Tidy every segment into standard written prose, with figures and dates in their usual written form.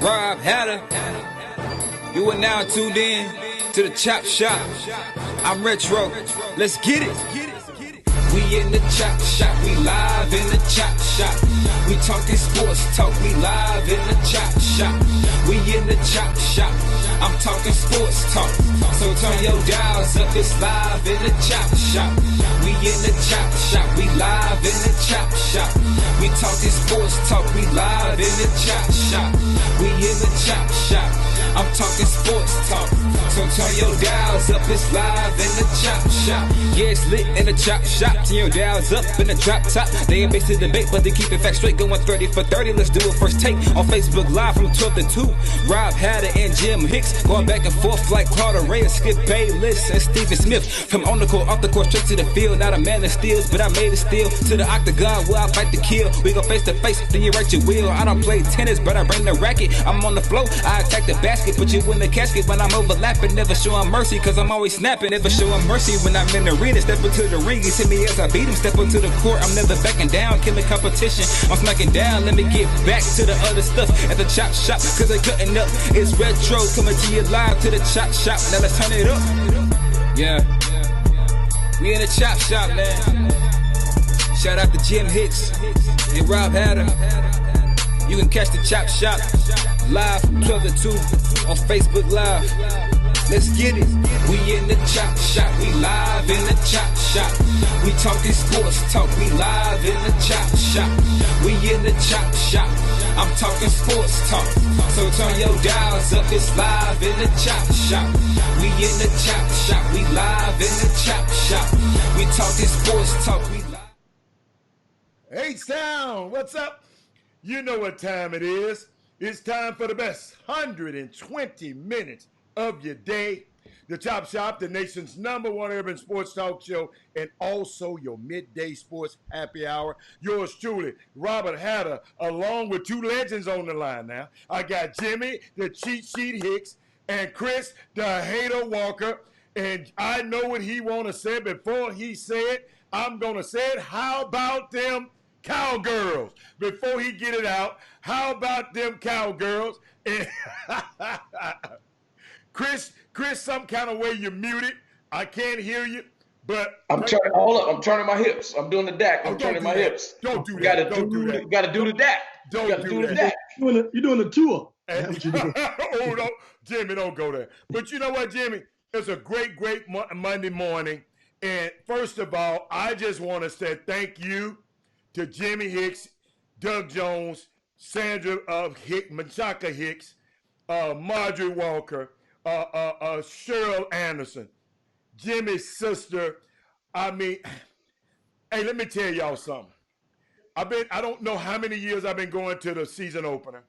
Rob Hatter. You are now tuned in to the Chop Shop. I'm Retro. Let's get it. We in the Chop Shop. We live in the Chop Shop. We talking sports talk. We live in the Chop Shop. We in the Chop Shop. I'm talking sports talk. So turn your dials up. It's live in the Chop Shop. We in the Chop Shop. We live in the Chop Shop. We talking sports talk. We live in the Chop Shop. We in the Chop Shop. I'm talking sports talk. So turn your dials up. It's live in the Chop Shop. Yeah, it's lit in the Chop Shop. Turn your dials up in the drop top. They ain't based in debate, but they keep it fact straight. Going 30 for 30. Let's do a first take on Facebook Live from 12 to 2. Rob Hatter and Jim Hicks going back and forth like Carter Ray and Skip Bayless and Stephen Smith. From on the court, off the court, straight to the field. Not a man that steals, but I made it steal. To the octagon where I fight to kill. We go face to face, then you write your will. I don't play tennis, but I bring the racket. I'm on the floor, I attack the basket. Put you in the casket when I'm overlapping. Never showing mercy, cause I'm always snapping. Never showing mercy when I'm in the arena. Step into the ring, he hit me as I beat him. Step into the court, I'm never backing down. Killing competition, I'm smacking down. Let me get back to the other stuff at the Chop Shop, cause they cutting up. It's Retro coming to you live to the Chop Shop. Now let's turn it up. Yeah, we in the Chop Shop, man. Shout out to Jim Hicks and Rob Hatter. You can catch the Chop Shop live from 12 to 2 on Facebook Live. Let's get it. We in the Chop Shop. We live in the Chop Shop. We talking sports talk. We live in the Chop Shop. We in the Chop Shop. I'm talking sports talk. So turn your dials up. It's live in the Chop Shop. We in the Chop Shop. We live in the Chop Shop. We talking sports talk. We live. H-Town, what's up? You know what time it is. It's time for the best 120 minutes of your day. The Chop Shop, the nation's #1 urban sports talk show, and also your midday sports happy hour. Yours truly, Robert Hatter, along with two legends on the line now. I got Jimmy, the cheat sheet Hicks, and Chris, the hater Walker. And I know what he want to say. Before he say it, I'm going to say it. How about them Cowgirls? Before he get it out, how about them Cowgirls? And Chris, some kind of way you're muted. I can't hear you, but I'm turning all up. I'm turning my hips. I'm doing the DAC. I'm turning my hips. Don't do that. Don't do that. Got to do the DAC. Don't do that. You're doing a tour. Oh, no, Jimmy, don't go there. But you know what, Jimmy? It's a great Monday morning. And first of all, I just want to say thank you to Jimmy Hicks, Doug Jones, Sandra Menchaca Hicks, Marjorie Walker, Cheryl Anderson, Jimmy's sister. I mean, hey, let me tell y'all something. I don't know how many years I've been going to the season opener.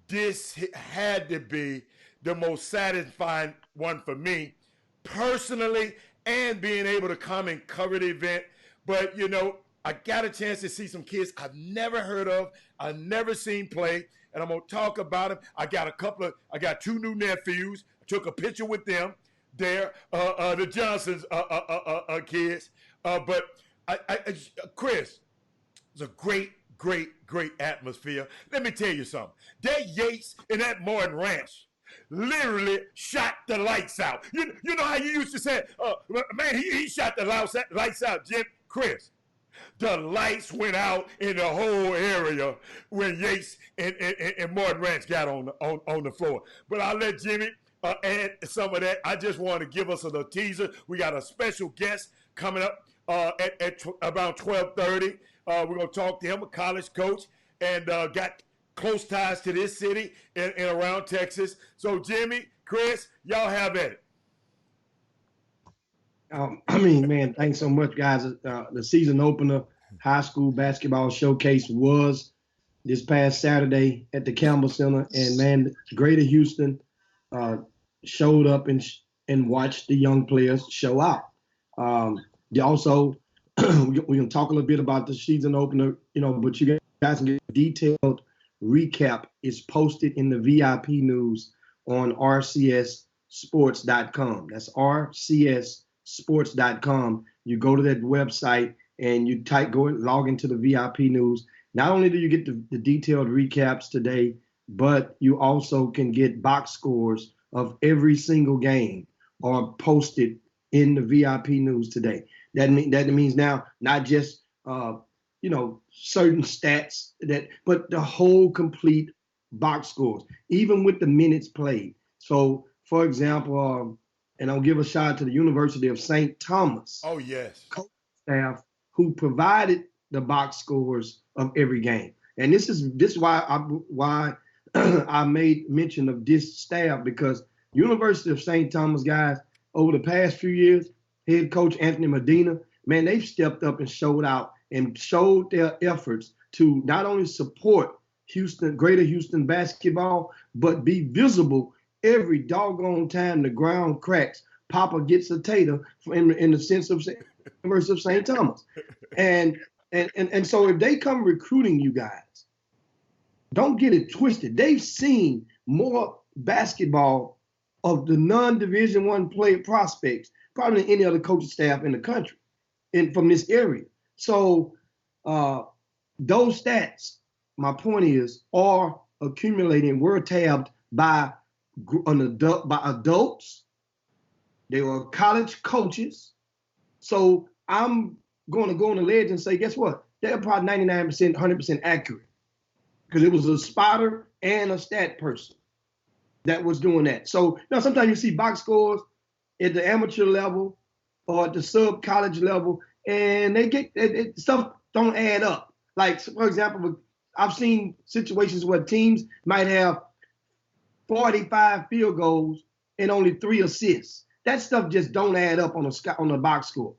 This had to be the most satisfying one for me personally, and being able to come and cover the event. But, you know, I got a chance to see some kids I've never heard of, I've never seen play, and I'm going to talk about them. I got two new nephews. I took a picture with them there, the Johnsons kids. But Chris, it's a great atmosphere. Let me tell you something. That Yates and that Morton Ranch literally shot the lights out. You know how you used to say, man, he shot the lights out, Jim. Chris, the lights went out in the whole area when Yates and Morton Ranch got on the floor. But I'll let Jimmy add some of that. I just want to give us a little teaser. We got a special guest coming up at about 12:30. We're going to talk to him, a college coach, and got close ties to this city and around Texas. So, Jimmy, Chris, y'all have at it. Man, thanks so much, guys. The season opener high school basketball showcase was this past Saturday at the Campbell Center. And, man, Greater Houston showed up and watched the young players show out. Also, we're going to talk a little bit about the season opener, but you guys can get detailed recap. Is posted in the VIP news on rcsports.com. That's rcsports.com. You go to that website and you log into the VIP news. Not only do you get the detailed recaps today, but you also can get box scores of every single game are posted in the VIP news today. That means now not just certain stats but the whole complete box scores, even with the minutes played. So, for example, and I'll give a shout out to the University of St. Thomas. Oh yes, coach staff who provided the box scores of every game. And this is why I made mention of this staff, because University of St. Thomas guys over the past few years, head coach Anthony Medina, man, they've stepped up and showed out and showed their efforts to not only support Greater Houston basketball, but be visible every doggone time the ground cracks. Papa gets a tater in the sense of University of St. Thomas. And so if they come recruiting you guys, don't get it twisted. They've seen more basketball of the non-Division I player prospects probably than any other coaching staff in the country from this area. So those stats, my point is, are accumulating, were tabbed by adults. They were college coaches. So I'm going to go on the ledge and say, guess what? They're probably 99%, 100% accurate, because it was a spotter and a stat person that was doing that. So now sometimes you see box scores at the amateur level or at the sub-college level, and they get stuff don't add up. Like, for example, I've seen situations where teams might have 45 field goals and only 3 assists. That stuff just don't add up on a box score,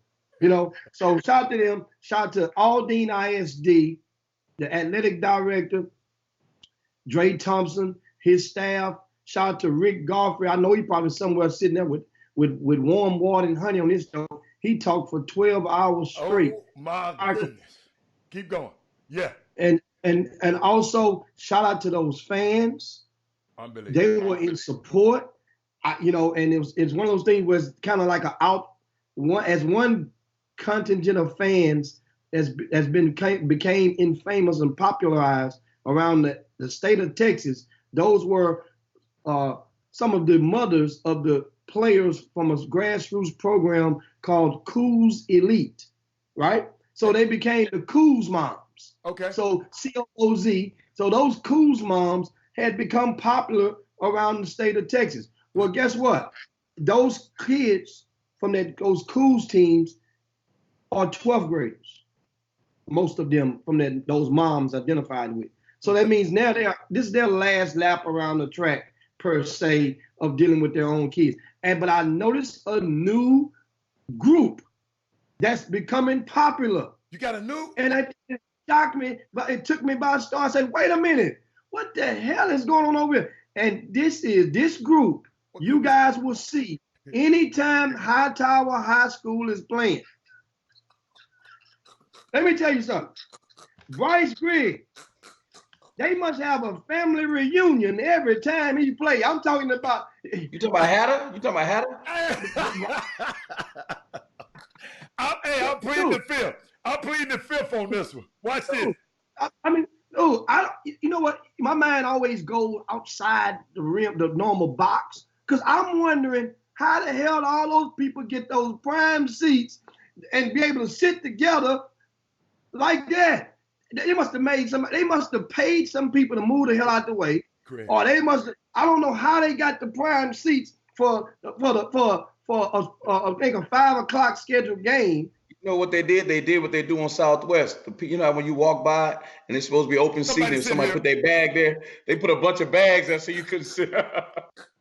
So shout out to them. Shout out to Aldine ISD, the athletic director, Dre Thompson, his staff. Shout out to Rick Godfrey. I know he probably somewhere sitting there with warm water and honey on his stove. He talked for 12 hours straight. Oh my goodness. Keep going. Yeah. And also shout out to those fans. Unbelievable. They were in support. And it's one of those things where it's kind of like one contingent of fans became infamous and popularized around the state of Texas. Those were some of the mothers of the players from a grassroots program called Coos Elite, right? So they became the Coos moms. Okay. So COOZ. So those Coos moms had become popular around the state of Texas. Well, guess what? Those kids from those Coos teams are 12th graders. Most of them from those moms identified with. So that means now this is their last lap around the track, per se, of dealing with their own kids. But I noticed a new group that's becoming popular. You got a new? And it shocked me, but it took me by storm. I said, wait a minute, what the hell is going on over here? And this group, you guys will see anytime Hightower High School is playing. Let me tell you something. Bryce Griggs, they must have a family reunion every time he plays. I'm talking about. You talking about Hatter? You talking about Hatter? I'm pleading the fifth. I'm pleading the fifth on this one. Watch this. You know what? My mind always goes outside the rim, the normal box, because I'm wondering how the hell all those people get those prime seats and be able to sit together like that. They must have paid some people to move the hell out the way. Correct. Or they must have, I don't know how they got the prime seats for I think a 5 o'clock scheduled game. You know what they did? They did what they do on Southwest. You know when you walk by and it's supposed to be open seating and somebody put their bag there, they put a bunch of bags there so you couldn't sit.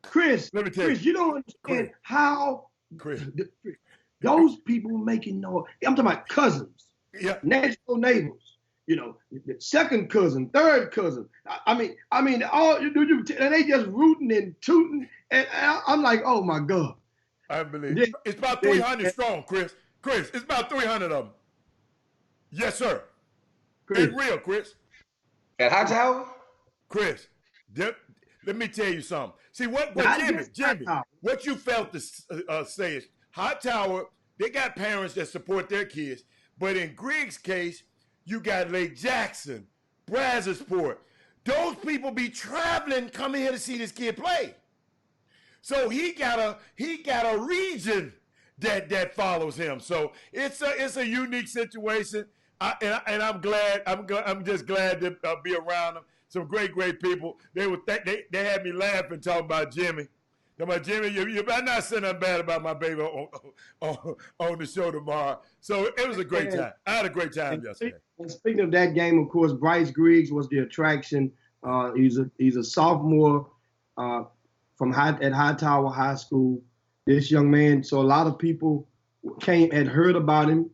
Chris, let me tell you don't understand how those people making noise. I'm talking about cousins, next door neighbors. The second cousin, third cousin. I mean, all and they just rooting and tooting, and I'm like, oh my God. I believe it's about 300 strong, Chris. Chris, it's about 300 of them. Yes, sir. Chris. It's real, Chris. At Hightower? Chris, let me tell you something. See, what Jimmy, what you felt to say is Hightower, they got parents that support their kids, but in Griggs' case, you got Lake Jackson, Brazosport, those people be traveling, coming here to see this kid play. So he got a region that follows him. So it's a unique situation. I'm just glad to be around them. Some great people. They had me laughing talking about Jimmy. Jimmy, you better not say nothing bad about my baby on the show tomorrow. So it was a great time. I had a great time yesterday. And speaking of that game, of course, Bryce Griggs was the attraction. He's a sophomore from Hightower High School. This young man. So a lot of people had heard about him.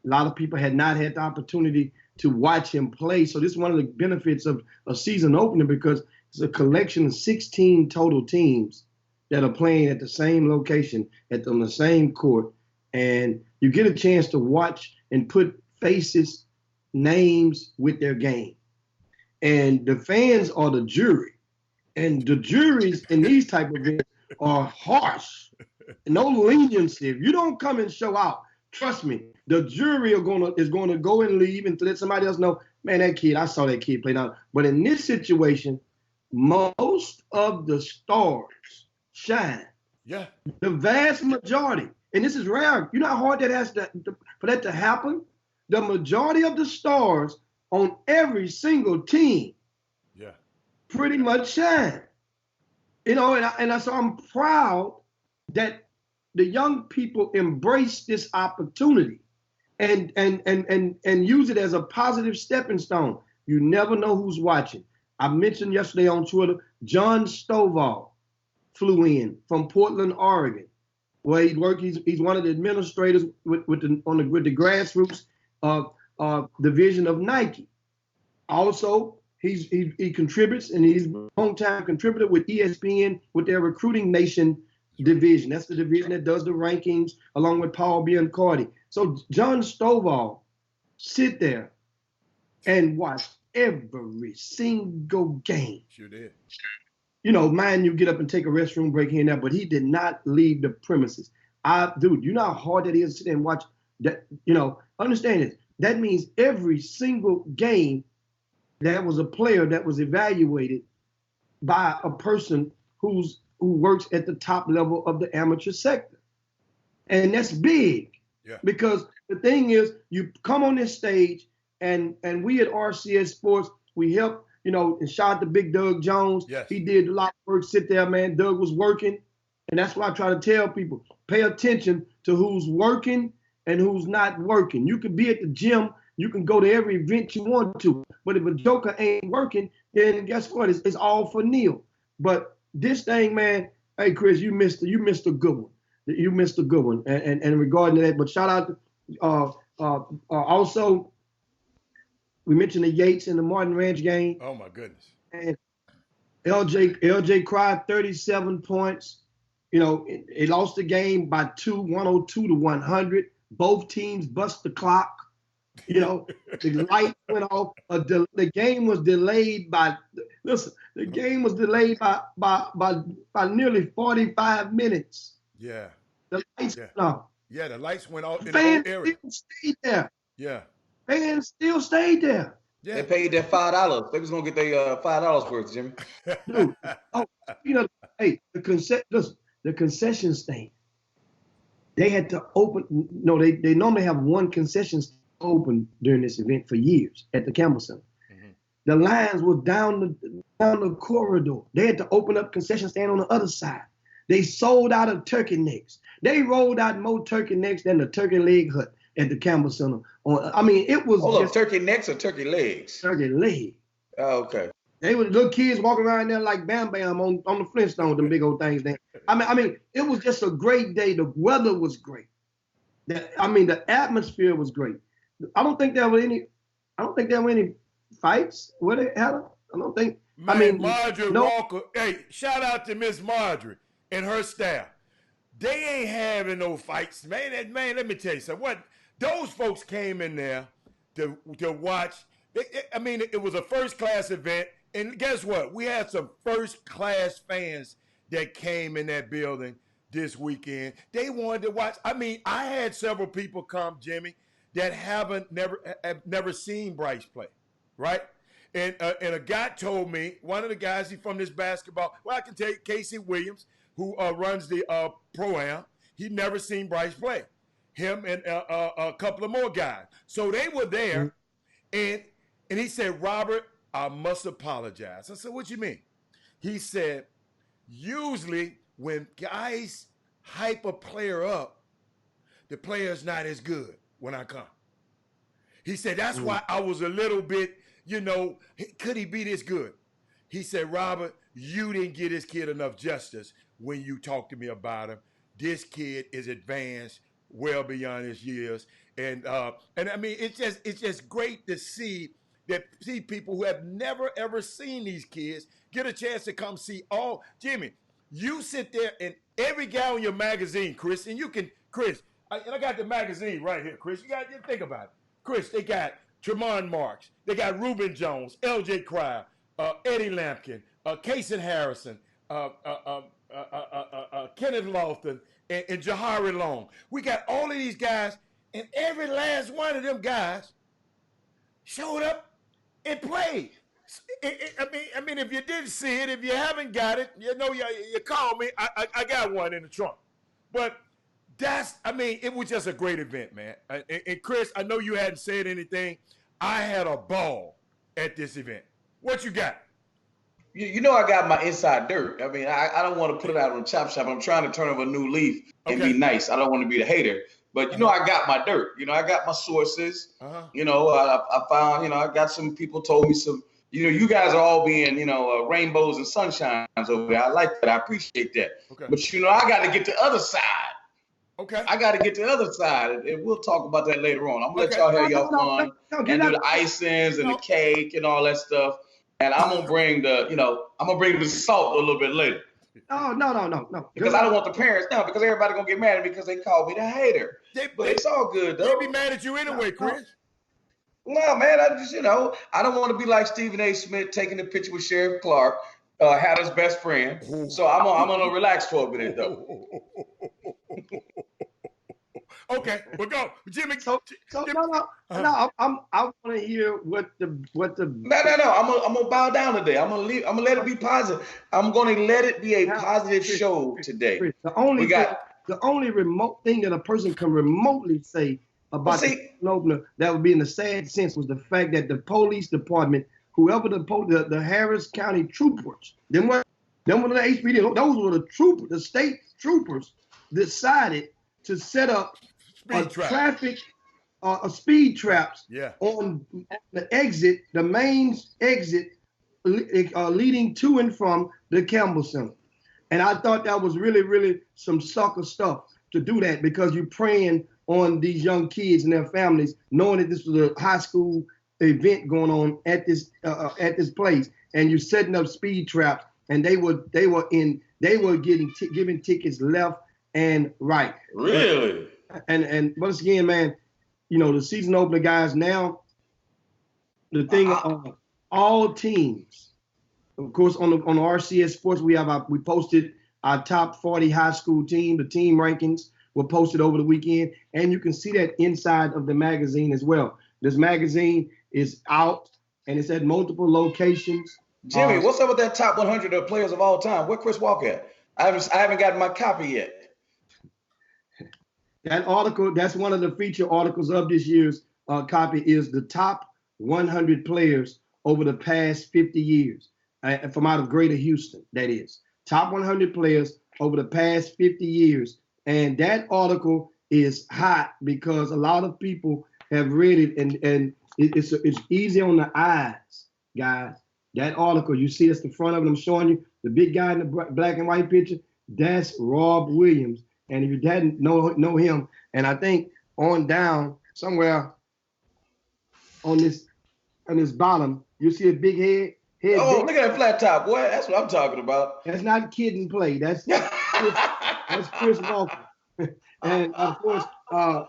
A lot of people had not had the opportunity to watch him play. So this is one of the benefits of a season opener, because it's a collection of 16 total teams that are playing at the same location, on the same court. And you get a chance to watch and put faces, names with their game. And the fans are the jury. And the juries in these type of events are harsh. No leniency. If you don't come and show out, trust me, the jury is going to go and leave and let somebody else know, man, I saw that kid play now. But in this situation, most of the stars shine. Yeah. The vast majority. And this is rare. You know how hard for that to happen? The majority of the stars on every single team pretty much shine. So I'm proud that the young people embrace this opportunity and use it as a positive stepping stone. You never know who's watching. I mentioned yesterday on Twitter, John Stovall flew in from Portland, Oregon, where he's one of the administrators with the grassroots division of Nike. Also, he contributes, and he's a long-time contributor with ESPN with their Recruiting Nation division. That's the division that does the rankings along with Paul Biancardi. So John Stovall sit there and watch every single game. Sure did. Mind you, get up and take a restroom break here and there, but he did not leave the premises. Dude, you know how hard that is to sit there and watch that. Understand this. That means every single game that was a player that was evaluated by a person who works at the top level of the amateur sector. And that's big. Yeah. Because the thing is, you come on this stage, and we at RCS Sports, we help, and shout out to Big Doug Jones. Yes. He did a lot of work. Sit there, man. Doug was working. And that's why I try to tell people, pay attention to who's working and who's not working. You could be at the gym. You can go to every event you want to. But if a joker ain't working, then guess what? It's all for Neil. But this thing, man, hey, Chris, you missed a good one. You missed a good one. And regarding that, but shout out to also, we mentioned the Yates and the Martin Ranch game. Oh, my goodness. And LJ cried 37 points. It lost the game by 102 to 100. Both teams bust the clock. The light went off. The game was delayed by nearly 45 minutes. Yeah. The lights went off. Yeah, the lights went off in Fans the whole area. still stayed there. Yeah. Fans still stayed there. Yeah. They paid their $5. They was gonna get their $5 worth, Jimmy. Dude, hey, the concession stand. They had to open. No, they normally have one concession stand open during this event for years at the Campbell Center. Mm-hmm. The lines were down the corridor. They had to open up concession stand on the other side. They sold out of turkey necks. They rolled out more turkey necks than the turkey leg hut at the Campbell Center. It was just turkey necks or turkey legs? Turkey leg. Oh, okay. They were little kids walking around there like Bam Bam on the Flintstones, them big old things there. It was just a great day. The weather was great. The atmosphere was great. I don't think there were any fights. Were they, Helen? I don't think. Marjorie Walker. Hey, shout out to Miss Marjorie and her staff. They ain't having no fights, man. Let me tell you something. What those folks came in there to watch. It was a first-class event, and guess what? We had some first-class fans that came in that building this weekend. They wanted to watch. I had several people come, Jimmy, that have never seen Bryce play, right? And a guy told me, one of the guys, he from this basketball, well, I can tell you, Casey Williams, who runs the Pro-Am, he'd never seen Bryce play. Him and a couple of more guys. So they were there, and he said, Robert, I must apologize. I said, what you mean? He said, usually when guys hype a player up, the player's not as good when I come. He said, that's why I was a little bit, could he be this good? He said, Robert, you didn't get this kid enough justice when you talked to me about him. This kid is advanced well beyond his years. And I mean, it's just great to see people who have never, ever seen these kids get a chance to come see all. Jimmy, you sit there and every guy on your magazine, Chris, and you can, Chris, and I got the magazine right here, Chris. You got to think about it. Chris, they got Tremont Marks. They got Reuben Jones, L.J. Cryer, Eddie Lampkin, Casey Harrison, Kenneth Lofton, and Jahari Long. We got all of these guys, and every last one of them guys showed up and played. I mean, if you didn't see it, if you haven't got it, you call me. I got one in the trunk. But it was just a great event, man. And Chris, I know you hadn't said anything. I had a ball at this event. What you got? You know I got my inside dirt. I mean, I don't want to put it out on Chop Shop. I'm trying to turn over a new leaf and be nice. I don't want to be the hater. But, I got my dirt. I got my sources. I found, I got some people told me some, you guys are all being, rainbows and sunshines over there. I like that. I appreciate that. Okay. But, I got to get to the other side. Okay. I got to get to the other side, and we'll talk about that later on. I'm going to let y'all have y'all fun and do the icings and the cake and all that stuff. And I'm going to bring the salt a little bit later. No. Because I don't want the parents now, because everybody going to get mad at me because they called me the hater. But it's all good, though. They'll be mad at you anyway, Chris. No, man, I just, I don't want to be like Stephen A. Smith taking the picture with Sheriff Clark, Hatter's best friend. So I'm gonna relax for a minute, though. Okay, we'll go, Jimmy. I want to hear what the. No. I'm gonna bow down today. I'm gonna let it be positive. I'm gonna let it be a positive show today. Chris, the only remote thing that a person can remotely say about the opener that would be in a sad sense was the fact that the police department, whoever the Harris County troopers, them were the HPD, those were the troopers, the state troopers decided to set up speed traps on the exit, the main exit leading to and from the Campbell Center. And I thought that was really, really some sucker stuff to do that, because you're preying on these young kids and their families, knowing that this was a high school event going on at this place, and you're setting up speed traps, and they were giving tickets left and right. Really? And once again, man, the season opener guys now, the thing all teams, of course, on the RCS Sports, we posted our top 40 high school team, the team rankings were posted over the weekend, and you can see that inside of the magazine as well. This magazine is out, and it's at multiple locations. Jimmy, what's up with that top 100 of players of all time? Where Chris Walker at? I haven't gotten my copy yet. That article, that's one of the feature articles of this year's copy, is the top 100 players over the past 50 years, from out of Greater Houston, that is. Top 100 players over the past 50 years. And that article is hot because a lot of people have read it, and it's easy on the eyes, guys. That article, you see that's the front of it. I'm showing you the big guy in the black and white picture. That's Rob Williams. And if you didn't know him, and I think on down somewhere on this bottom, you see a big head. Look at that flat top, boy. That's what I'm talking about. That's not kid and play. That's Chris Walker. And of course, guys.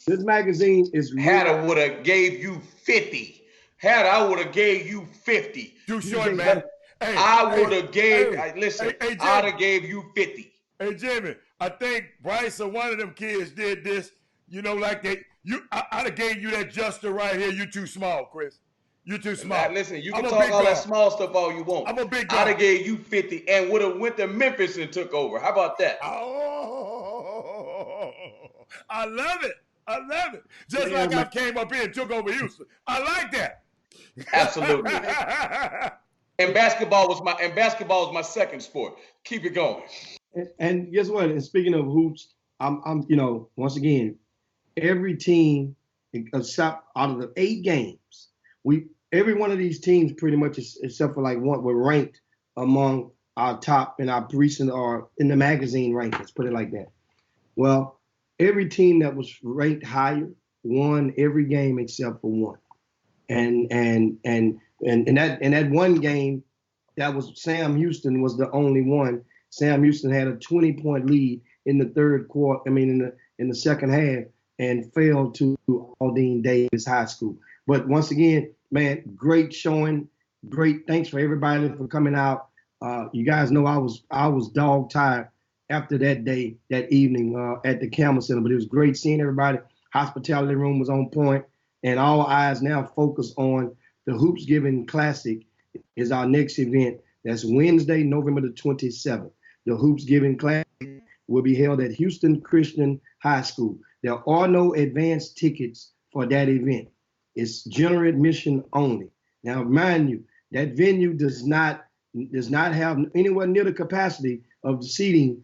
This magazine is really. Hatter would have gave you 50. I would have gave you 50. Too short, man. Hey, I would have I'd have gave you 50. Hey, Jimmy, I think Bryce or one of them kids did this, like I'd have gave you that Juster right here. You too small, Chris. You too small. Now, listen, you can talk all that small stuff all you want. I'm a big guy. I'd have gave you 50 and would have went to Memphis and took over. How about that? Oh, I love it. I love it. Just like I came up here and took over Houston. I like that. Absolutely. And basketball was my second sport. Keep it going. And guess what? And speaking of hoops, I'm once again, every team except out of the 8 games, every one of these teams pretty much except for like one were ranked among our top in our recent or in the magazine rankings, put it like that. Well, every team that was ranked higher won every game except for one. And that one game, that was Sam Houston was the only one. Sam Houston had a 20-point lead in the third quarter. In the second half, and fell to Aldine Davis High School. But once again, man, great showing. Great. Thanks for everybody for coming out. You guys know I was dog tired after that day, that evening at the Campbell Center. But it was great seeing everybody. Hospitality room was on point, and all eyes now focus on the Hoops Giving Classic. Is our next event. That's Wednesday, November the 27th. The Hoops Giving Classic will be held at Houston Christian High School. There are no advance tickets for that event. It's general admission only. Now, mind you, that venue does not have anywhere near the capacity of the seating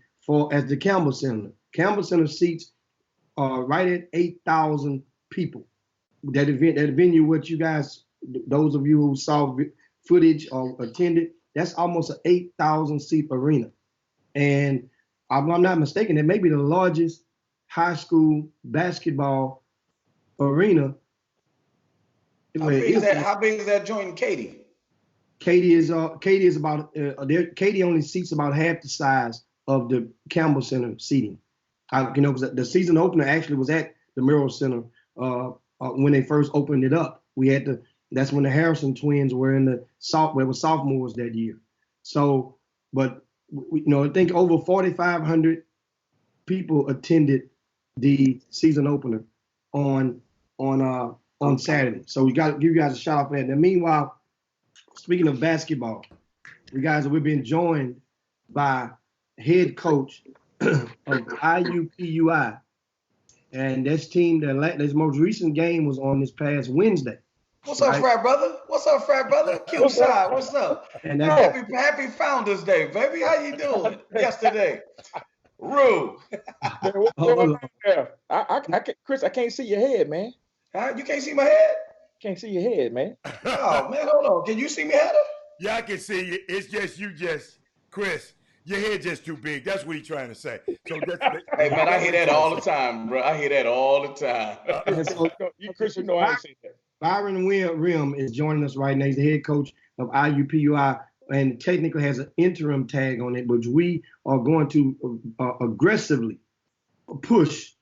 as the Campbell Center. Campbell Center seats are right at 8,000 people. That venue, what you guys, those of you who saw footage or attended, that's almost an 8,000 seat arena. And I'm not mistaken, it may be the largest high school basketball arena. How big is that joint in Katy? Katy is about Katy only seats about half the size of the Campbell Center seating. Because the season opener actually was at the Murrell Center when they first opened it up. That's when the Harrison twins were were sophomores that year. So, but I think over 4,500 people attended the season opener on Saturday. So we got to give you guys a shout out for that. Now, meanwhile, speaking of basketball, we've been joined by head coach of IUPUI, and this team, this most recent game was on this past Wednesday. What's up, frat brother? What's up, frat brother? Killside, what's up? And happy Founders Day, baby. How you doing? Yesterday, Rue. Chris, I can't see your head, man. Huh? You can't see my head? Can't see your head, man. Oh man, hold on. Can you see me, Heather? Yeah, I can see you. It's just Chris. Your head just too big. That's what he's trying to say. So hey man, I hear that all the time, bro. I hear that all the time. Chris, you know I ain't seen that. Byron Rim is joining us right now. He's the head coach of IUPUI and technically has an interim tag on it, but we are going to aggressively push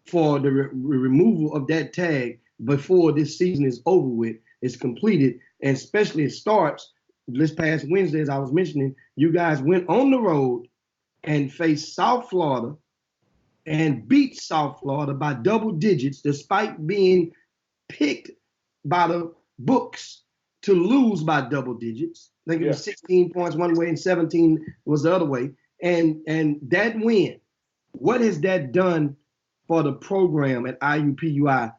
for the removal of that tag before this season is over with, it's completed, and especially it starts this past Wednesday, as I was mentioning. You guys went on the road and faced South Florida and beat South Florida by double digits, despite being picked by the books to lose by double digits. I think it was 16 points one way and 17 was the other way. And that win, what has that done for the program at IUPUI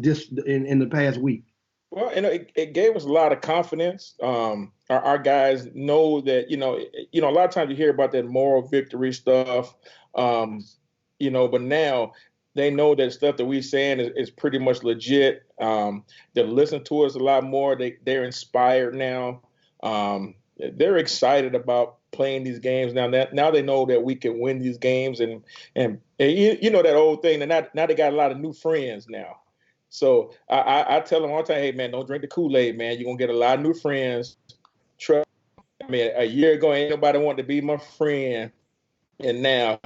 just in the past week? Well, it gave us a lot of confidence. Our guys know that, a lot of times you hear about that moral victory stuff, but now they know that stuff that we're saying is pretty much legit. They listen to us a lot more. They're inspired now. They're excited about playing these games now. Now they know that we can win these games, and that old thing. And now they got a lot of new friends now. So I tell them all the time, hey man, don't drink the Kool-Aid, man. You're gonna get a lot of new friends. Trust. A year ago, ain't nobody wanted to be my friend, and now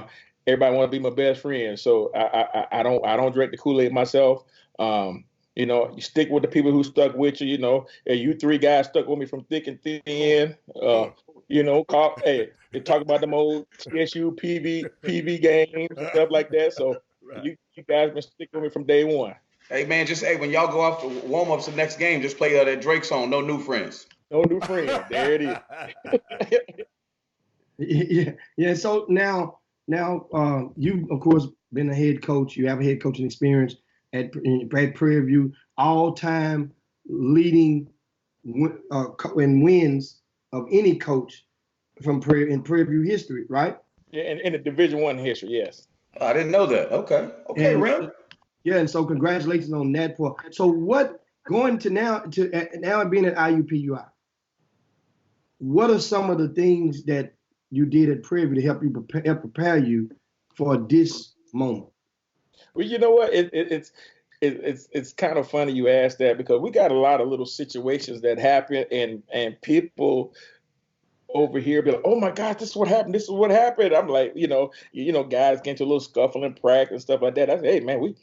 everybody want to be my best friend. So I don't drink the Kool-Aid myself. You stick with the people who stuck with you. You 3 guys stuck with me from thick and thin. They talk about them old TSU PV games and stuff like that. So you guys been sticking with me from day one. Hey man, just when y'all go off to warm ups the next game, just play that Drake song, "No New Friends." No new friends. There it is. Yeah. So now, you of course been a head coach. You have a head coaching experience at Prairie View, all-time leading in wins of any coach from Prairie View history, right? Yeah, in the Division I history, yes. I didn't know that. Okay, Rim. Yeah, and so congratulations on that. So what going to now being at IUPUI? What are some of the things that you did at Prairie View to help you prepare you for this moment? Well, you know what? It's kind of funny you asked that, because we got a lot of little situations that happen, and people over here be like, "Oh my God, this is what happened. This is what happened." I'm like, guys get into a little scuffle in practice and stuff like that. I say, "Hey man,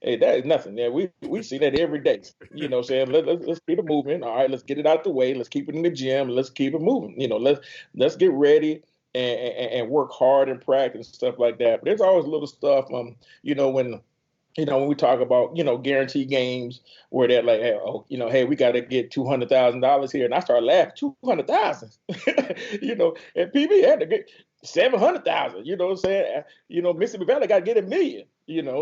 that is nothing. Yeah, we see that every day. Saying let's keep it moving. All right, let's get it out the way. Let's keep it in the gym. Let's keep it moving. Let's get ready and work hard in practice and stuff like that." But there's always little stuff. When we talk about, guaranteed games where they're like, hey, we got to get $200,000 here. And I start laughing, $200,000, and PB had to get $700,000, you know what I'm saying? Mississippi Valley got to get $1 million,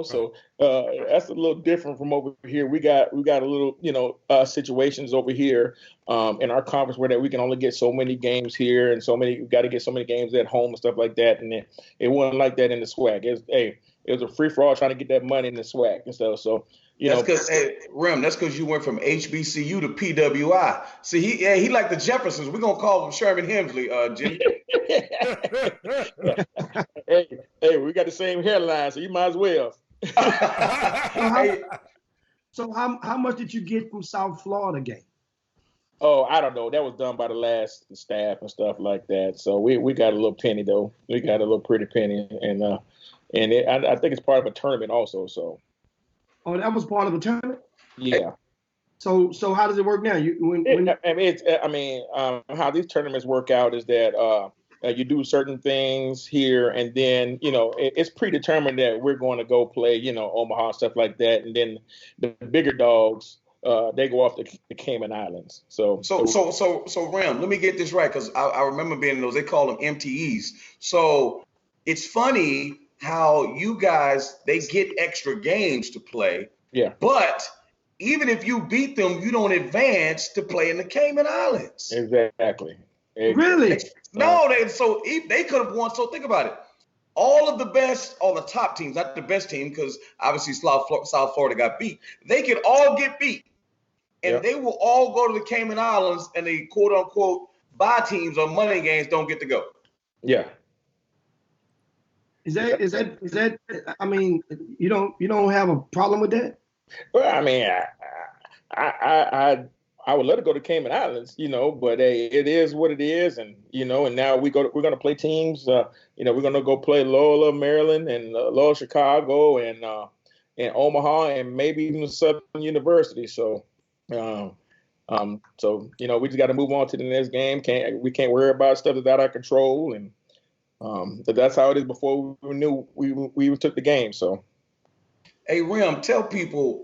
so that's a little different from over here. We got a little, situations over here in our conference where that we can only get so many games here, and we got to get so many games at home and stuff like that. And it wasn't like that in the SWAC. It was a free for all trying to get that money in the SWAC and stuff. So, that's because Rim, that's because you went from HBCU to PWI. See, he like the Jeffersons. We're gonna call him Sherman Hemsley, Jimmy. hey, we got the same hairline, so you might as well. So how much did you get from South Florida game? Oh, I don't know. That was done by the last staff and stuff like that. So we got a little penny though. We got a little pretty penny, and I think it's part of a tournament also. So. Oh, that was part of a tournament? Yeah. So how does it work now? How these tournaments work out is that you do certain things here, and then it's predetermined that we're going to go play Omaha, stuff like that, and then the bigger dogs they go off the Cayman Islands. So Ram, let me get this right, because I remember being in those. They call them MTEs. So it's funny how you guys, they get extra games to play. Yeah. But even if you beat them, you don't advance to play in the Cayman Islands. Exactly. Really? No, they could have won. So think about it. All the top teams, not the best team, because obviously South Florida got beat. They could all get beat. And they will all go to the Cayman Islands, and the quote unquote bye teams or money games don't get to go. Yeah. Is that? I mean, you don't have a problem with that? Well, I mean, I would let it go to Cayman Islands, but hey, it is what it is, and and now we're going to play teams. We're going to go play Loyola, Maryland, and Loyola, Chicago, and Omaha, and maybe even Southern University. So, we just got to move on to the next game. We can't worry about stuff that's out of our control, and that's how it is before we knew we even took the game. So, hey Rim, tell people.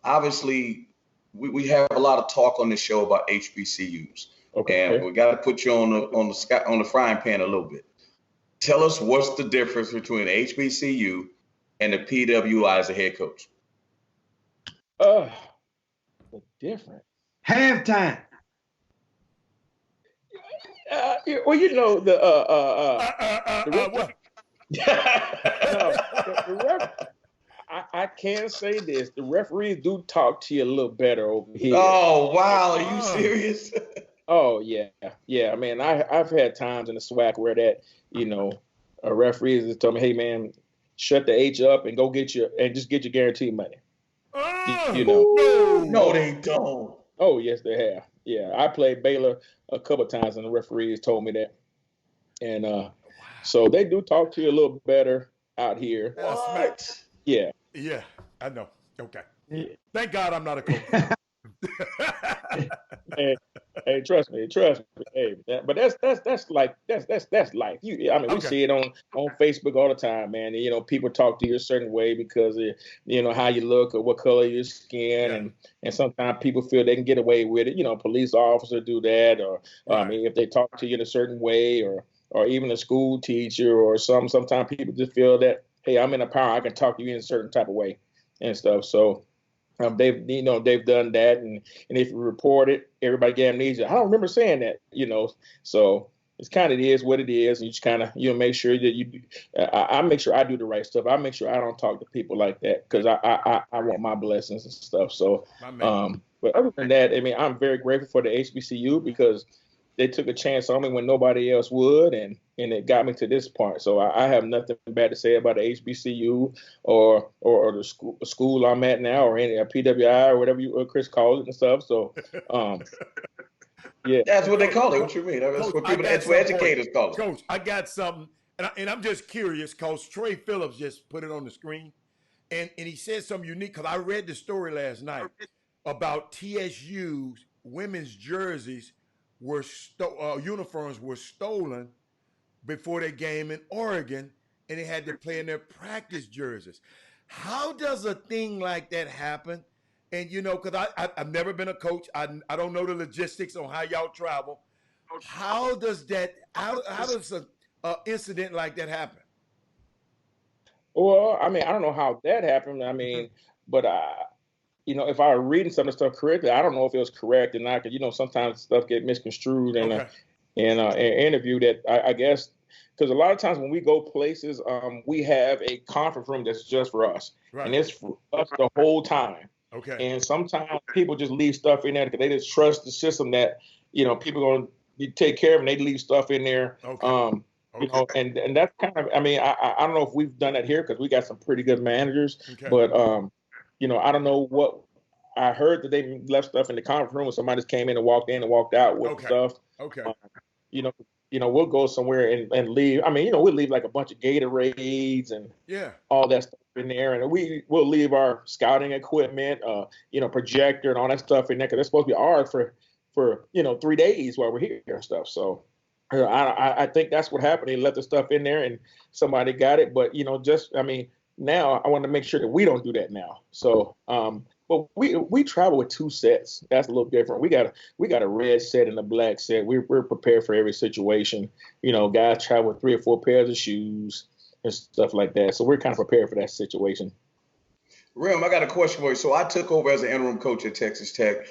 Obviously, we have a lot of talk on this show about HBCUs, and we got to put you on the frying pan a little bit. Tell us what's the difference between HBCU and the PWI as a head coach. The difference. Halftime. I can say this: the referees do talk to you a little better over here. Oh wow, are you serious? Oh yeah. I mean, I've had times in the SWAC where that a referee has told me, "Hey man, shut the H up and go get your guaranteed money." No, they don't. Oh yes, they have. Yeah, I played Baylor a couple of times, and the referees told me that. And so they do talk to you a little better out here. What? Yeah. Yeah, I know. Okay. Thank God I'm not a coach. Hey, trust me. Hey, but that's life. I mean, we Okay. see it on Facebook all the time, man. And, people talk to you a certain way because of, how you look or what color your skin, Yeah. and sometimes people feel they can get away with it. Police officers do that, or I Right. mean, if they talk to you in a certain way, or even a school teacher, or sometimes people just feel that, hey, I'm in a power, I can talk to you in a certain type of way and stuff. So. They've done that, and if you report it, everybody get amnesia. I don't remember saying that, So it's kind of, it is what it is. And you just kind of make sure that I make sure I do the right stuff. I make sure I don't talk to people like that because I want my blessings and stuff. So, My man. but other than that, I mean, I'm very grateful for the HBCU because they took a chance on me when nobody else would, and it got me to this point. So I have nothing bad to say about the HBCU or the school I'm at now, or any PWI or whatever Chris calls it and stuff. So, yeah, That's what they Coach, call it. What you mean? That's Coach, what I people. got That's what something for you. educators call it. Coach, I got something, and I'm just curious because Trey Phillips just put it on the screen, and he said something unique because I read the story last night about TSU's women's jerseys uniforms were stolen before their game in Oregon, and they had to play in their practice jerseys. How does a thing like that happen? And because I've never been a coach, I don't know the logistics on how y'all travel. How does a incident like that happen? Well, I mean, I don't know how that happened. I mean, but if I were reading some of the stuff correctly, I don't know if it was correct or not. Because sometimes stuff get misconstrued in Okay. an interview that I guess, because a lot of times when we go places, we have a conference room that's just for us, Right. and it's for us the whole time. Okay. And sometimes people just leave stuff in there because they just trust the system that people going to take care of, and they leave stuff in there. Okay. And that's kind of, I mean, I don't know if we've done that here because we got some pretty good managers, Okay. but I don't know what. I heard that they left stuff in the conference room, and somebody just came in and walked in and walked out with stuff. Okay. We'll go somewhere and leave. I mean, we'll leave like a bunch of Gatorades and all that stuff in there, and we'll leave our scouting equipment, projector and all that stuff in there because it's supposed to be ours for 3 days while we're here and stuff. So I think that's what happened. They left the stuff in there and somebody got it, but now I want to make sure that we don't do that now. So, but we travel with 2 sets. That's a little different. We got a red set and a black set. We're prepared for every situation. Guys travel with 3 or 4 pairs of shoes and stuff like that. So we're kind of prepared for that situation. Rim, I got a question for you. So I took over as an interim coach at Texas Tech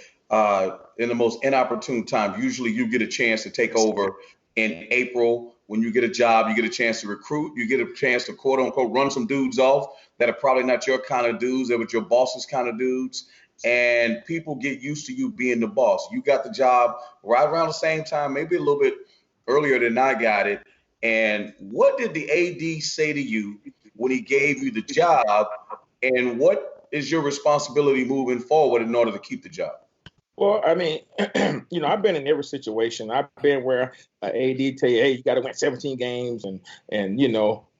in the most inopportune time. Usually you get a chance to take over in April. When you get a job, you get a chance to recruit, you get a chance to quote unquote run some dudes off that are probably not your kind of dudes, that were your boss's kind of dudes. And people get used to you being the boss. You got the job right around the same time, maybe a little bit earlier than I got it. And what did the AD say to you when he gave you the job? And what is your responsibility moving forward in order to keep the job? Well, I mean, I've been in every situation. I've been where AD tell you, hey, you got to win 17 games, and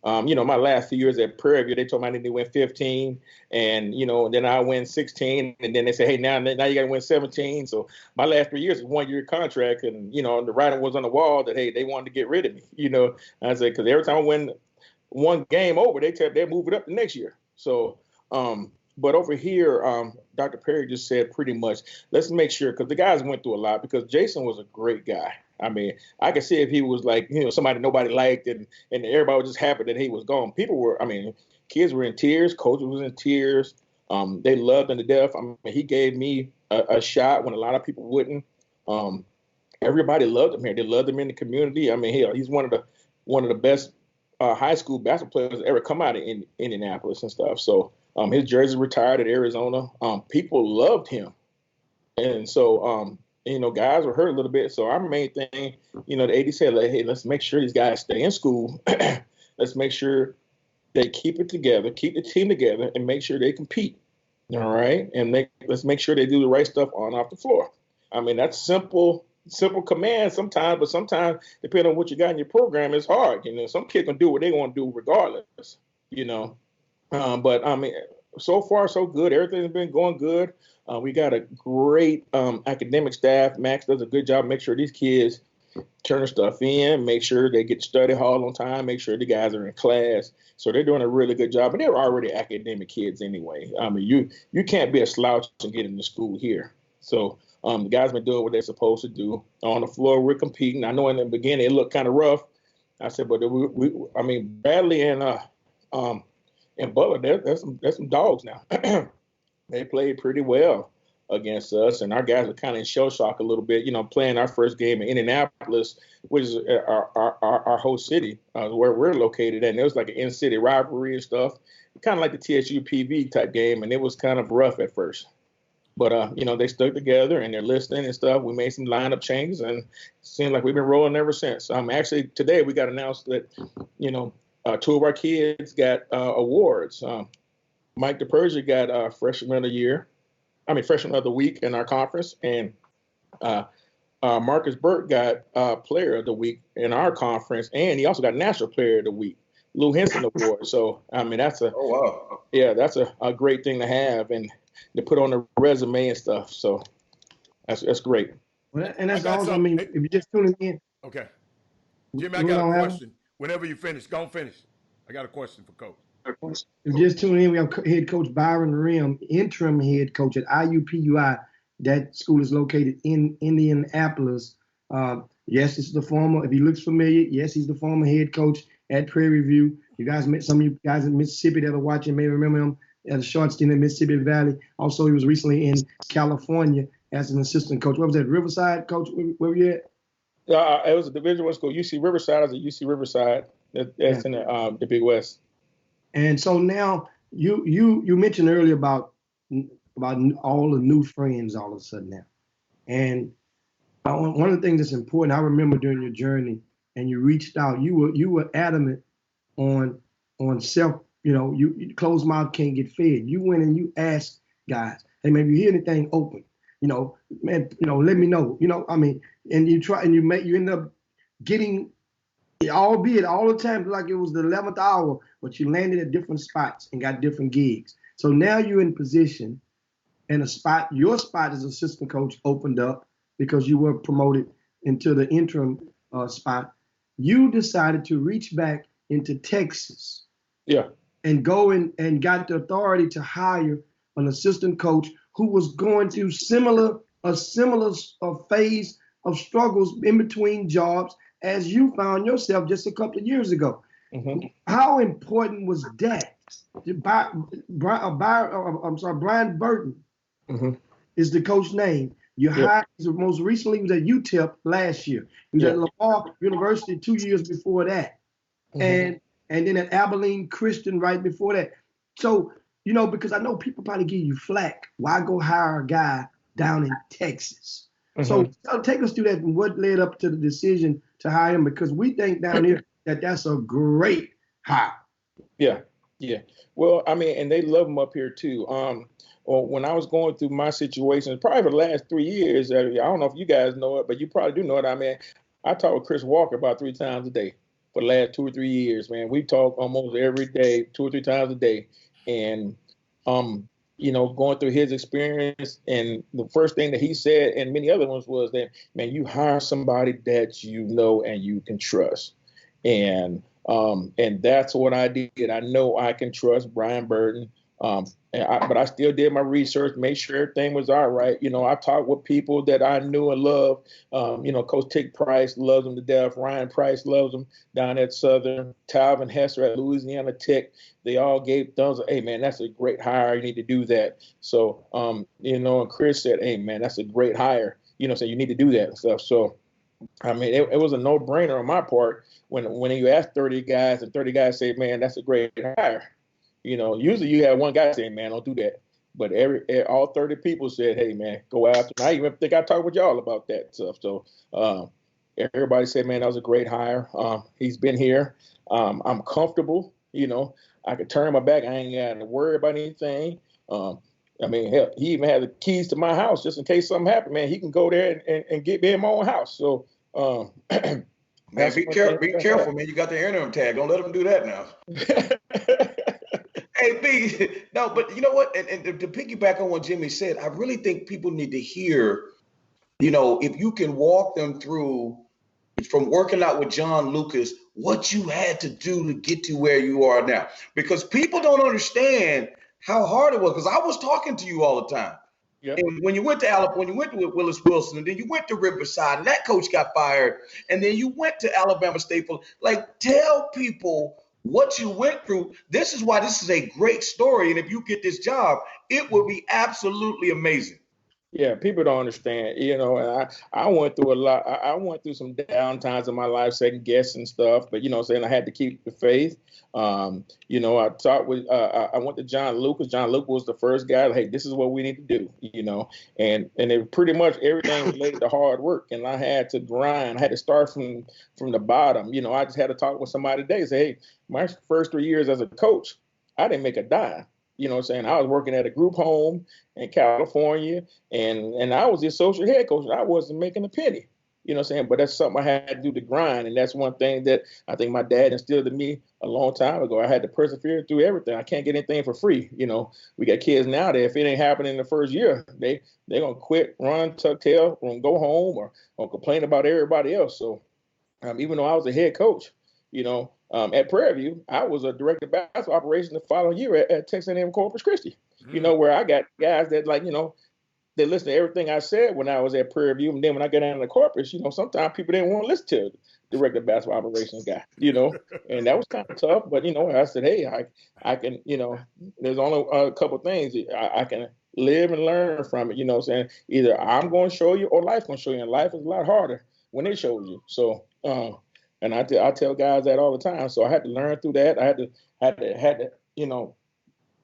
my last few years at Prairie View, they told me I need to win 15, and then I win 16, and then they say, hey, now you got to win 17. So my last 3 years is 1-year contract, and the writing was on the wall that hey, they wanted to get rid of me. I said because every time I win one game over, they move it up the next year. So. But over here, Dr. Perry just said pretty much, let's make sure, because the guys went through a lot, because Jason was a great guy. I mean, I could see if he was like, somebody nobody liked and everybody was just happy that he was gone. Kids were in tears. Coaches was in tears. They loved him to death. I mean, he gave me a shot when a lot of people wouldn't. Everybody loved him here. They loved him in the community. I mean, he's one of the best high school basketball players ever come out of Indianapolis and stuff. So, his jersey retired at Arizona. People loved him. And so, guys were hurt a little bit. So our main thing, the AD said, hey, let's make sure these guys stay in school. Let's make sure they keep it together, keep the team together, and make sure they compete. All right. And let's make sure they do the right stuff on and off the floor. I mean, that's simple command sometimes, but sometimes, depending on what you got in your program, it's hard. Some kids can do what they want to do regardless, But I mean, so far so good. Everything's been going good. We got a great academic staff. Max does a good job. Make sure these kids, turn stuff in, make sure they get to study hall on time, make sure the guys are in class. So they're doing a really good job, and they're already academic kids anyway. I mean, you can't be a slouch and get into school here. So the guys been doing what they're supposed to do. On the floor, we're competing. I know in the beginning it looked kind of rough. I said, but I mean, Bradley and Butler, there's some dogs now. They played pretty well against us, and our guys are kind of in shell shock a little bit, playing our first game in Indianapolis, which is our host city, where we're located at. And it was like an in-city rivalry and stuff, kind of like the TSU PV type game, and it was kind of rough at first. But, they stuck together, and they're listening and stuff. We made some lineup changes, and it seems like we've been rolling ever since. Actually, today we got announced that, two of our kids got awards. Mike DePersia got freshman of the week in our conference, and Marcus Burke got player of the week in our conference, and he also got national player of the week, Lou Henson Award. So, I mean, that's that's a great thing to have and to put on the resume and stuff. So that's great. Well, and that's awesome. I mean, if you're just tuning in. Okay. Jimmy, I got a question. Whenever you finish, go finish. I got a question for Coach. If you're just tuning in, we have head coach Byron Rim, interim head coach at IUPUI. That school is located in Indianapolis. Yes, this is the former. If he looks familiar, yes, he's the former head coach at Prairie View. Some of you guys in Mississippi that are watching may remember him at a short stint in Mississippi Valley. Also, he was recently in California as an assistant coach. What was that, Riverside, Coach? Where were you at? It was a Division I school. UC Riverside. I was at UC Riverside. That's in the Big West. And so now you mentioned earlier about all the new friends all of a sudden now. And one of the things that's important, I remember during your journey, and you reached out, you were adamant on self. You closed mouth can't get fed. You went and you asked guys, hey, man, if you hear anything open, man, let me know. And you try and you end up getting, albeit all the time like it was the 11th hour, but you landed at different spots and got different gigs. So now you're in position, and your spot as assistant coach opened up because you were promoted into the interim spot. You decided to reach back into Texas. Yeah. And go and got the authority to hire an assistant coach who was going through a similar phase of struggles in between jobs as you found yourself just a couple of years ago. Mm-hmm. How important was that? Brian Burton is the coach name. You hired, most recently he was at UTEP last year. He was at Lamar University 2 years before that. Mm-hmm. And then at Abilene Christian right before that. So, because I know people probably give you flack. Why go hire a guy down in Texas? Mm-hmm. So take us through that and what led up to the decision to hire him, because we think down here that's a great hire. Yeah. Well, I mean, and they love him up here too. When I was going through my situation, probably for the last 3 years, I don't know if you guys know it, but you probably do know it. I mean, I talk with Chris Walker about 3 times a day. For the last 2 or 3 years, man, we talk almost every day, 2 or 3 times a day. And, going through his experience, and the first thing that he said, and many other ones, was that, man, you hire somebody that you know and you can trust. And that's what I did. I know I can trust Brian Burton. But I still did my research, made sure everything was all right. I talked with people that I knew and loved. Coach Tick Price loves him to death. Ryan Price loves him down at Southern. Talvin Hester at Louisiana Tech. They all gave thumbs up. Hey, man, that's a great hire. You need to do that. So, and Chris said, hey, man, that's a great hire. So you need to do that and stuff. So, I mean, it was a no-brainer on my part when you ask 30 guys and 30 guys say, man, that's a great hire. Usually you have one guy saying, man, don't do that. But all 30 people said, hey, man, go after. And I even think I talked with y'all about that stuff. So everybody said, man, that was a great hire. He's been here. I'm comfortable. I could turn my back. I ain't got to worry about anything. I mean, hell, he even has the keys to my house just in case something happened, man. He can go there and get me in my own house. So, man, be careful, man. You got the interim tag. Don't let him do that now. Hey, B, no, but you know what? And to piggyback on what Jimmy said, I really think people need to hear, if you can walk them through from working out with John Lucas, what you had to do to get to where you are now. Because people don't understand how hard it was. Because I was talking to you all the time. Yep. And when you went to Alabama, when you went to Willis Wilson, and then you went to Riverside, and that coach got fired, and then you went to Alabama State. Like, tell people what you went through. This is why this is a great story. And if you get this job, it will be absolutely amazing. Yeah, people don't understand, and I went through a lot. I went through some down times in my life, second guessing stuff, but, saying I had to keep the faith. I talked with, I went to John Lucas. John Lucas was the first guy, hey, this is what we need to do, and it pretty much everything related to hard work. And I had to grind. I had to start from the bottom. I just had to talk with somebody today, say, hey, my first 3 years as a coach, I didn't make a dime. I was working at a group home in California, and I was the associate head coach, and I wasn't making a penny. But that's something I had to do to grind, and that's one thing that I think my dad instilled in me a long time ago. I had to persevere through everything. I can't get anything for free. We got kids now that if it ain't happening in the first year, they're gonna quit, run, tuck tail, or go home, or complain about everybody else. So even though I was a head coach, at Prairie View, I was a director of basketball operations the following year at Texas A&M Corpus Christi. Where I got guys that they listen to everything I said when I was at Prairie View, and then when I got down to Corpus, sometimes people didn't want to listen to the director of basketball operations guy, and that was kind of tough. But I said, hey, I can, there's only a couple things I can live and learn from it. Saying either I'm going to show you or life's going to show you, and life is a lot harder when they show you. So. And I tell guys that all the time. So I had to learn through that. I had to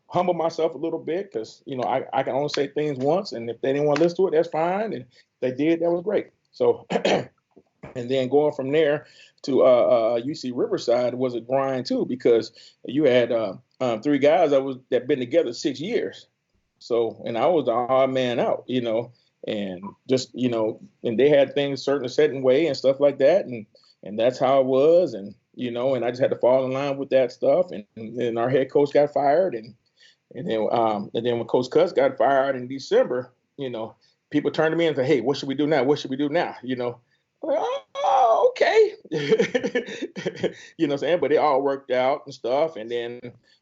humble myself a little bit because, I can only say things once. And if they didn't want to listen to it, that's fine. And if they did, that was great. So, and then going from there to UC Riverside was a grind too, because you had 3 guys that been together 6 years. So, and I was the odd man out, and just, and they had things certain way and stuff like that. And that's how it was. And, and I just had to fall in line with that stuff. And our head coach got fired. And then when Coach Cuts got fired in December, people turned to me and said, hey, what should we do now? What should we do now? Oh, okay. You know what I'm saying? But it all worked out and stuff. And then,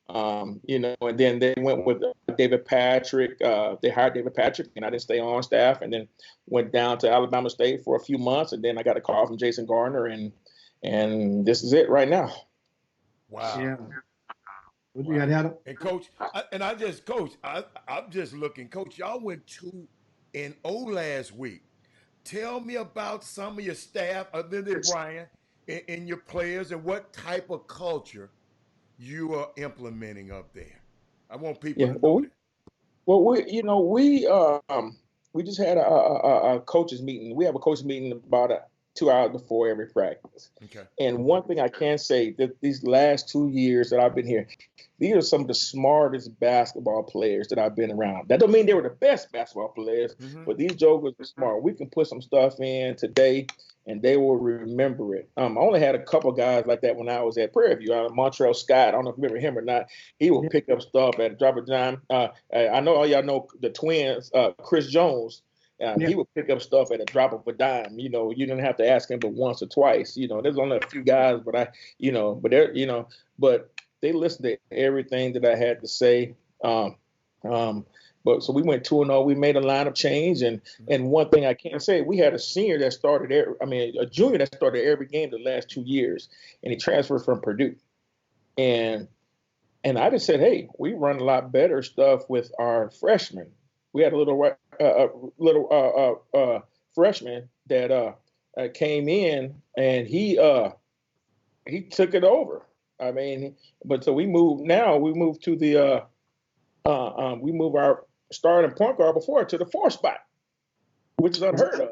and then they went with David Patrick. They hired David Patrick, and I didn't stay on staff. And then went down to Alabama State for a few months. And then I got a call from Jason Gardner, and this is it right now. Wow. Yeah. What you got, Adam? And Coach, I'm just looking. Coach, y'all went 2-0 last week. Tell me about some of your staff, other than Brian, and your players, and what type of culture you are implementing up there. I want people to know that. We just had a coaches meeting. We have a coaches meeting about 2 hours before every practice. Okay. And one thing I can say that these last 2 years that I've been here, these are some of the smartest basketball players that I've been around. That don't mean they were the best basketball players, but these jokers are smart. We can put some stuff in today, and they will remember it. I only had a couple guys like that when I was at Prairie View. Montreal Scott, I don't know if you remember him or not. He will pick up stuff at a drop of dime. I know all y'all know the twins, Chris Jones. He would pick up stuff at a drop of a dime. You didn't have to ask him but once or twice. There's only a few guys, but but they listened to everything that I had to say. But so we went 2-0. We made a lineup change, and one thing I can't say, we had a senior that started a junior that started every game the last 2 years, and he transferred from Purdue. And I just said, hey, we run a lot better stuff with our freshmen. We had a little freshman that came in, and he took it over. But so we moved to the we move our starting point guard before to the 4th spot, which is unheard of.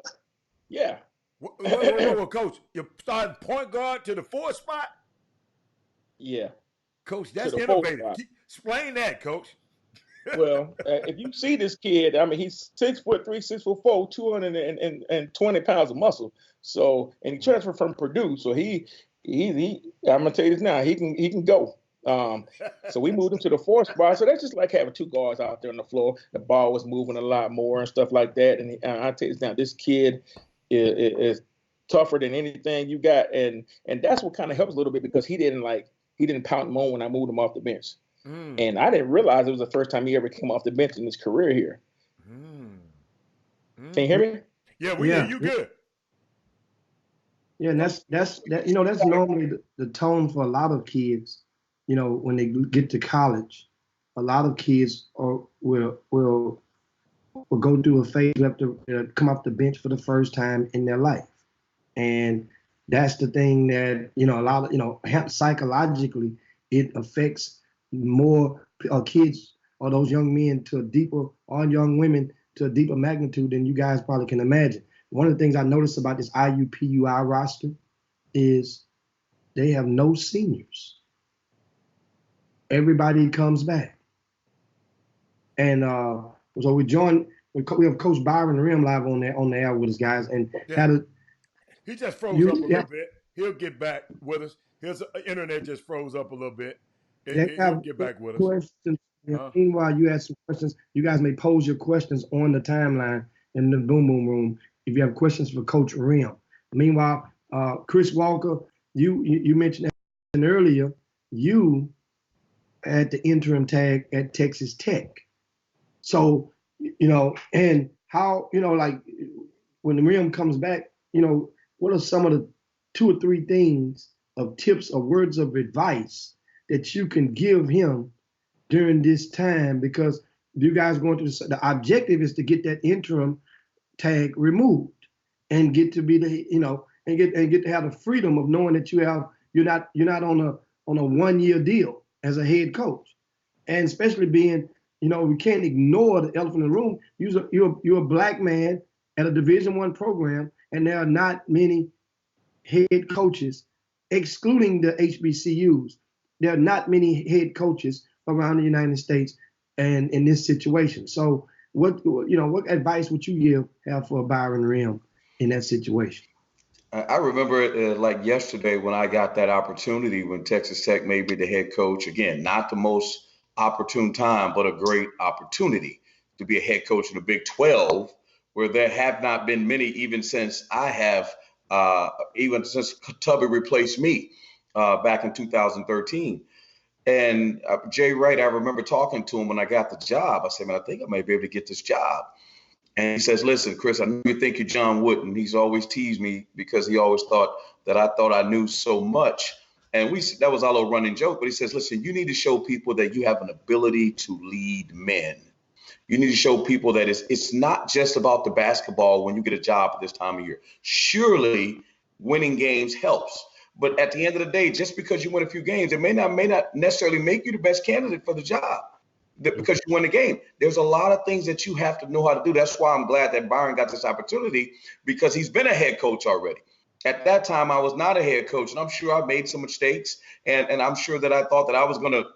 Yeah. Whoa, Coach, you're starting point guard to the 4th spot? Yeah. Coach, that's innovative. Explain that, Coach. Well, if you see this kid, he's 6'3", 6'4", 220 pounds of muscle. So, and he transferred from Purdue. So he I'm gonna tell you this now. He can go. So we moved him to the 4th spot. So that's just like having 2 guards out there on the floor. The ball was moving a lot more and stuff like that. And I tell you this now, this kid is tougher than anything you got, and that's what kind of helps a little bit because he didn't pout and moan when I moved him off the bench, and I didn't realize it was the first time he ever came off the bench in his career here. Can you hear me? Yeah, we hear you good. Yeah, and that's normally the tone for a lot of kids. When they get to college, a lot of kids will go through a phase. You have to come off the bench for the first time in their life, and that's the thing that a lot of psychologically it affects more kids or those young men to a deeper, or young women to a deeper magnitude than you guys probably can imagine. One of the things I noticed about this IUPUI roster is they have no seniors. Everybody comes back. And so we have Coach Byron Rim live on the air with us, guys. And he just froze up a little bit. He'll get back with us. His internet just froze up a little bit. He'll get back with us. Meanwhile, you ask some questions. You guys may pose your questions on the timeline in the Boom Boom Room if you have questions for Coach Rim. Meanwhile, Chris Walker, you mentioned earlier, you had the interim tag at Texas Tech. So, and how, like when the Rim comes back, what are some of the 2 or 3 things of tips or words of advice that you can give him during this time? Because you guys going through the objective is to get that interim tag removed and get to be and get to have the freedom of knowing that you're not on a 1-year deal as a head coach, and especially being we can't ignore the elephant in the room. You're a black man at a Division I program, and there are not many head coaches, excluding the HBCUs. There are not many head coaches around the United States and in this situation. So what advice would you have for Byron Rim in that situation? I remember it like yesterday when I got that opportunity when Texas Tech made me the head coach. Again, not the most opportune time, but a great opportunity to be a head coach in the Big 12, where there have not been many, even since Tubby replaced me back in 2013. And Jay Wright, I remember talking to him when I got the job. I said, man, I think I may be able to get this job. And he says, listen, Chris, I know you think you're John Wooden. He's always teased me because he always thought I knew so much. And that was our little running joke. But he says, listen, you need to show people that you have an ability to lead men. You need to show people that it's not just about the basketball when you get a job at this time of year. Surely winning games helps. But at the end of the day, just because you win a few games, it may not necessarily make you the best candidate for the job because you win the game. There's a lot of things that you have to know how to do. That's why I'm glad that Byron got this opportunity, because he's been a head coach already. At that time, I was not a head coach, and I'm sure I made some mistakes, and I'm sure that I thought that I was going to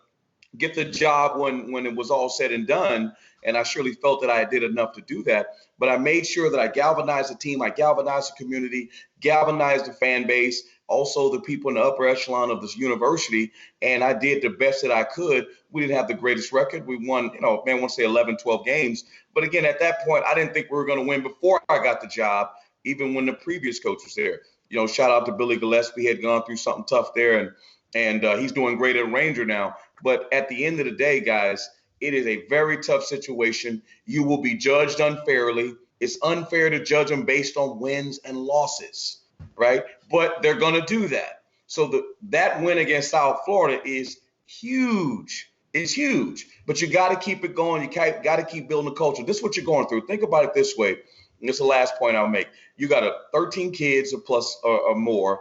get the job when it was all said and done, and I surely felt that I did enough to do that. But I made sure that I galvanized the team, I galvanized the community, galvanized the fan base, also the people in the upper echelon of this university, and I did the best that I could. We didn't have the greatest record. We won, I want to say 11, 12 games. But again, at that point, I didn't think we were going to win before I got the job, even when the previous coach was there. Shout out to Billy Gillespie. He had gone through something tough there, and he's doing great at Ranger now. But at the end of the day, guys, it is a very tough situation. You will be judged unfairly. It's unfair to judge them based on wins and losses, right? But they're going to do that. So that win against South Florida is huge. It's huge. But you got to keep it going. You got to keep building the culture. This is what you're going through. Think about it this way. And this is the last point I'll make. You got 13 kids or plus or more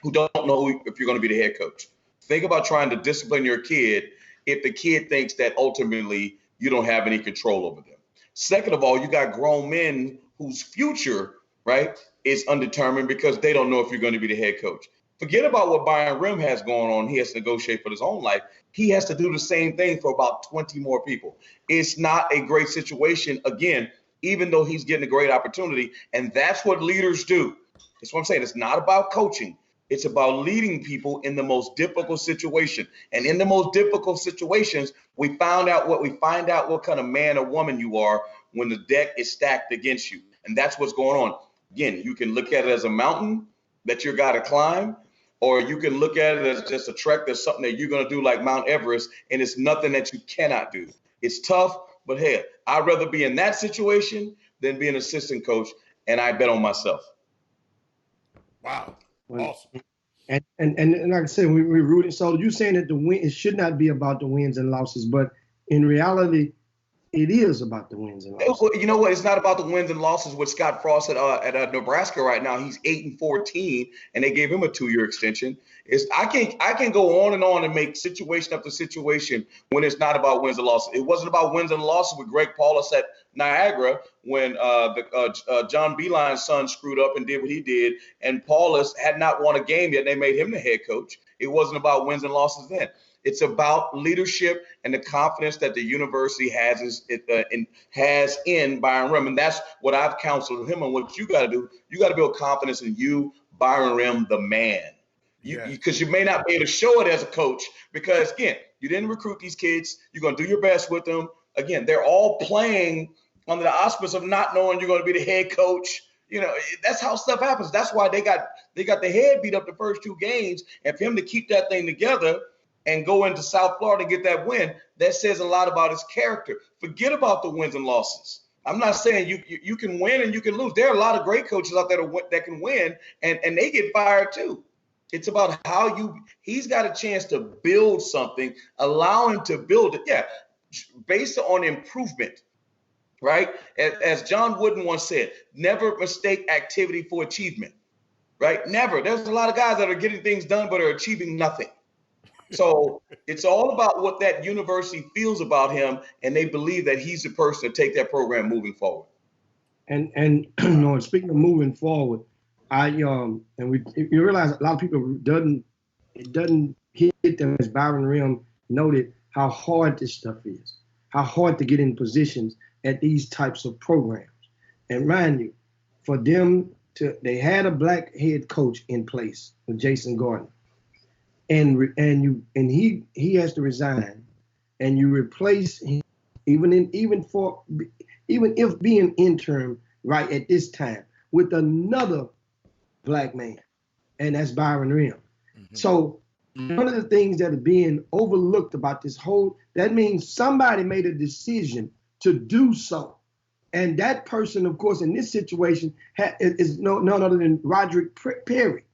who don't know if you're going to be the head coach. Think about trying to discipline your kid if the kid thinks that ultimately you don't have any control over them. Second of all, you got grown men whose future, right, is undetermined because they don't know if you're going to be the head coach. Forget about what Byron Rim has going on. He has to negotiate for his own life. He has to do the same thing for about 20 more people. It's not a great situation, again, even though he's getting a great opportunity. And that's what leaders do. That's what I'm saying. It's not about coaching. It's about leading people in the most difficult situation. And in the most difficult situations, we find out what kind of man or woman you are when the deck is stacked against you. And that's what's going on. Again, you can look at it as a mountain that you got to climb, or you can look at it as just a trek that's something that you're going to do like Mount Everest, and it's nothing that you cannot do. It's tough, but hey, I'd rather be in that situation than be an assistant coach, and I bet on myself. Wow. Awesome. And like I said, we're rooting. So you're saying that it should not be about the wins and losses, but in reality, it is about the wins and losses. You know what? It's not about the wins and losses with Scott Frost at Nebraska right now. He's 8-14, and they gave him a 2-year extension. I can go on and make situation after situation when it's not about wins and losses. It wasn't about wins and losses with Greg Paulus at Niagara when John Beilein's son screwed up and did what he did, and Paulus had not won a game yet, and they made him the head coach. It wasn't about wins and losses then. It's about leadership and the confidence that the university has in Byron Rim. And that's what I've counseled him on. What you got to do, you got to build confidence in you, Byron Rim, the man. Because you may not be able to show it as a coach because, again, you didn't recruit these kids. You're going to do your best with them. Again, they're all playing under the auspice of not knowing you're going to be the head coach. You know, that's how stuff happens. That's why they got the head beat up the first 2 games. And for him to keep that thing together and go into South Florida and get that win, that says a lot about his character. Forget about the wins and losses. I'm not saying you can win and you can lose. There are a lot of great coaches out there that can win, and they get fired too. It's about how he's got a chance to build something, allow him to build it. Based on improvement, right? As John Wooden once said, never mistake activity for achievement, right? Never. There's a lot of guys that are getting things done but are achieving nothing. So it's all about what that university feels about him, and they believe that he's the person to take that program moving forward. And you know, speaking of moving forward, you realize a lot of people it doesn't hit them, as Byron Rim noted, how hard this stuff is, how hard to get in positions at these types of programs. And mind you, for them they had a black head coach in place with Jason Gardner. And he has to resign, and you replace him, even if being interim right at this time, with another black man, and that's Byron Rim. Mm-hmm. So one of the things that are being overlooked about this that means somebody made a decision to do so, and that person, of course, in this situation is none other than Roderick Perry.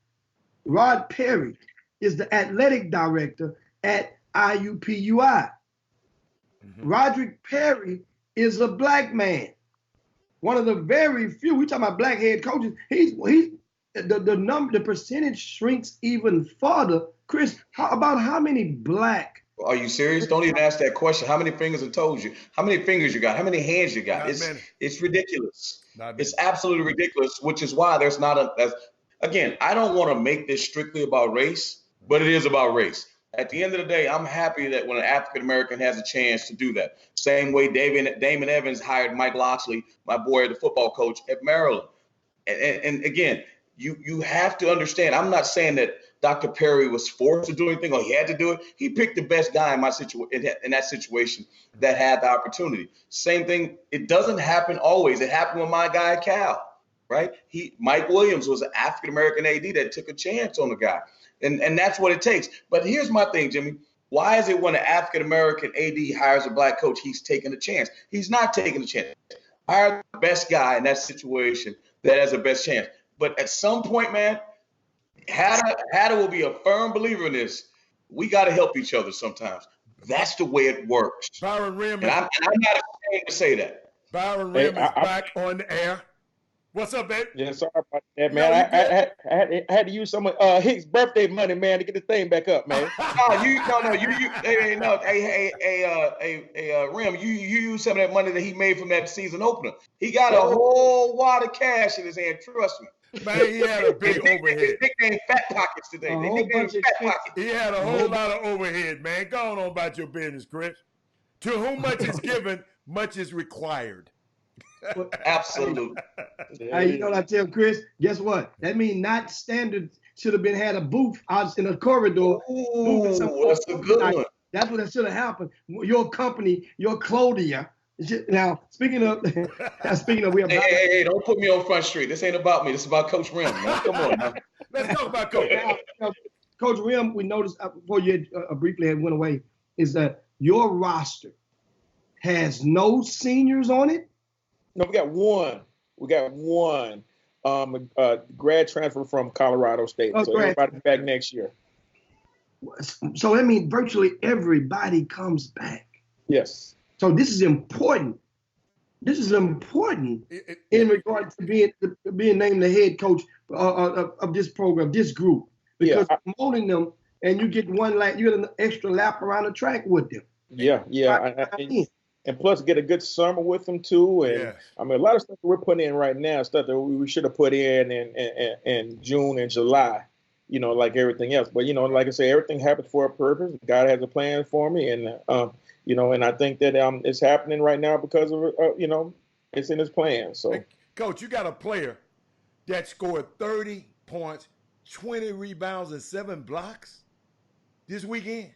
Rod Perry is the athletic director at IUPUI. Mm-hmm. Roderick Perry is a black man. One of the very few. We talking about black head coaches. The percentage shrinks even further. Chris, how many black? Are you serious? Don't even ask that question. How many fingers and toes you? How many fingers you got? How many hands you got? It's ridiculous. It's absolutely ridiculous, which is why there's not again, I don't want to make this strictly about race, but it is about race. At the end of the day, I'm happy that when an African-American has a chance to do that. Same way Damon Evans hired Mike Loxley, my boy, the football coach at Maryland. And again, you have to understand, I'm not saying that Dr. Perry was forced to do anything or he had to do it. He picked the best guy in that situation that had the opportunity. Same thing, it doesn't happen always. It happened with my guy, Cal, right? Mike Williams was an African-American AD that took a chance on the guy. And that's what it takes. But here's my thing, Jimmy. Why is it when an African-American AD hires a black coach, he's taking a chance? He's not taking a chance. Hire the best guy in that situation that has the best chance. But at some point, man, Hatter will be a firm believer in this. We got to help each other sometimes. That's the way it works. Byron Rim, and I'm not ashamed to say that. Byron Rim is back on the air. What's up, babe? Yeah, sorry about that, man. I had to use some of Hicks' birthday money, man, to get the thing back up, man. Rim, you use some of that money that he made from that season opener. He got a whole wad of cash in his hand. Trust me. Man, he had a big overhead. They nicknamed Fat Pockets today. They nicknamed Fat Pockets. He had a whole lot of overhead, man. Go on about your business, Chris. To whom much is given, much is required. Absolutely. Hey, you know what I tell Chris? Guess what? That means not standard should have had a booth out in a corridor. Ooh, that's a good one. That's what should have happened. Your company, your Clodia, Now, speaking of, we have. Hey, don't put me on Front Street. This ain't about me. This is about Coach Rim, man. Come on, man. Let's talk about Coach. Now, Coach Rim, we noticed before you briefly had went away, is that your roster has no seniors on it? No, we got one. Grad transfer from Colorado State. So everybody back next year. So that means virtually everybody comes back. Yes. So this is important. This is important in regard to being named the head coach of this program, this group, because promoting them, and you get you get an extra lap around the track with them. Yeah. And plus get a good summer with them too. And I mean, a lot of stuff that we're putting in right now, stuff that we should have put in June and July, like everything else. But, like I say, everything happens for a purpose. God has a plan for me. And, and I think that it's happening right now because of, it's in his plan. So, hey, Coach, you got a player that scored 30 points, 20 rebounds, and 7 blocks this weekend.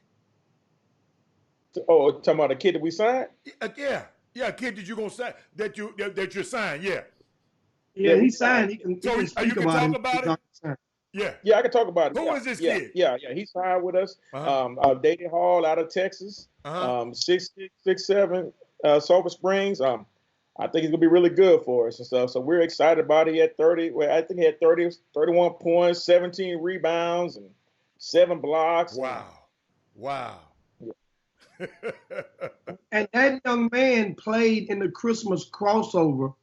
Oh, talking about a kid that we signed? Yeah, a kid that you're gonna sign, that you signed. Yeah, he signed. He can talk about it. Yeah, I can talk about it. Who is this kid? Yeah, he signed with us. David Hall out of Texas. 6'7", Sulphur Springs. I think he's gonna be really good for us and stuff. So we're excited about it. He had 30. Well, I think he had 31 points, 17 rebounds, and 7 blocks. Wow. And that young man played in the Christmas crossover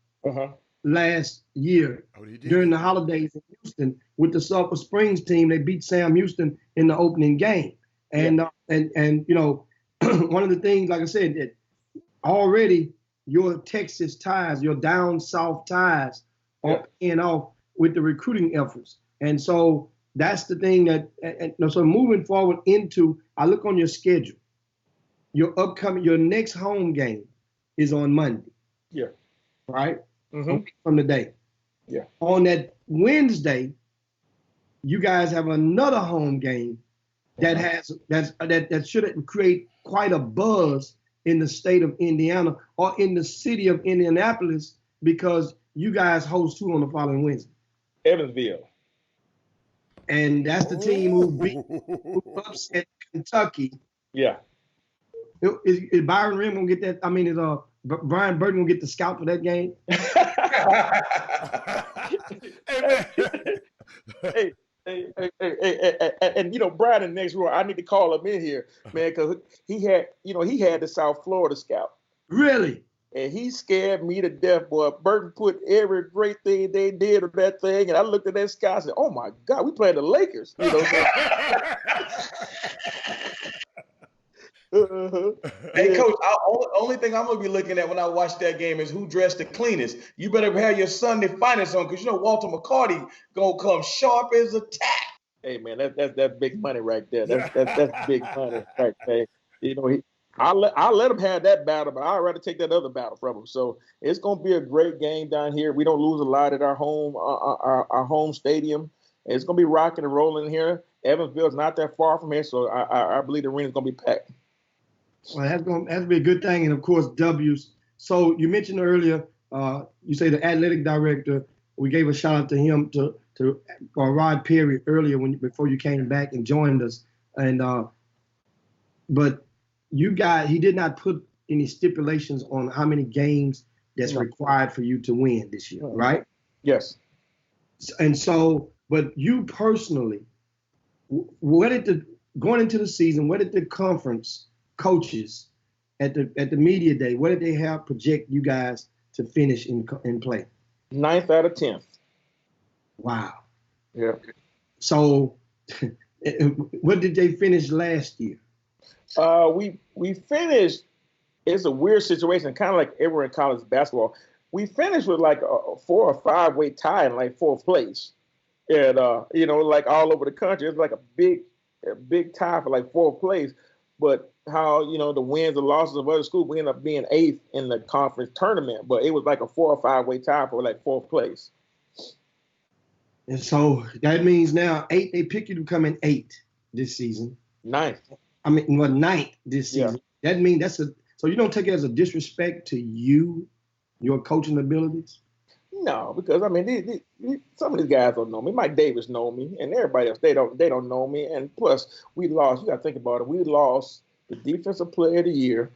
last year during the holidays in Houston with the Sulphur Springs team. They beat Sam Houston in the opening game. And one of the things, like I said, that already your Texas ties, your down south ties are paying off with the recruiting efforts. And so that's the thing so moving forward I look on your schedule. Your next home game is on Monday. Yeah. Right? Mm-hmm. From the day. Yeah. On that Wednesday, you guys have another home game that should create quite a buzz in the state of Indiana or in the city of Indianapolis, because you guys host who on the following Wednesday? Evansville. And that's the team who upset Kentucky. Yeah. Is Byron Rim gonna get that? I mean, is Brian Burton gonna get the scout for that game? Hey, and Brian in the next row, I need to call him in here, man, because he had the South Florida scout. Really? And he scared me to death, boy. Burton put every great thing they did on that thing, and I looked at that scout and said, "Oh my God, we playing the Lakers." Hey, Coach, only thing I'm gonna be looking at when I watch that game is who dressed the cleanest. You better have your Sunday finest on, because Walter McCarty gonna come sharp as a tack. Hey man, that's big money right there. That's big money right there. I'll let him have that battle, but I'd rather take that other battle from him. So it's gonna be a great game down here. We don't lose a lot at our home our home stadium. It's gonna be rocking and rolling here. Evansville's not that far from here, so I believe the arena's gonna be packed. Well, that's going to be a good thing, and of course, W's. So you mentioned earlier, you say the athletic director. We gave a shout out to him to Rod Perry earlier before you came back and joined us, and but he did not put any stipulations on how many games that's required for you to win this year, right? Yes. And so, but you personally, going into the season, what did the conference coaches at the media day, what did they have project you guys to finish in play? 9th out of 10th. Wow. Yeah. So what did they finish last year? We finished, it's a weird situation, kind of like everywhere in college basketball. We finished with like a 4 or 5 way tie in like 4th place. And like all over the country, it's like a big tie for like 4th place. But how, the wins and losses of other schools, we ended up being 8th in the conference tournament, but it was like a 4 or 5 way tie for like 4th place. And so that means now they pick you to come in 8th this season. 9th. I mean, 9th this season. Yeah. That means So you don't take it as a disrespect to you, your coaching abilities? No, because I mean, some of these guys don't know me. Mike Davis know me, and everybody else they don't know me. And plus, we lost. You got to think about it. We lost the defensive player of the year.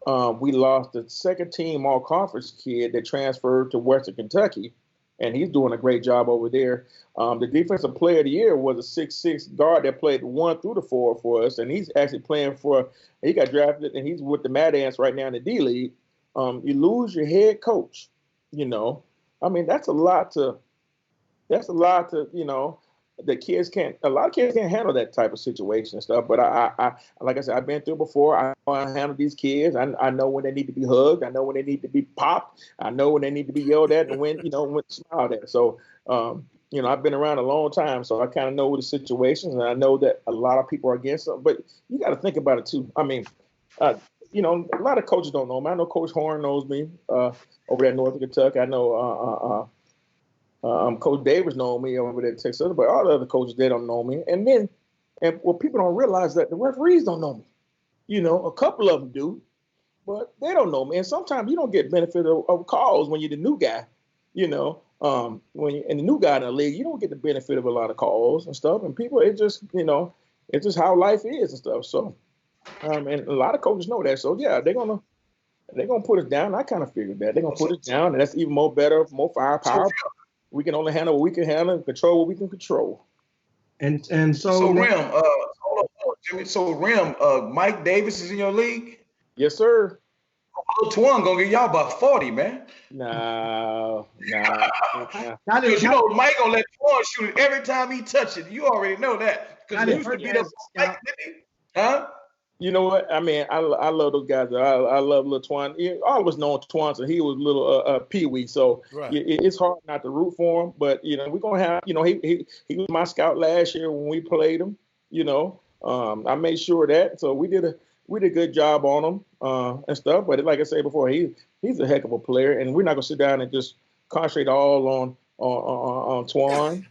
We lost the second team all conference kid that transferred to Western Kentucky, and he's doing a great job over there. The defensive player of the year was a 6'6" guard that played 1 through the 4 for us, and he's actually playing for. He got drafted, and he's with the Mad Ants right now in the D League. You lose your head coach, you know. I mean, that's a lot to, you know, a lot of kids can't handle that type of situation and stuff. But I like I said, I've been through before. I know how to handle these kids. I know when they need to be hugged. I know when they need to be popped. I know when they need to be yelled at and when smiled at. So, you know, I've been around a long time, so I kind of know the situations, and I know that a lot of people are against them. But you got to think about it too. I mean, you know, a lot of coaches don't know me. I know Coach Horn knows me over there in Northern Kentucky. I know Coach Davis knows me over there in Texas, but all the other coaches, they don't know me. And people don't realize that the referees don't know me. You know, a couple of them do, but they don't know me. And sometimes you don't get benefit of calls when you're the new guy. You know, when you're the new guy in the league, you don't get the benefit of a lot of calls and stuff. And people, it's just how life is and stuff. So. And a lot of coaches know that. So yeah, they're gonna put us down. I kind of figured that they're gonna put us down, and that's even more better, more firepower. We can only handle what we can handle, and control what we can control. And so Rim, hold on, Jimmy. So Rim, Mike Davis is in your league? Yes, sir. Lil Twan gonna get y'all about 40, man. Nah. Because you know Mike gonna let Twan shoot it every time he touch it. You already know that. Because he used to beat up Mike, didn't he? Huh? You know what? I mean, I love those guys. I love Lil Twan. All of us know Twan, so he was little Pee-wee. So right. It's hard not to root for him. But you know, we're gonna have. You know, he was my scout last year when we played him. You know, I made sure that. So we did a good job on him and stuff. But like I said before, he's a heck of a player, and we're not gonna sit down and just concentrate all on Twan.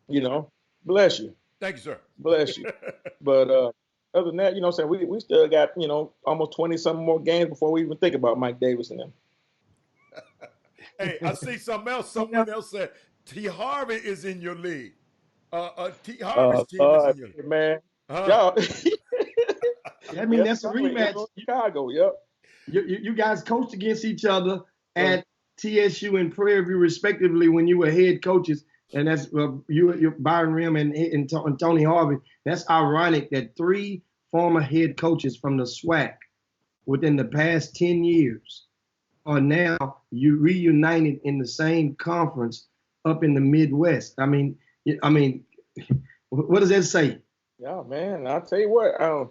You know, bless you. Thank you, sir. Bless you. But other than that, you know what I'm saying, we still got, you know, almost 20-something more games before we even think about Mike Davis and them. Hey, I see something else. Someone else said T. Harvey is in your league. T. Harvey's team is in your league. Man. Y'all. I mean, that's a rematch. Chicago, yep. You guys coached against each other at TSU and Prairie View, respectively, when you were head coaches. And that's you Byron Rim and Tony Harvey. That's ironic that 3 former head coaches from the SWAC within the past 10 years are now reunited in the same conference up in the Midwest. I mean, what does that say? Yeah, man. I'll tell you what. I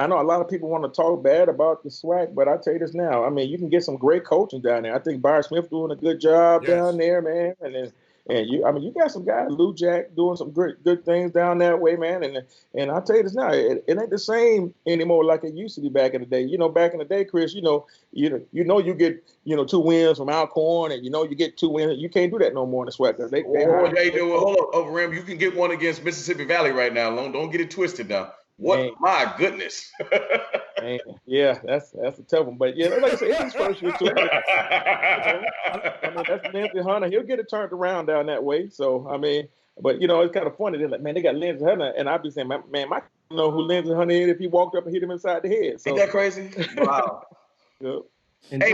know a lot of people want to talk bad about the SWAC, but I'll tell you this now. I mean, you can get some great coaching down there. I think Byron Smith doing a good job down there, man. And you got some guys, Lou Jack, doing some good things down that way, man. And I'll tell you this now, it ain't the same anymore like it used to be back in the day. You know, back in the day, Chris, you get 2 wins from Alcorn, and you get 2 wins. You can't do that no more in the SWAC. Hold up, over Rim. You can get one against Mississippi Valley right now. Don't get it twisted now. What? Man. My goodness. Man. Yeah, that's a tough one. But yeah, like I said, it's his first year too. I mean, that's Lindsey Hunter. He'll get it turned around down that way. So I mean, but it's kind of funny. They're like, man, they got Lindsey Hunter, and I'd be saying, man, I don't know who Lindsey Hunter is if he walked up and hit him inside the head. So, ain't that crazy? Wow. Yep. Hey,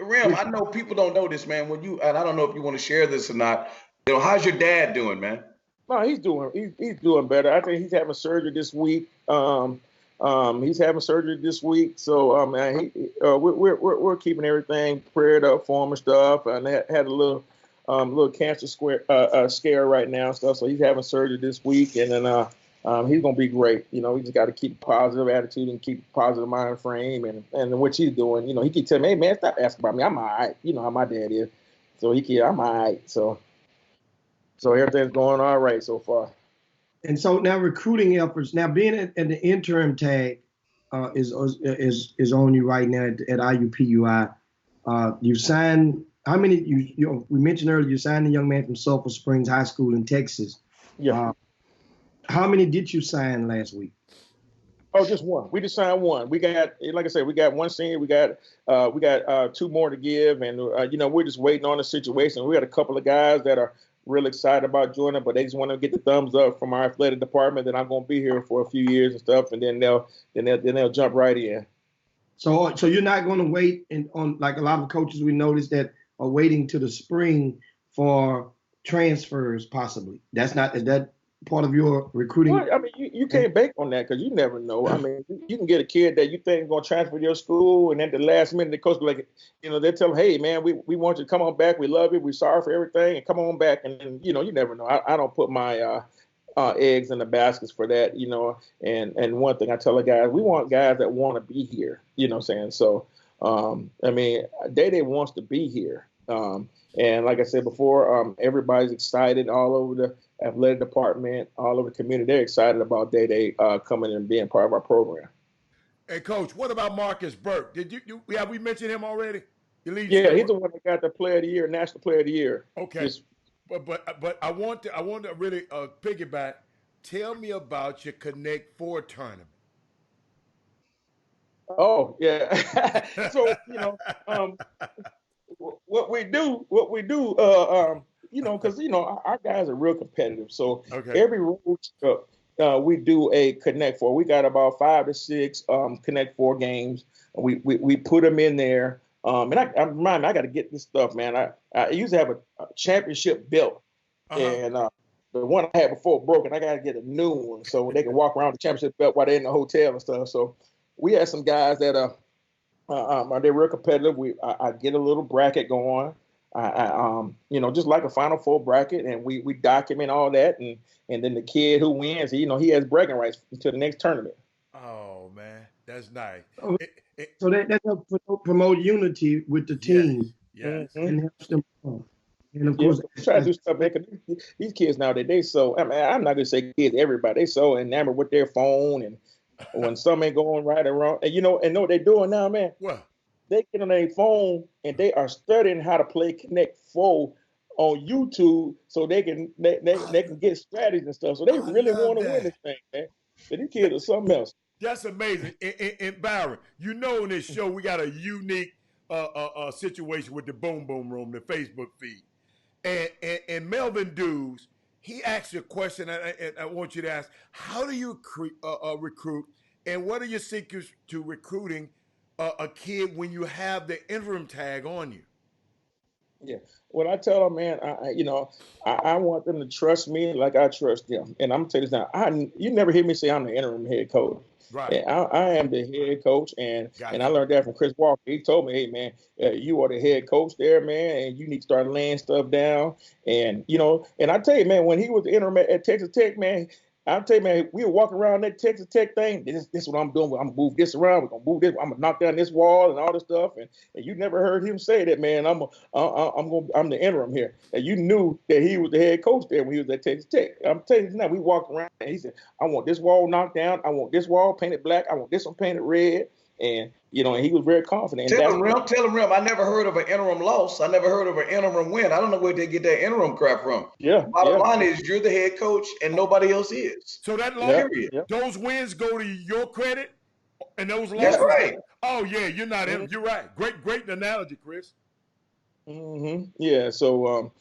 Rim, I know people don't know this, man. And I don't know if you want to share this or not. How's your dad doing, man? No, he's doing better. I think he's having surgery this week. He's having surgery this week, so we're keeping everything prayed up for him and stuff. And had a little cancer scare right now and stuff. So he's having surgery this week, and then he's gonna be great. We just got to keep a positive attitude and keep a positive mind frame, and what he's doing. He keeps telling me, hey man, stop asking about me. I'm all right. You know how my dad is. So I'm all right. So everything's going all right so far. And so now recruiting efforts. Now being at the interim tag is on you right now at IUPUI. You've signed how many? We mentioned earlier you signed a young man from Sulphur Springs High School in Texas. Yeah. How many did you sign last week? Oh, just one. We just signed one. We got, like I said, we got one senior. We got two more to give, and we're just waiting on the situation. We got a couple of guys that are real excited about joining, but they just want to get the thumbs up from our athletic department that I'm going to be here for a few years and stuff, and then they'll jump right in. So you're not going to wait on like a lot of coaches we noticed that are waiting to the spring for transfers possibly. Is that part of your recruiting? Well, I mean, you can't bank on that because you never know. I mean, you can get a kid that you think is going to transfer to your school, and at the last minute, the coach be like, they tell them, hey, man, we want you to come on back. We love you. We're sorry for everything, and come on back. And then, you never know. I don't put my eggs in the baskets for that, And one thing I tell the guys, we want guys that want to be here, you know what I'm saying? So, I mean, Day wants to be here. And like I said before, everybody's excited all over the athletic department, all over the community. They're excited about Day coming and being part of our program. Hey, Coach, what about Marcus Burke? Have we mentioned him already? Yeah, he's the one that got the Player of the Year, National Player of the Year. Okay, but I want to really piggyback. Tell me about your Connect 4 tournament. Oh yeah, so what we do, because our guys are real competitive. So every road trip, we do a Connect 4. We got about 5 to 6 Connect 4 games. We put them in there. And I got to get this stuff, man. I used to have a championship belt, and the one I had before broke, and I got to get a new one so they can walk around the championship belt while they're in the hotel and stuff. So we had some guys that they're real competitive. I get a little bracket going. Just like a Final Four bracket, and we document all that, and then the kid who wins, he has bragging rights until the next tournament. Oh man, that's nice. So that helps promote unity with the team. Yes. And helps them. And of course, try to do stuff. These kids nowadays, they so. I mean, I'm not gonna say kids, everybody. They so enamored with their phone, and when something ain't going right or wrong, and know what they're doing now, man. What? They get on their phone and they are studying how to play Connect 4 on YouTube so they can get strategies and stuff. So they really want to win this thing, man. But these kids are something else. That's amazing. And Byron, in this show we got a unique situation with the Boom Boom Room, the Facebook feed. And Melvin Dews, he asked you a question I want you to ask. How do you recruit, and what are your secrets to recruiting a kid when you have the interim tag on you? Yeah. Well, I tell them, man, I want them to trust me like I trust them. And I'm going to tell you this now, you never hear me say I'm the interim head coach. Right. I am the head coach, and I learned that from Chris Walker. He told me, hey, man, you are the head coach there, man, and you need to start laying stuff down. And, and I tell you, man, when he was the interim at Texas Tech, man, I'll tell you, man, we were walking around that Texas Tech thing. This is what I'm doing. I'm going to move this around. We're going to move this. I'm going to knock down this wall and all this stuff. And you never heard him say that, man. I'm the interim here. And you knew that he was the head coach there when he was at Texas Tech. I'm telling you now, we walked around and he said, I want this wall knocked down. I want this wall painted black. I want this one painted red. And, and he was very confident. Tell him, Rim, I never heard of an interim loss. I never heard of an interim win. I don't know where they get that interim crap from. Yeah. Bottom line is you're the head coach and nobody else is. So that those wins go to your credit, and those losses. That's right. Oh yeah, you're not in. You're right. Great analogy, Chris. Mm-hmm. Yeah. So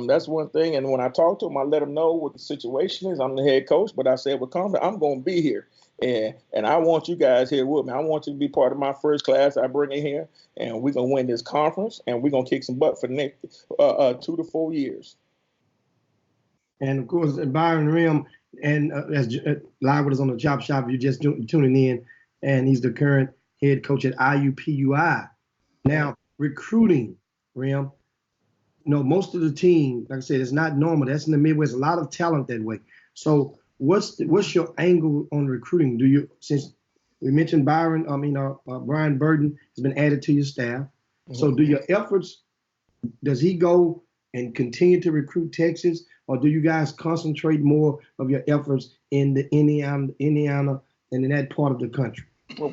that's one thing. And when I talk to him, I let him know what the situation is. I'm the head coach, but I said with confidence, I'm going to be here. And I want you guys here with me. I want you to be part of my first class. I bring in here, and we're going to win this conference, and we're going to kick some butt for the next 2 to 4 years. And, of course, Byron Rim, and as live with us on the Chop Shop, you're just tuning in, and he's the current head coach at IUPUI. Now, recruiting, Rim, most of the team, like I said, it's not normal. That's in the Midwest. A lot of talent that way. So what's your angle on recruiting? Since we mentioned Brian Burden has been added to your staff. Mm-hmm. So do your efforts, does he go and continue to recruit Texas, or do you guys concentrate more of your efforts in the Indiana and in that part of the country? Well,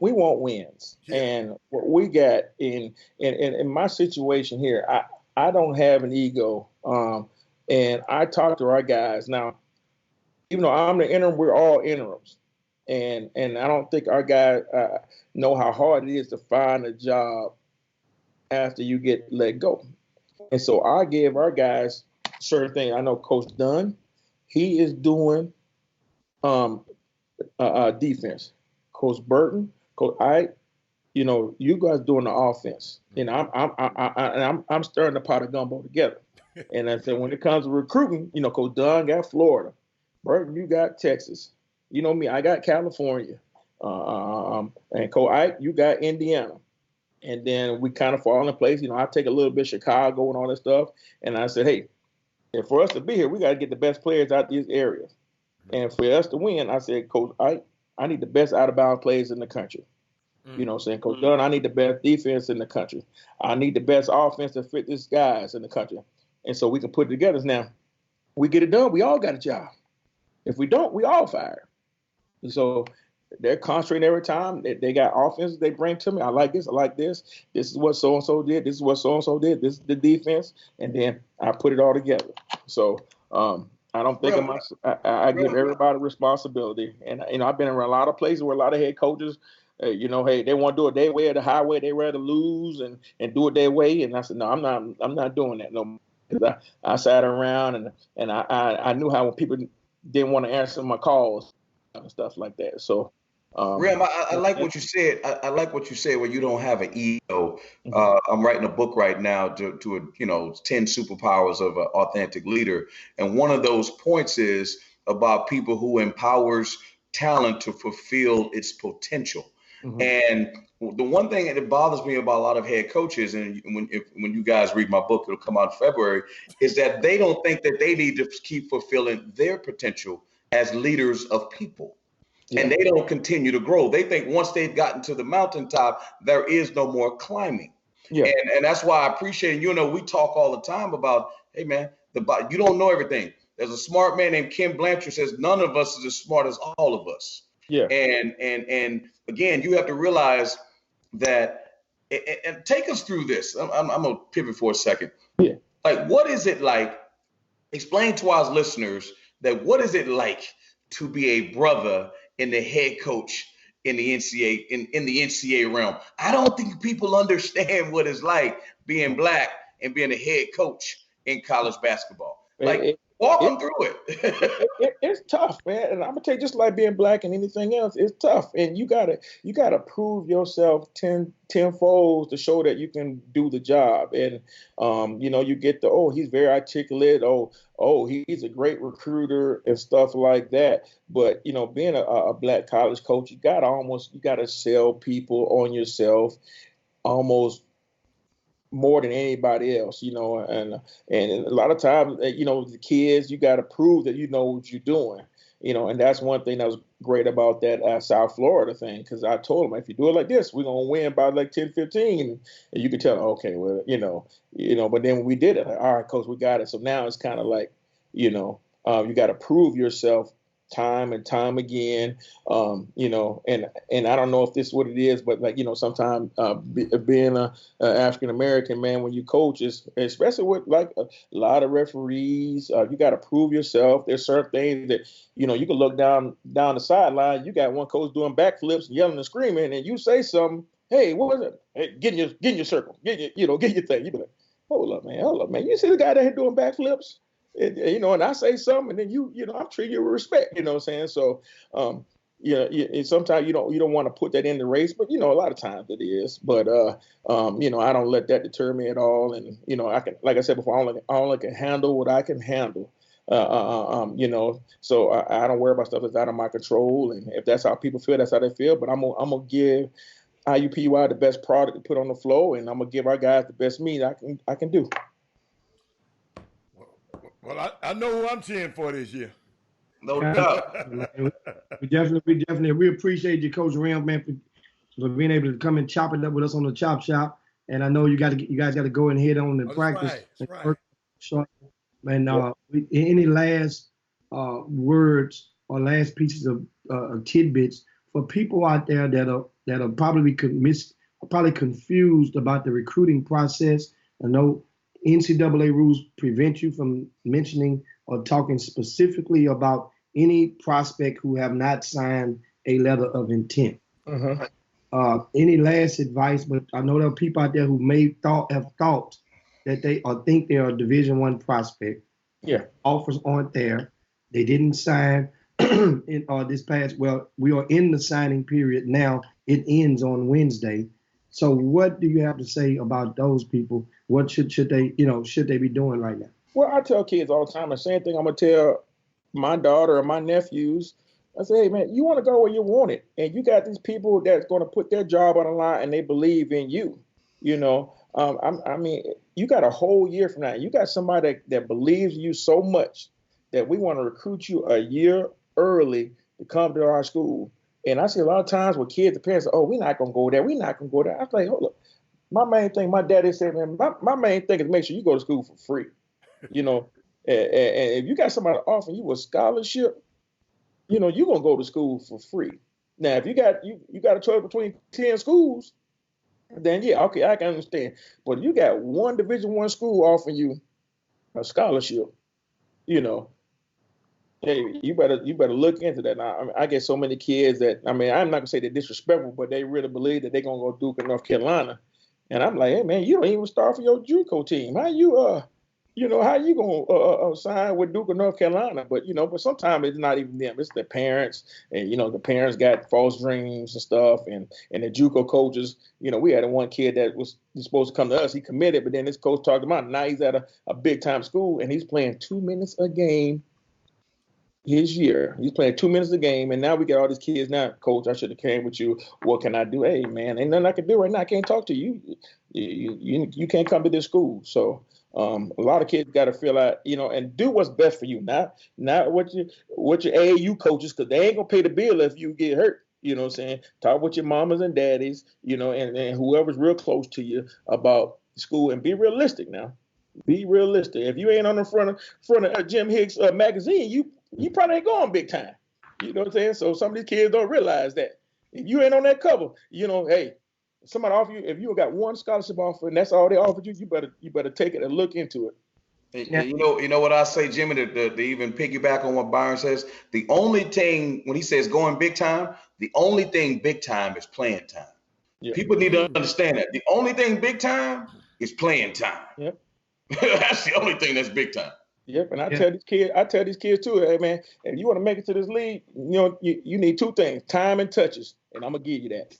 we want wins. Yeah. And what we got in my situation here, I don't have an ego. And I talk to our guys. Now, even though I'm the interim, we're all interims. And I don't think our guys know how hard it is to find a job after you get let go. And so I gave our guys certain things. I know Coach Dunn, he is doing defense. Coach Burton, Coach Ike, you guys doing the offense. I'm stirring the pot of gumbo together. And I said, when it comes to recruiting, Coach Dunn got Florida, Burton, you got Texas. You know me, I got California. And Coach Ike, you got Indiana. And then we kind of fall in place. I take a little bit of Chicago and all that stuff. And I said, hey, and for us to be here, we got to get the best players out these areas. And for us to win, I said, Coach Ike, I need the best out-of-bounds players in the country. You know what I'm saying? Coach Dunn, I need the best defense in the country. I need the best offense to fit these guys in the country. And so we can put it together. Now, we get it done, we all got a job. If we don't, we all fired. And so they're concentrating every time. They got offenses they bring to me. I like this. I like this. This is what so-and-so did. This is what so-and-so did. This is the defense. And then I put it all together. So I don't think I give everybody responsibility. And, I've been in a lot of places where a lot of head coaches, hey, they want to do it their way or the highway. They rather lose and do it their way. And I said, no, I'm not doing that no more. I sat around and I knew how when people didn't want to answer my calls and stuff like that. So, Rem, I like what you said. I like what you said where you don't have an ego. I'm writing a book right now to 10 superpowers of an authentic leader. And one of those points is about people who empowers talent to fulfill its potential. Mm-hmm. And the one thing that bothers me about a lot of head coaches, and when you guys read my book, it'll come out in February, is that they don't think that they need to keep fulfilling their potential as leaders of people. Yeah. And they don't continue to grow. They think once they've gotten to the mountaintop, there is no more climbing. Yeah. And that's why I appreciate, we talk all the time about, hey, man, you don't know everything. There's a smart man named Ken Blanchard says none of us is as smart as all of us. Yeah. And again, you have to realize that, and take us through this. I'm going to pivot for a second. Yeah. Like, what is it like? Explain to our listeners that what is it like to be a brother in the head coach in the NCAA, in the NCAA realm? I don't think people understand what it's like being black and being a head coach in college basketball. Like, walk them through it. It's tough, man. And I'm gonna tell you, just like being black and anything else, it's tough. And you gotta prove yourself tenfold to show that you can do the job. And you get he's very articulate. He's a great recruiter and stuff like that. But being a black college coach, you gotta sell people on yourself almost more than anybody else, and a lot of times, the kids, you got to prove that you know what you're doing, and that's one thing that was great about that South Florida thing, because I told them, if you do it like this, we're going to win by like 10, 15, and you could tell, okay, well, but then when we did it, like, all right, coach, we got it. So now it's kind of like, you got to prove yourself time and time again, and I don't know if this is what it is, but sometimes being a African American man, when you coach, especially with like a lot of referees, you got to prove yourself. There's certain things that you can look down the sideline. You got one coach doing backflips, yelling and screaming, and you say something. Hey, what was it? Hey, get in your circle. Get your thing. You be like, hold up, man. You see the guy that here doing backflips? And I say something, and then I'm treating you with respect. You know what I'm saying? So, sometimes you don't want to put that in the race, but a lot of times it is. But I don't let that deter me at all. And I can, like I said before, I only can handle what I can handle. So I don't worry about stuff that's out of my control. And if that's how people feel, that's how they feel. But I'm gonna give IUPUI the best product to put on the floor, and I'm gonna give our guys the best meat I can do. Well, I know who I'm cheering for this year. No doubt. We definitely appreciate you, Coach Rem, man, for being able to come and chop it up with us on the Chop Shop. And I know you guys got to go and head on and practice. That's right. And any last words or last pieces of tidbits for people out there that are probably confused about the recruiting process? I know NCAA rules prevent you from mentioning or talking specifically about any prospect who have not signed a letter of intent. Mm-hmm. Any last advice? But I know there are people out there who have thought that they or think they are a Division I prospect. Yeah. Offers aren't there. They didn't sign in this past. Well, we are in the signing period now. It ends on Wednesday. So what do you have to say about those people? What should they be doing right now? Well, I tell kids all the time the same thing I'm gonna tell my daughter or my nephews. I say, hey man, you want to go where you want it, and you got these people that's going to put their job on the line and they believe in you. You know, I mean, you got a whole year from now. You got somebody that believes you so much that we want to recruit you a year early to come to our school. And I see a lot of times with kids, the parents say, oh, we're not going to go there. We're not going to go there. I was like, hold up. My main thing, my daddy said, man, my main thing is make sure you go to school for free. You know, and if you got somebody offering you a scholarship, you know, you're going to go to school for free. Now, if you got a choice between 10 schools, then yeah, okay, I can understand. But you got one Division I school offering you a scholarship, you know, hey, you better look into that. Now, I mean, I get so many kids that, I mean, I'm not gonna say they're disrespectful, but they really believe that they're gonna go Duke in North Carolina. And I'm like, hey man, you don't even start for your JUCO team. How you gonna sign with Duke of North Carolina? But but sometimes it's not even them; it's the parents, and the parents got false dreams and stuff, and the JUCO coaches. We had one kid that was supposed to come to us. He committed, but then this coach talked him out. Now he's at a big time school, and he's playing 2 minutes a game. His year, he's playing 2 minutes a game, and now we got all these kids. Now, coach, I should have came with you. What can I do? Hey, man, ain't nothing I can do right now. I can't talk to you. You can't come to this school. So a lot of kids got to feel out, and do what's best for you. Not what your AAU coaches, because they ain't gonna pay the bill if you get hurt. You know what I'm saying? Talk with your mamas and daddies, and whoever's real close to you about school, and be realistic now. Be realistic. If you ain't on the front of Jim Hicks magazine, you probably ain't going big time. You know what I'm saying? So some of these kids don't realize that. If you ain't on that cover, hey, somebody offer you, if you got one scholarship offer and that's all they offered you, you better take it and look into it. Yeah. You know what I say, Jimmy, to even piggyback on what Byron says, the only thing, when he says going big time, the only thing big time is playing time. Yeah. People need to understand that. The only thing big time is playing time. Yep. That's the only thing that's big time. Yep, and I tell these kids too, hey man, if you want to make it to this league, you need two things: time and touches, and I'm gonna give you that.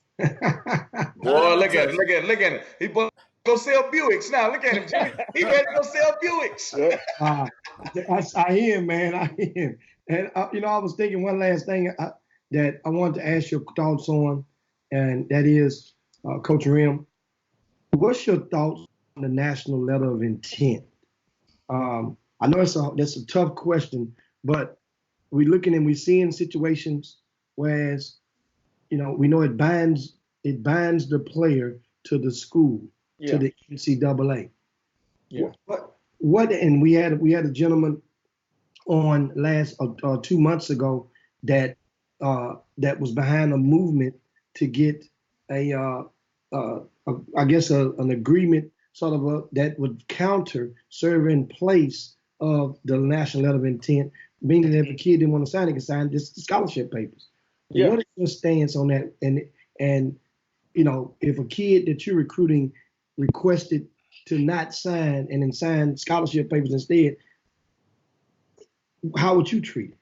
Boy, look at it. He go sell Buicks now. Look at him, Jimmy. He ready to go sell Buicks. I hear, man. I hear. And I was thinking one last thing that I wanted to ask your thoughts on, and that is, Coach Rim, what's your thoughts on the national letter of intent? I know that's a tough question, but we're looking and we're seeing situations whereas, we know it binds the player to the school, to the NCAA. Yeah. What? And we had a gentleman on 2 months ago that was behind a movement to get an agreement sort of that would counter serve in place of the national letter of intent, meaning that if a kid didn't want to sign, he could sign just the scholarship papers. Yeah. What is your stance on that? And if a kid that you're recruiting requested to not sign and then sign scholarship papers instead, how would you treat it?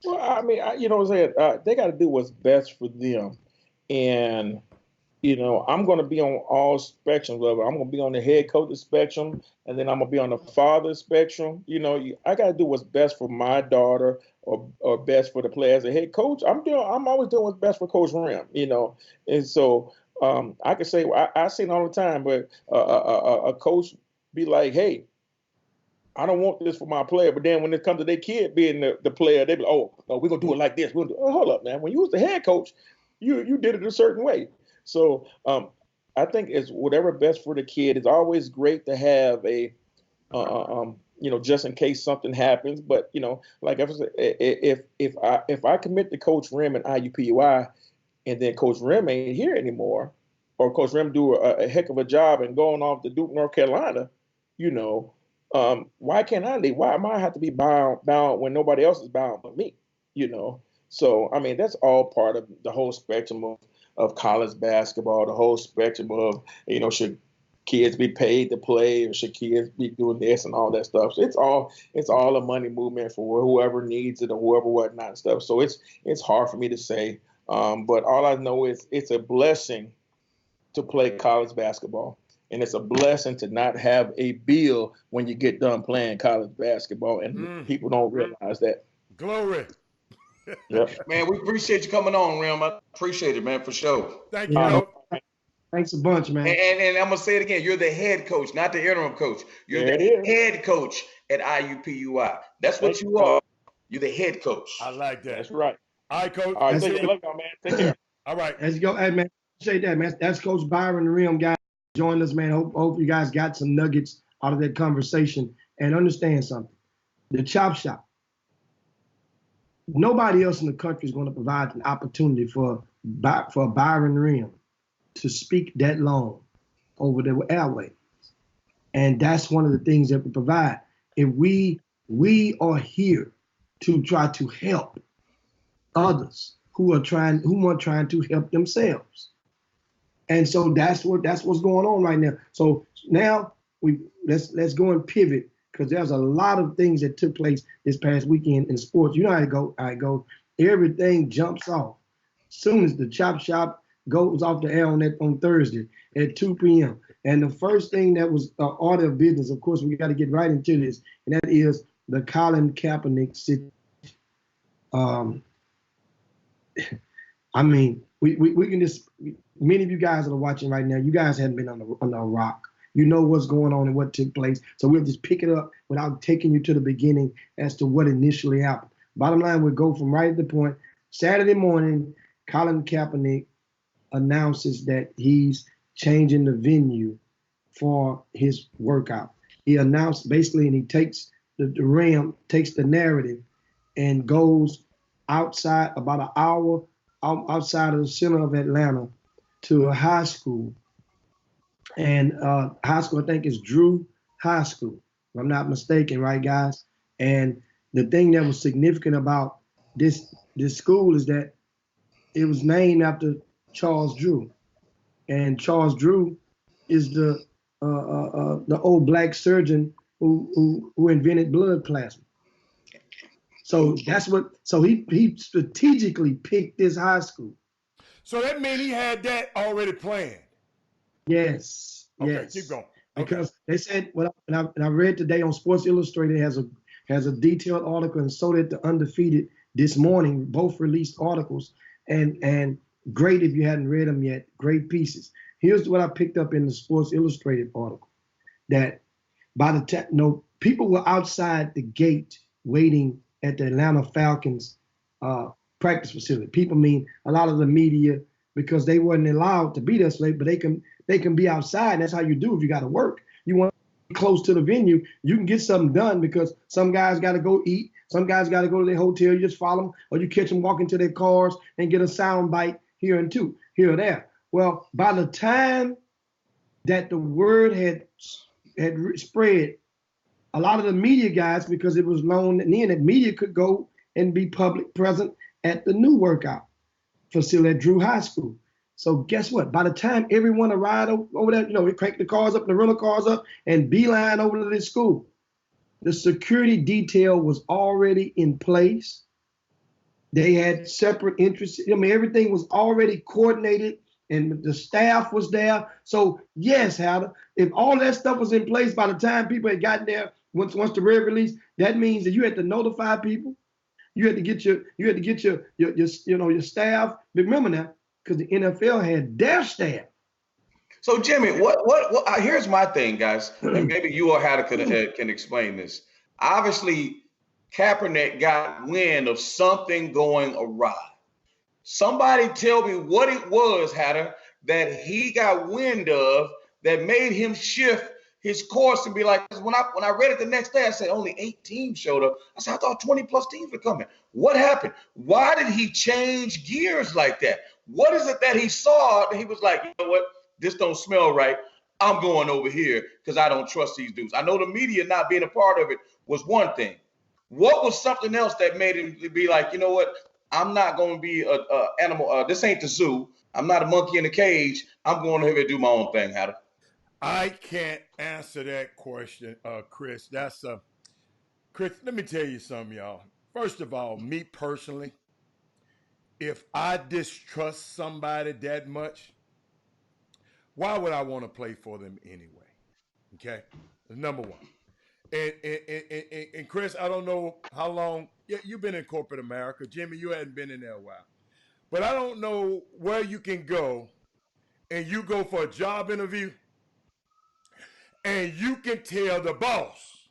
Well, I mean, they got to do what's best for them, and I'm going to be on all spectrums of it. I'm going to be on the head coach's spectrum, and then I'm going to be on the father's spectrum. I got to do what's best for my daughter or best for the player. As a head coach, I'm always doing what's best for Coach Rim, And so I can say, I see it all the time, but a coach be like, hey, I don't want this for my player. But then when it comes to their kid being the player, they be like, oh, no, we're going to do it like this. Hold up, man. When you was the head coach, you did it a certain way. So I think it's whatever best for the kid. It's always great to have a, just in case something happens. But like I said, if I commit to Coach Rim and IUPUI, and then Coach Rim ain't here anymore, or Coach Rim do a heck of a job and going off to Duke, North Carolina, why can't I leave? Why am I have to be bound when nobody else is bound but me? So, I mean, that's all part of the whole spectrum of college basketball, the whole spectrum of, should kids be paid to play or should kids be doing this and all that stuff. So it's all a money movement for whoever needs it or whoever whatnot and stuff. So it's hard for me to say. But all I know is it's a blessing to play college basketball. And it's a blessing to not have a bill when you get done playing college basketball. And people don't realize that. Glory. Yep. Man, we appreciate you coming on, Rim. I appreciate it, man, for sure. Thank you. Thanks a bunch, man. And I'm going to say it again. You're the head coach, not the interim coach. You're the head coach at IUPUI. That's what you are. You're the head coach. I like that. That's right. All right, Coach. All right, take care, man. Take care. All right. Let's go. Hey, man, appreciate that, man. That's Coach Byron Rim, guys. Join us, man. Hope you guys got some nuggets out of that conversation and understand something. The Chop Shop. Nobody else in the country is going to provide an opportunity for Byron Rim to speak that long over the airways. And that's one of the things that we provide. If we are here to try to help others who are trying to help themselves. And so that's what's going on right now. So now let's go and pivot, because there's a lot of things that took place this past weekend in sports. You know how I go. Everything jumps off. Soon as the Chop Shop goes off the air on Thursday at 2 p.m. And the first thing that was order of business, of course, we got to get right into this, and that is the Colin Kaepernick situation. I mean, we can just, many of you guys that are watching right now, you guys haven't been on a rock. You know what's going on and what took place. So we'll just pick it up without taking you to the beginning as to what initially happened. Bottom line, we'll go from right at the point. Saturday morning, Colin Kaepernick announces that he's changing the venue for his workout. He announced basically, and he takes takes the narrative and goes outside, about an hour outside of the center of Atlanta, to a high school. And high school, I think, is Drew High School, if I'm not mistaken, right, guys? And the thing that was significant about this school is that it was named after Charles Drew. And Charles Drew is the old black surgeon who invented blood plasma. So he strategically picked this high school. So that means he had that already planned. Yes. Okay, yes. keep going. Because they said, and I read today on Sports Illustrated has a detailed article, and so did the Undefeated this morning. Both released articles, and great if you hadn't read them yet. Great pieces. Here's what I picked up in the Sports Illustrated article: that by the time, people were outside the gate waiting at the Atlanta Falcons practice facility. People mean a lot of the media, because they weren't allowed to be there late, but they can be outside. And that's how you do if you got to work. You want to be close to the venue. You can get something done, because some guys got to go eat. Some guys got to go to their hotel. You just follow them, or you catch them walking to their cars and get a sound bite here or there. Well, by the time that the word had spread, a lot of the media guys, because it was known that media could go and be public present at the new workout facility at Drew High School. So guess what? By the time everyone arrived over there, we cranked the cars up, the rental cars up, and beeline over to this school. The security detail was already in place. They had separate interests. I mean, everything was already coordinated, and the staff was there. So yes, Hatter, if all that stuff was in place by the time people had gotten there, once the red release, that means that you had to notify people. You had to get your staff. But remember now, because the NFL had their staff. So Jimmy, what here's my thing, guys, and maybe you or Hatter can explain this. Obviously, Kaepernick got wind of something going awry. Somebody tell me what it was, Hatter, that he got wind of that made him shift his course and be like, when I read it the next day, I said only 8 teams showed up. I said, I thought 20 plus teams were coming. What happened? Why did he change gears like that? What is it that he saw that he was like, you know what, this don't smell right. I'm going over here because I don't trust these dudes. I know the media not being a part of it was one thing. What was something else that made him be like, you know what, I'm not going to be a animal. This ain't the zoo. I'm not a monkey in a cage. I'm going over here and do my own thing, Hatter. I can't answer that question, Chris. That's Chris. Let me tell you something, y'all. First of all, me personally, if I distrust somebody that much, why would I want to play for them anyway? Okay, that's number one. And Chris, I don't know how long you've been in corporate America. Jimmy, you hadn't been in there a while. But I don't know where you can go and you go for a job interview and you can tell the boss,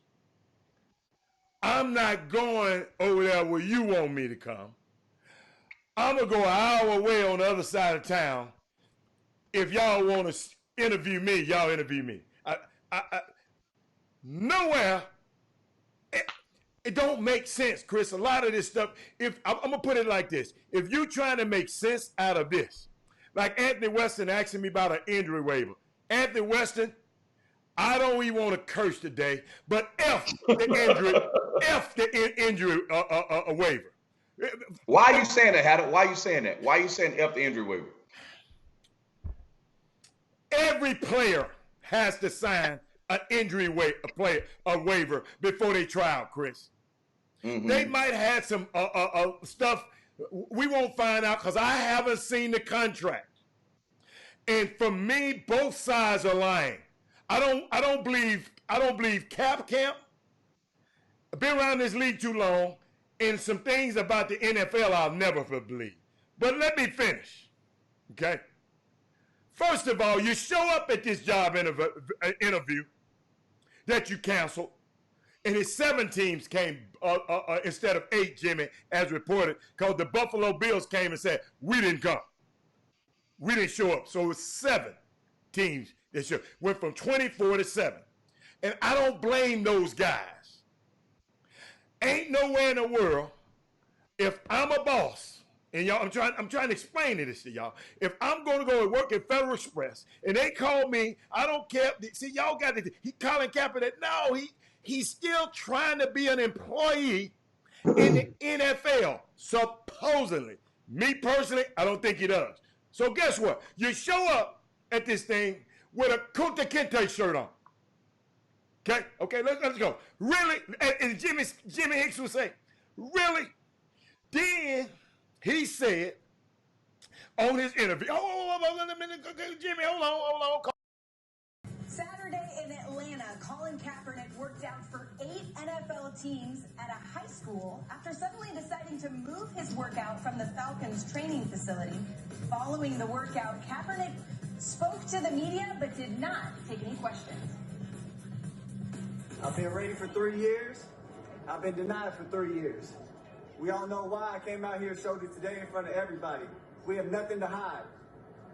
I'm not going over there where you want me to come. I'm going to go an hour away on the other side of town. If y'all want to interview me, y'all interview me. Nowhere, it don't make sense, Chris. A lot of this stuff, if I'm going to put it like this. If you're trying to make sense out of this, like Anthony Weston asking me about an injury waiver. Anthony Weston, I don't even want to curse today, but F the injury waiver. Why are you saying that, Hatter? Why are you saying that? Why are you saying F the injury waiver? Every player has to sign an injury waiver before they try out, Chris. Mm-hmm. They might have some stuff we won't find out because I haven't seen the contract. And for me, both sides are lying. I don't believe Cap Camp. I've been around this league too long, and some things about the NFL I'll never believe. But let me finish, okay? First of all, you show up at this job interview that you canceled, and it's 7 teams came instead of 8, Jimmy, as reported, because the Buffalo Bills came and said, we didn't come. We didn't show up. So it's 7 teams that showed. Went from 24 to 7. And I don't blame those guys. Ain't nowhere in the world, if I'm a boss, and y'all, I'm trying to explain this to y'all. If I'm going to go and work at Federal Express and they call me, I don't care. See, y'all got to, Colin Kaepernick, no, he's still trying to be an employee in the NFL, supposedly. Me personally, I don't think he does. So guess what? You show up at this thing with a Kunta Kinte shirt on. Okay, let's go. Really? And Jimmy Hicks would say, really? Then he said on his interview, Jimmy, hold on. Saturday in Atlanta, Colin Kaepernick worked out for 8 NFL teams at a high school after suddenly deciding to move his workout from the Falcons training facility. Following the workout, Kaepernick spoke to the media but did not take any questions. I've been ready for 3 years. I've been denied for 3 years. We all know why I came out here and showed it today in front of everybody. We have nothing to hide.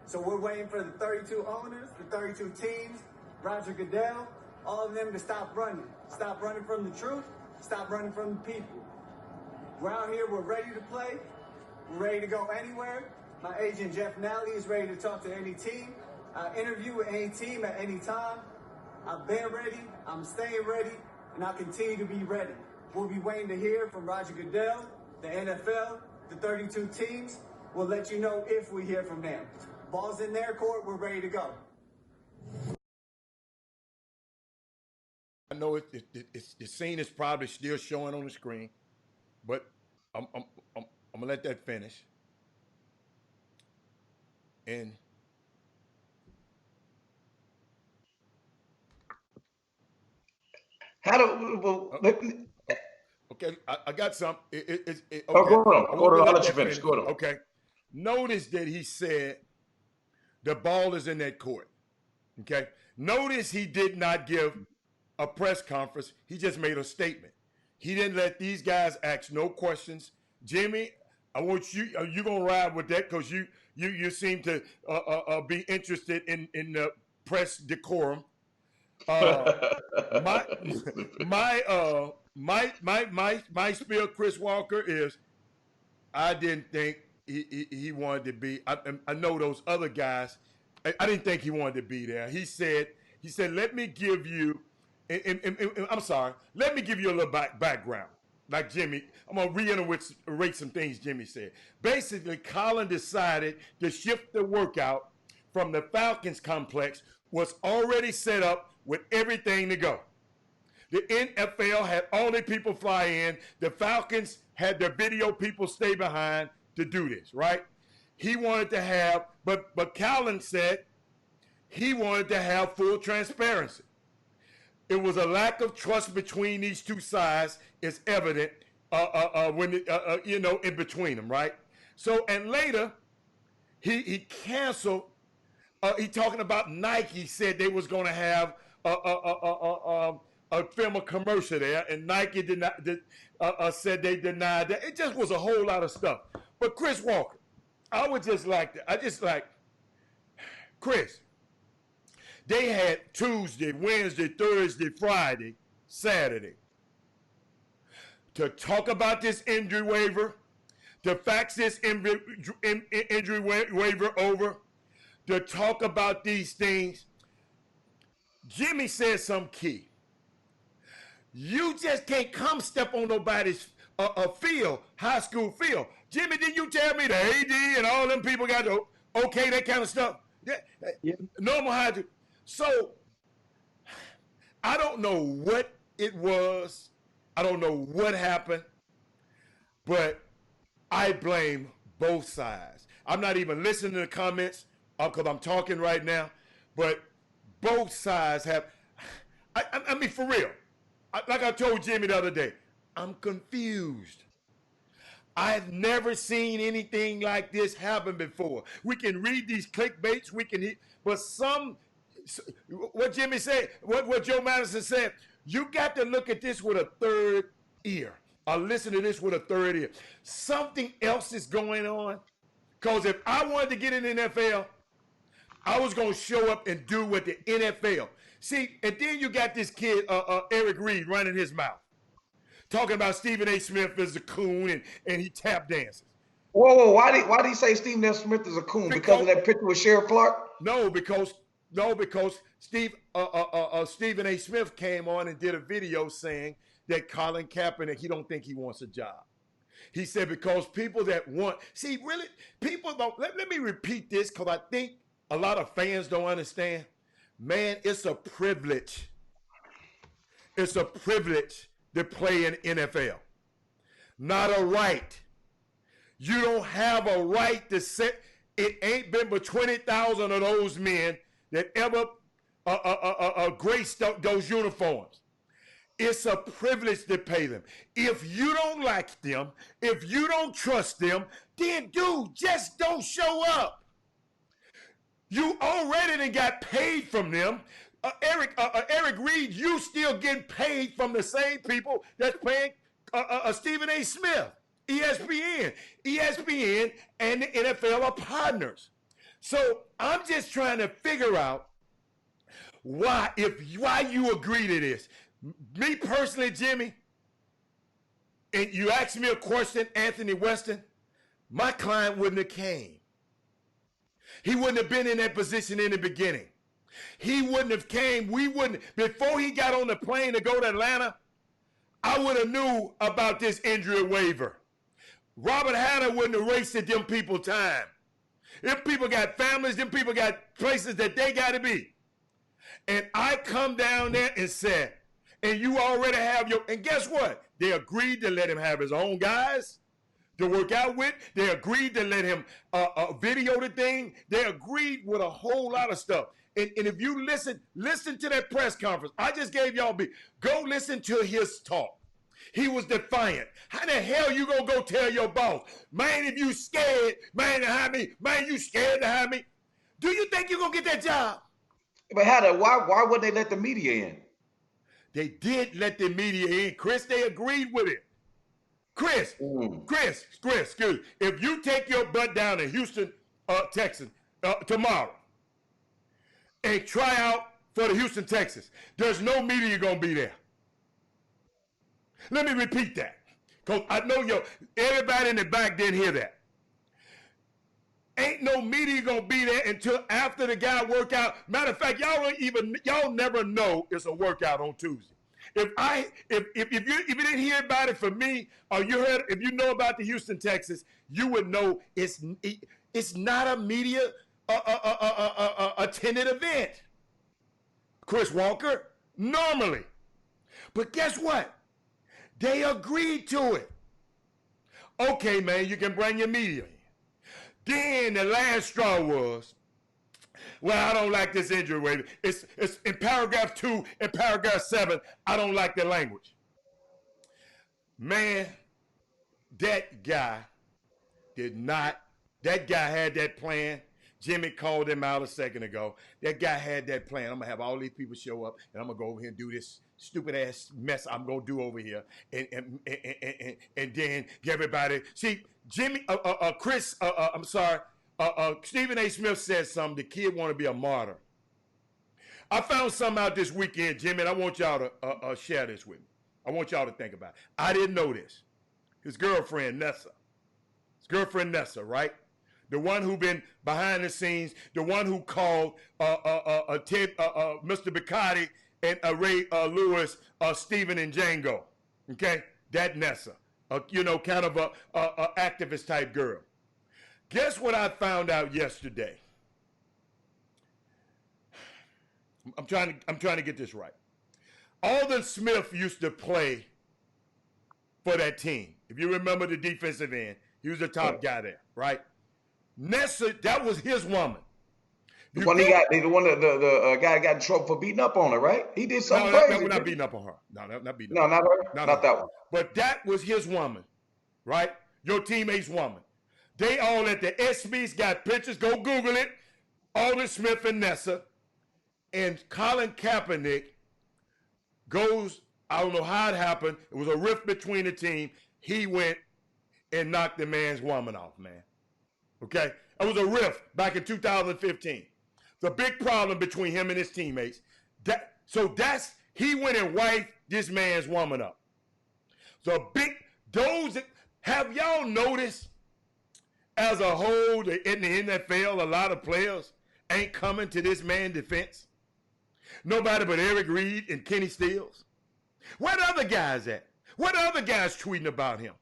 So we're waiting for the 32 owners, the 32 teams, Roger Goodell, all of them to stop running. Stop running from the truth. Stop running from the people. We're out here. We're ready to play. We're ready to go anywhere. My agent, Jeff Nally, is ready to talk to any team. I interview with any team at any time. I've been ready. I'm staying ready. And I'll continue to be ready. We'll be waiting to hear from Roger Goodell, the NFL, the 32 teams. We'll let you know if we hear from them. Ball's in their court. We're ready to go. I know the scene is probably still showing on the screen, but I'm gonna let that finish. And How do okay, I got some. Okay. Oh, go on. I'll let you finish. Go on. Okay. Notice that he said the ball is in that court. Okay. Notice he did not give a press conference. He just made a statement. He didn't let these guys ask no questions. Jimmy, I want you're gonna ride with that because you seem to be interested in the press decorum. My spiel, Chris Walker, is I didn't think he wanted to be. I know those other guys. I didn't think he wanted to be there. He said, let me give you. I'm sorry. Let me give you a little background. like Jimmy, I'm going to reiterate some things Jimmy said. Basically, Colin decided to shift the workout from the Falcons complex, was already set up with everything to go. The NFL had all their people fly in. The Falcons had their video people stay behind to do this, right? He wanted to have, but Colin said he wanted to have full transparency. It was a lack of trust between these two sides. It's evident in between them, right? So, and later, he canceled. He talking about Nike said they was going to have film a commercial there, and Nike said they denied that. It just was a whole lot of stuff. But Chris Walker, Chris, they had Tuesday, Wednesday, Thursday, Friday, Saturday to talk about this injury waiver, to fax this injury waiver over, to talk about these things. Jimmy said something key. You just can't come step on nobody's field, high school field. Jimmy, didn't you tell me the AD and all them people got to okay that kind of stuff? Yeah. Normal hygiene. So, I don't know what it was. I don't know what happened. But I blame both sides. I'm not even listening to the comments because I'm talking right now. But both sides have, I mean, for real. Like I told Jimmy the other day, I'm confused. I've never seen anything like this happen before. We can read these clickbaits, but what Jimmy said, what Joe Madison said, you got to look at this with a third ear, or listen to this with a third ear. Something else is going on, because if I wanted to get in the NFL, I was going to show up and do what the NFL. See, and then you got this kid, Eric Reed, running his mouth, talking about Stephen A. Smith as a coon and he tap dances. Whoa, why did he say Stephen A. Smith is a coon? Because of that picture with Sheriff Clark? No, because Stephen A. Smith came on and did a video saying that Colin Kaepernick, he don't think he wants a job. He said because people that want, see, really, people don't, let me repeat this because I think a lot of fans don't understand. Man, it's a privilege. It's a privilege to play in NFL. Not a right. You don't have a right to sit. It ain't been but 20,000 of those men that ever graced those uniforms. It's a privilege to pay them. If you don't like them, if you don't trust them, then dude, just don't show up. You already done got paid from them. Eric Reed, you still getting paid from the same people that's paying Stephen A. Smith, ESPN. ESPN and the NFL are partners. So I'm just trying to figure out why you agree to this. Me personally, Jimmy, and you asked me a question, Anthony Weston, my client wouldn't have came. He wouldn't have been in that position in the beginning. He wouldn't have came. We wouldn't. Before he got on the plane to go to Atlanta, I would have knew about this injury waiver. Robert Hanna wouldn't have wasted them people time. Them people got families. Them people got places that they got to be. And I come down there and said, and you already have your, and guess what? They agreed to let him have his own guys to work out with. They agreed to let him video the thing. They agreed with a whole lot of stuff. And if you listen to that press conference, I just gave y'all go listen to his talk. He was defiant. How the hell you gonna go tell your boss, man, if you scared, man, to hire me, man, you scared to hire me? Do you think you're gonna get that job? But why would they let the media in? They did let the media in, Chris. They agreed with it. Chris, excuse me. If you take your butt down to Houston, Texas, tomorrow and try out for the Houston Texans, there's no media going to be there. Let me repeat that, because I know everybody in the back didn't hear that. Ain't no media going to be there until after the guy work out. Matter of fact, y'all never know it's a workout on Tuesday. if you didn't hear about it from me, or if you know about the Houston Texans, you would know it's not a media attended event. Chris Walker, normally. But guess what? They agreed to it. Okay, man, you can bring your media. Then the last straw was, well, I don't like this injury waiver. It's in paragraph 2 and paragraph 7. I don't like the language. Man, that guy had that plan. Jimmy called him out a second ago. That guy had that plan. I'm going to have all these people show up, and I'm going to go over here and do this stupid-ass mess I'm going to do over here. And then get everybody. See, Stephen A. Smith said something. The kid want to be a martyr. I found something out this weekend, Jimmy, and I want y'all to share this with me. I want y'all to think about it. I didn't know this. His girlfriend, Nessa, right? The one who been behind the scenes, the one who called Mr. Bicatti and Ray Lewis, Stephen and Django. Okay, that Nessa, kind of a activist type girl. Guess what I found out yesterday? I'm trying to get this right. Alden Smith used to play for that team. If you remember the defensive end, he was the top guy there, right? Nessa, that was his woman. The guy got in trouble for beating up on her, right? He did something crazy. No, not beating up on her. No, not beating up. No, not her. Not that one. But that was his woman, right? Your teammate's woman. They all at the SBs got pictures. Go Google it. Alden Smith and Nessa. And Colin Kaepernick goes, I don't know how it happened. It was a rift between the team. He went and knocked the man's woman off, man. Okay? It was a rift back in 2015. The big problem between him and his teammates. He went and wiped this man's woman up. Have y'all noticed as a whole in the NFL, a lot of players ain't coming to this man's defense? Nobody but Eric Reed and Kenny Stills. Where the other guys at? What are other guys tweeting about him?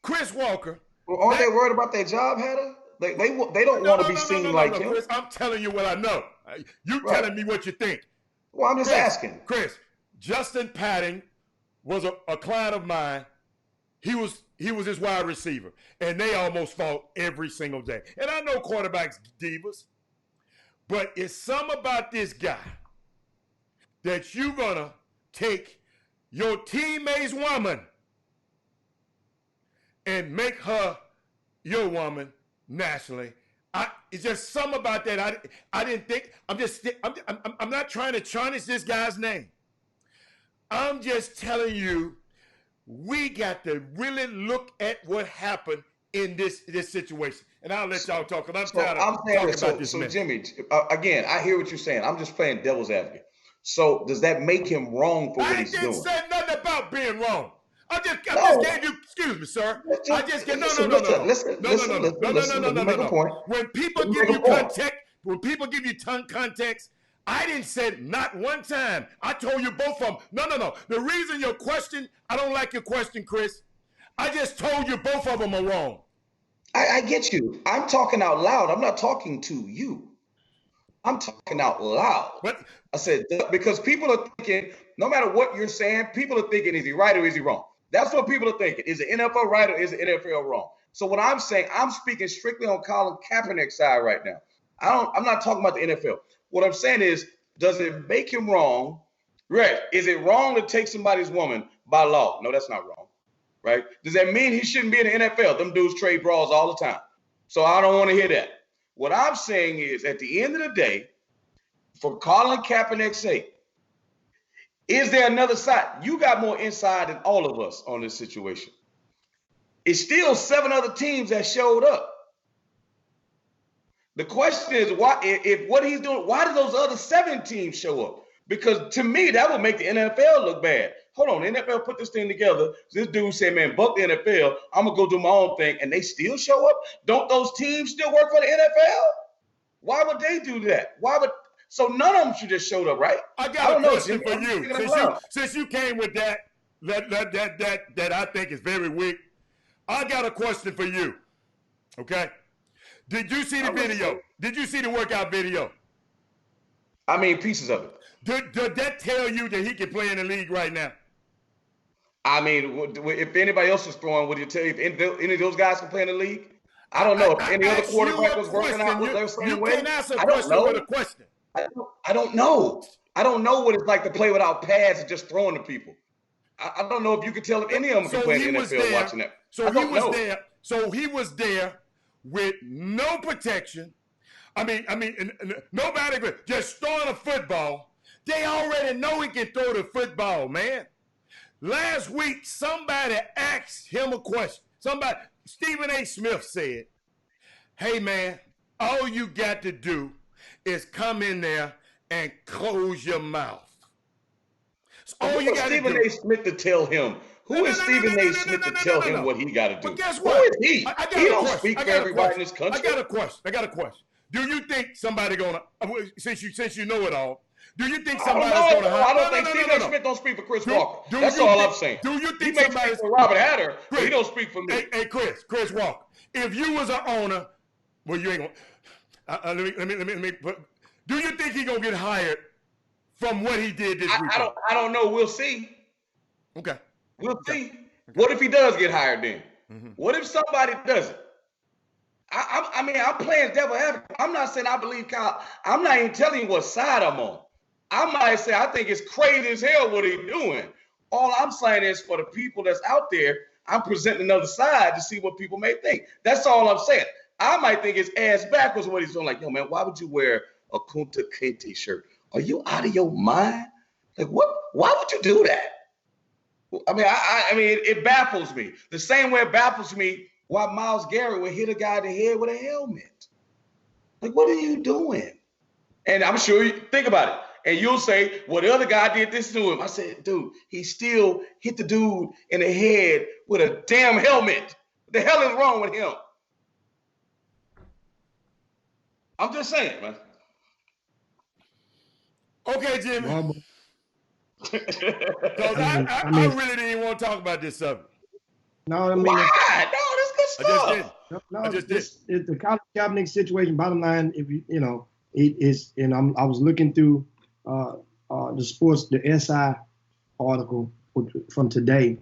Chris Walker. Well, aren't they worried about their job, Hatter? They don't want to be seen like him. Chris, I'm telling you what I know. You telling me what you think. Well, I'm just asking. Chris, Justin Patton was a client of mine. He was his wide receiver, and they almost fought every single day. And I know quarterbacks divas, but it's something about this guy that you're gonna take your teammate's woman and make her your woman nationally. It's just something about that. I didn't think. I'm not trying to tarnish this guy's name. I'm just telling you, we got to really look at what happened in this situation. And I'll let y'all talk, because I'm tired of talking about this. So Jimmy, again, I hear what you're saying. I'm just playing devil's advocate. So does that make him wrong for what he's doing? I didn't say nothing about being wrong. I just gave you, excuse me, sir. No. When people give you context, I didn't say not one time. I told you both of them. No. The reason your question, I don't like your question, Chris. I just told you both of them are wrong. I get you. I'm talking out loud. I'm not talking to you. I'm talking out loud. What? I said, because people are thinking, no matter what you're saying, people are thinking, is he right or is he wrong? That's what people are thinking. Is the NFL right or is the NFL wrong? So what I'm saying, I'm speaking strictly on Colin Kaepernick's side right now. I'm not talking about the NFL. What I'm saying is, does it make him wrong? Right. Is it wrong to take somebody's woman by law? No, that's not wrong. Right. Does that mean he shouldn't be in the NFL? Them dudes trade brawls all the time. So I don't want to hear that. What I'm saying is, at the end of the day, for Colin Kaepernick's sake, is there another side? You got more inside than all of us on this situation. It's still 7 other teams that showed up. The question is, why? If what he's doing, why did those other 7 teams show up? Because to me, that would make the NFL look bad. Hold on, the NFL put this thing together. This dude said, man, buck the NFL. I'm going to go do my own thing. And they still show up? Don't those teams still work for the NFL? Why would they do that? So none of them should just showed up, right? I got a question for you. Jimmy. Since you came with that I think is very weak, I got a question for you. Okay? Did you see the video? Did you see the workout video? I mean, pieces of it. Did that tell you that he can play in the league right now? I mean, if anybody else was throwing, would you tell you if any of those guys can play in the league? I don't know. If any other quarterback was working out with their same way, you can't answer a question with a question. I don't know. I don't know what it's like to play without pads and just throwing to people. I don't know if you can tell if any of them can play in the NFL watching that. So he was there with no protection. I mean, nobody just throwing a football. They already know he can throw the football, man. Last week, somebody asked him a question. Stephen A. Smith said, hey, man, all you got to do is come in there and close your mouth. That's all you got to do. Stephen A. Smith to tell him. Who is Stephen A. Smith to tell him what he got to do? But guess what? Who is he? He don't speak for everybody in this country. I got a question. Do you think somebody gonna, since you know it all, do you think somebody's going to hire? I don't think Stephen A. Smith don't speak for Chris Walker. That's all I'm saying. Do you think he may speak for Robert Hatter, but he don't speak for me. Hey, Chris Walker, if you was an owner, well, you ain't gonna. Let me. Do you think he gonna get hired from what he did this week? I don't know. We'll see. Okay. We'll see. What if he does get hired then? Mm-hmm. What if somebody doesn't? I mean, I'm playing devil advocate. I'm not saying I believe Kyle. I'm not even telling you what side I'm on. I might say I think it's crazy as hell what he's doing. All I'm saying is for the people that's out there, I'm presenting another side to see what people may think. That's all I'm saying. I might think it's ass backwards what he's doing. Like, yo, man, why would you wear a Kunta Kinte shirt? Are you out of your mind? Like, what? Why would you do that? I mean, it baffles me. The same way it baffles me why Myles Garrett would hit a guy in the head with a helmet. Like, what are you doing? And I'm sure you think about it. And you'll say, well, the other guy did this to him. I said, dude, he still hit the dude in the head with a damn helmet. What the hell is wrong with him? I'm just saying, man. Okay, Jimmy. I really didn't want to talk about this subject. No, I mean, why? No, that's good stuff. I just did. The Colin Kaepernick situation, bottom line, if you know, it is, and I was looking through the SI article from today,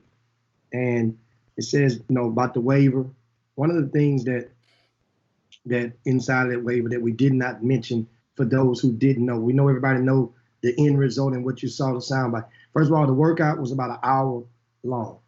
and it says, about the waiver. One of the things that inside of that waiver that we did not mention for those who didn't know, we know everybody know the end result and what you saw the soundbite. First of all, the workout was about an hour long.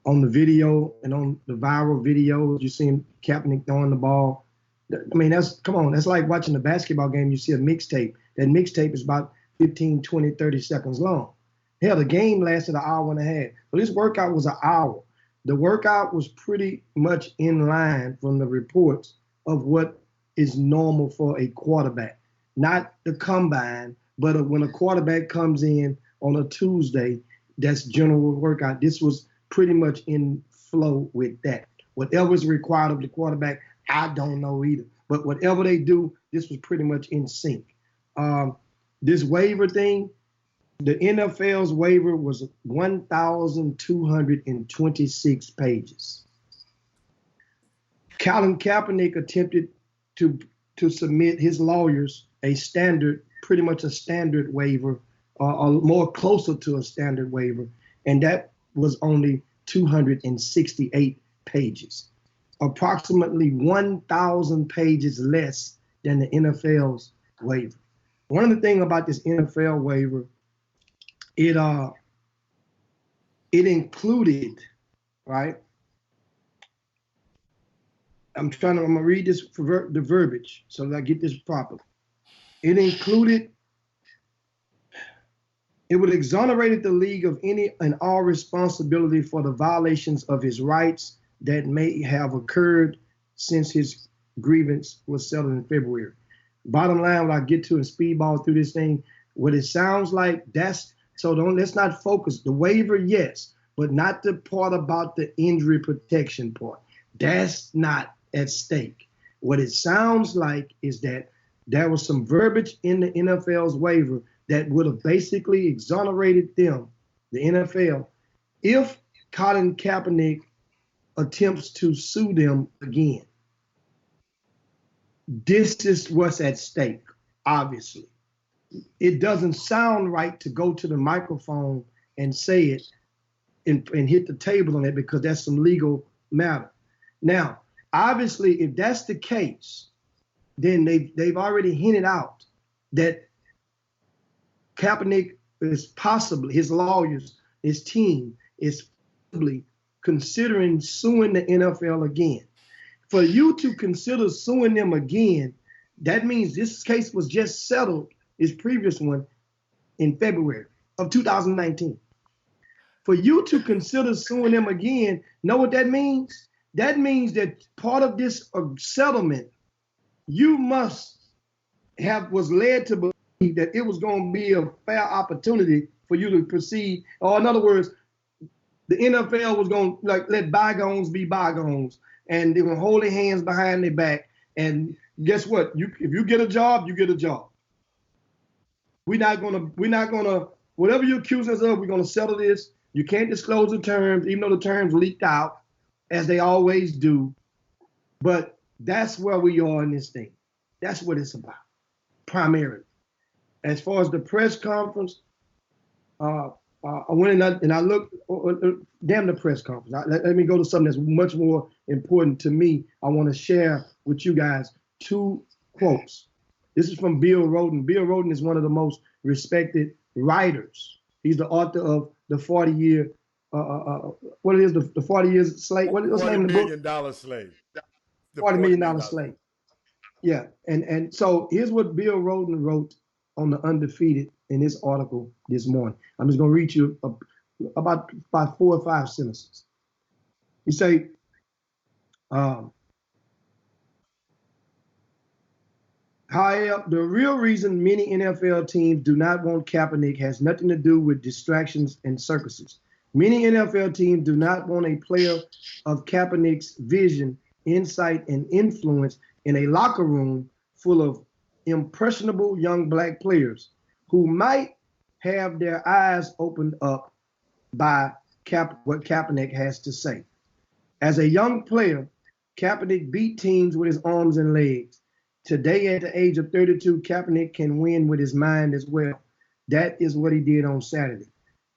On the video and on the viral videos, you see Kaepernick throwing the ball. I mean, that's like watching a basketball game. You see a mixtape. That mixtape is about 15, 20, 30 seconds long. Hell, the game lasted an hour and a half. So this workout was an hour. The workout was pretty much in line from the reports of what is normal for a quarterback. Not the combine, but when a quarterback comes in on a Tuesday, that's general workout. This was pretty much in flow with that. Whatever is required of the quarterback, I don't know either. But whatever they do, this was pretty much in sync. This waiver thing, the NFL's waiver was 1,226 pages. Colin Kaepernick attempted to submit his lawyers pretty much a standard waiver, or more closer to a standard waiver, and that was only 268 pages, approximately 1,000 pages less than the NFL's waiver. One of the things about this NFL waiver, it included, right? I'm gonna read this for the verbiage so that I get this properly. It included, it would exonerate the league of any and all responsibility for the violations of his rights that may have occurred since his grievance was settled in February. Bottom line, when I get to and speedball through this thing, what it sounds like, let's not focus. The waiver, yes, but not the part about the injury protection part. That's not at stake. What it sounds like is that there was some verbiage in the NFL's waiver that would have basically exonerated them, the NFL, if Colin Kaepernick attempts to sue them again. This is what's at stake, obviously. It doesn't sound right to go to the microphone and say it and hit the table on it because that's some legal matter. Now, obviously, if that's the case, then they've already hinted out that Kaepernick is possibly, his lawyers, his team is possibly considering suing the NFL again. For you to consider suing them again, that means this case was just settled, his previous one, in February of 2019. For you to consider suing them again, know what that means? That means that part of this settlement, you must have was led to believe that it was going to be a fair opportunity for you to proceed. Or in other words, the NFL was going to let bygones be bygones, and they were holding hands behind their back. And guess what? If you get a job, you get a job. We're not gonna, whatever you accuse us of, we're gonna settle this. You can't disclose the terms, even though the terms leaked out, as they always do. But that's where we are in this thing. That's what it's about, primarily. As far as the press conference, I went and I looked, damn the press conference. Let me go to something that's much more important to me. I want to share with you guys 2 quotes. This is from Bill Rhoden. Bill Rhoden is one of the most respected writers. He's the author of the 40-year, the 40 years slave. What's the name of the book? $40 million slave. The $40 million slave. Yeah, and so here's what Bill Rhoden wrote on the Undefeated in his article this morning. I'm just going to read you about 4 or 5 sentences. He say, however, the real reason many NFL teams do not want Kaepernick has nothing to do with distractions and circuses. Many NFL teams do not want a player of Kaepernick's vision, insight, and influence in a locker room full of impressionable young black players who might have their eyes opened up by what Kaepernick has to say. As a young player, Kaepernick beat teams with his arms and legs. Today, at the age of 32, Kaepernick can win with his mind as well. That is what he did on Saturday.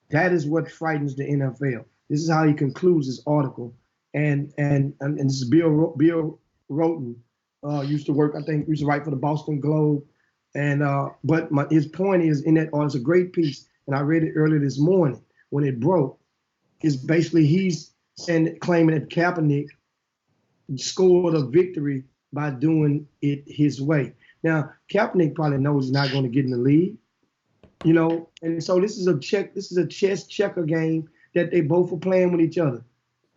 That is what frightens the NFL. This is how he concludes his article. And this is Bill Rhoden. Used to write for the Boston Globe. And but his point is in that article, it's a great piece, and I read it earlier this morning when it broke. Is basically he's claiming that Kaepernick scored a victory by doing it his way. Now, Kaepernick probably knows he's not going to get in the league, and so this is a chess checker game that they both were playing with each other.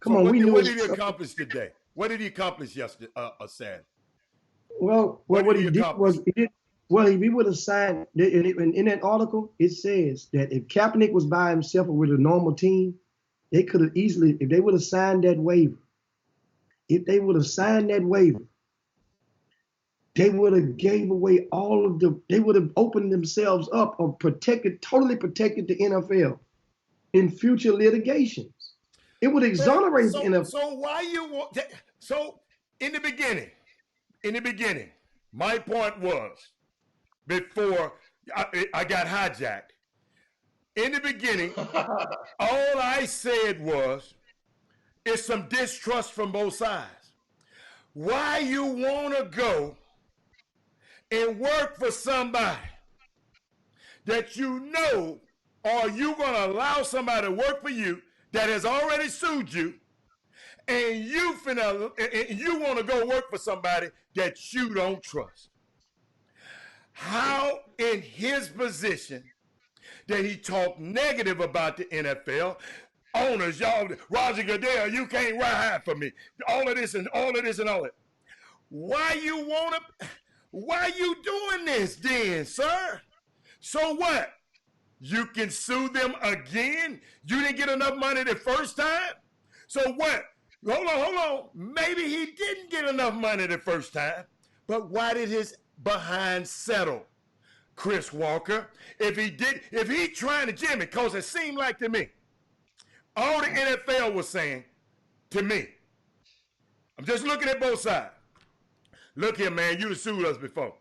What did he accomplish today? What did he accomplish yesterday, Saturday? Well, what he did was he would have signed in that article. It says that if Kaepernick was by himself or with a normal team, they could have easily, if they would have signed that waiver, they would have gave away they would have opened themselves up or totally protected the NFL in future litigations. It would exonerate the NFL. So why you want, so in the beginning, my point was, before I got hijacked, in the beginning, all I said was, it's some distrust from both sides. Why you want to go and work for somebody that you know, or you going to allow somebody to work for you that has already sued you, and you want to go work for somebody that you don't trust? How in his position that he talked negative about the NFL, owners, y'all, Roger Goodell, you can't ride for me, all of this and all of this and all that. Why you doing this then, sir? So what? You can sue them again? You didn't get enough money the first time? So what? Hold on. Maybe he didn't get enough money the first time, but why did his behind settle, Chris Walker. If he trying to Jimmy, because it seemed like to me, all the NFL was saying to me, I'm just looking at both sides. Look here, man, you sued us before.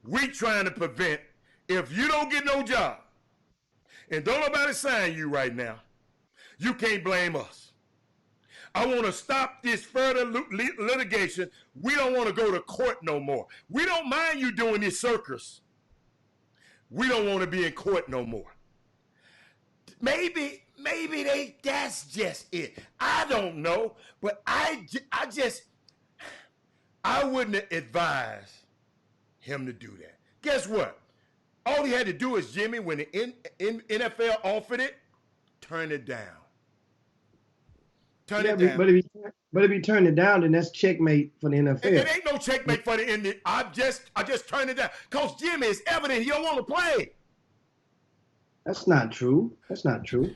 We trying to prevent, if you don't get no job and don't nobody sign you right now, you can't blame us. I want to stop this further litigation. We don't want to go to court no more. We don't mind you doing this circus. We don't want to be in court no more. Maybe that's just it. I don't know, but I wouldn't advise him to do that. Guess what? All he had to do is, Jimmy, when the NFL offered it, turn it down. Turn it down. But if he turned it down, then that's checkmate for the NFL. It ain't no checkmate for the NFL. I just turned it down. Because Jimmy, it's evident he don't want to play. That's not true. That's not true.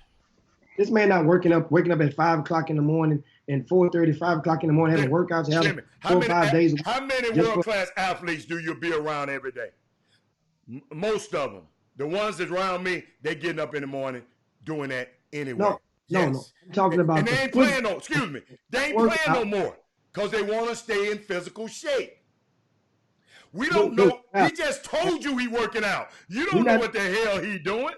This man not waking up at 5 o'clock in the morning and 4:30, 5 o'clock in the morning having workouts, having 4 or 5 days. How many world-class athletes do you be around every day? Most of them. The ones that's around me, they getting up in the morning doing that anyway. No. I'm talking about. And they ain't playing no. Excuse me. They ain't playing no more because they want to stay in physical shape. We don't know. He just told you he working out. You don't know what the hell he doing.